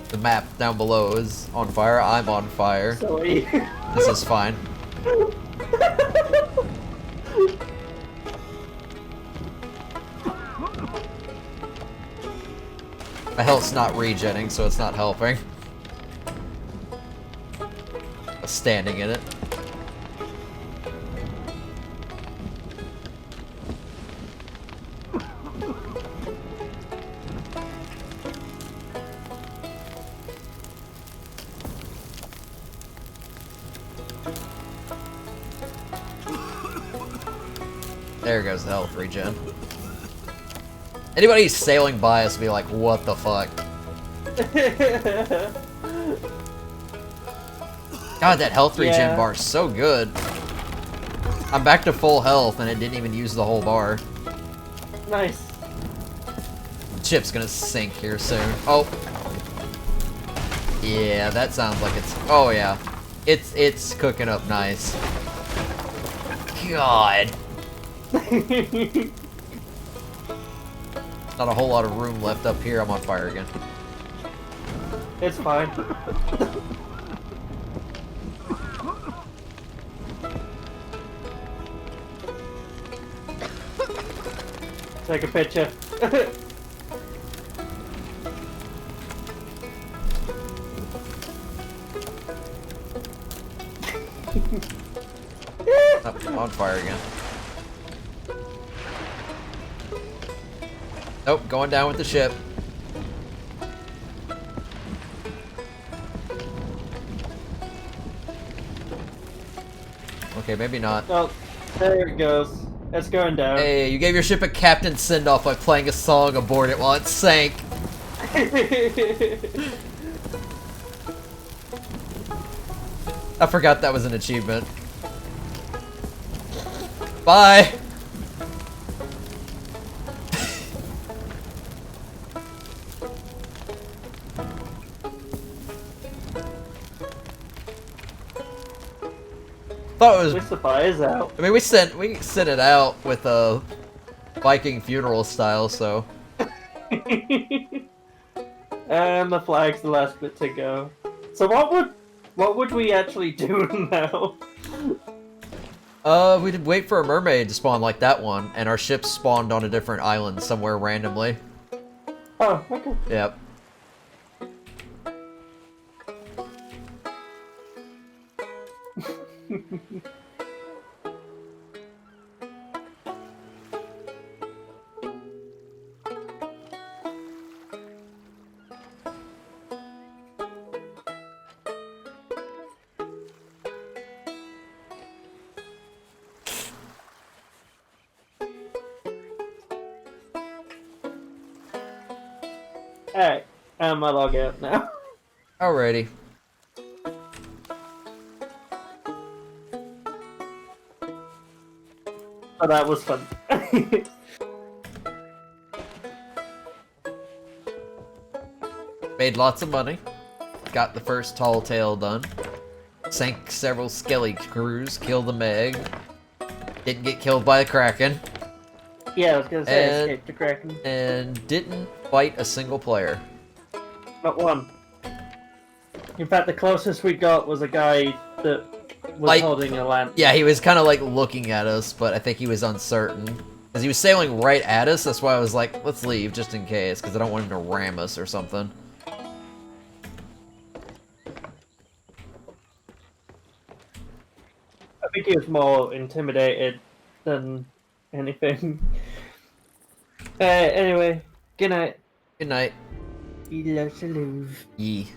The map down below is on fire. I'm on fire. So are you. This is fine. My health's not regenning, so it's not helping. Standing in it. There goes the health regen. Anybody sailing by us will be like, what the fuck? God God, that health regen Yeah. bar is so good. I'm back to full health and it didn't even use the whole bar. Nice. Ship's gonna sink here soon. Oh. Yeah, that sounds like it's... Oh, yeah. It's cooking up nice. God. Not a whole lot of room left up here. I'm on fire again. It's fine. Take a picture. Oh, I'm on fire again. Nope, going down with the ship. Okay, maybe not. Oh, there it goes. It's going down. Hey, you gave your ship a captain send-off by playing a song aboard it while it sank. I forgot that was an achievement. Bye! Thought it was... Wish the fire's out. I mean, we sent it out with a Viking funeral style, so... And the flag's the last bit to go. So what would we actually do now? We did wait for a mermaid to spawn like that one, and our ship spawned on a different island somewhere randomly. Oh, okay. Yep. Alright, I'm gonna log out now. Alrighty. Oh, that was fun. Made lots of money. Got the first tall tale done. Sank several skelly crews, killed the Meg. Didn't get killed by a kraken. Yeah, I was gonna say And- escape the Kraken. And didn't fight a single player. Not one. In fact, the closest we got was a guy that was Like- holding a lamp. Yeah, he was kind of like looking at us, but I think he was uncertain. Because he was sailing right at us, that's why I was like, let's leave just in case, because I don't want him to ram us or something. I think he was more intimidated than anything. Anyway, good night. Good night. He loves to lose. Yee.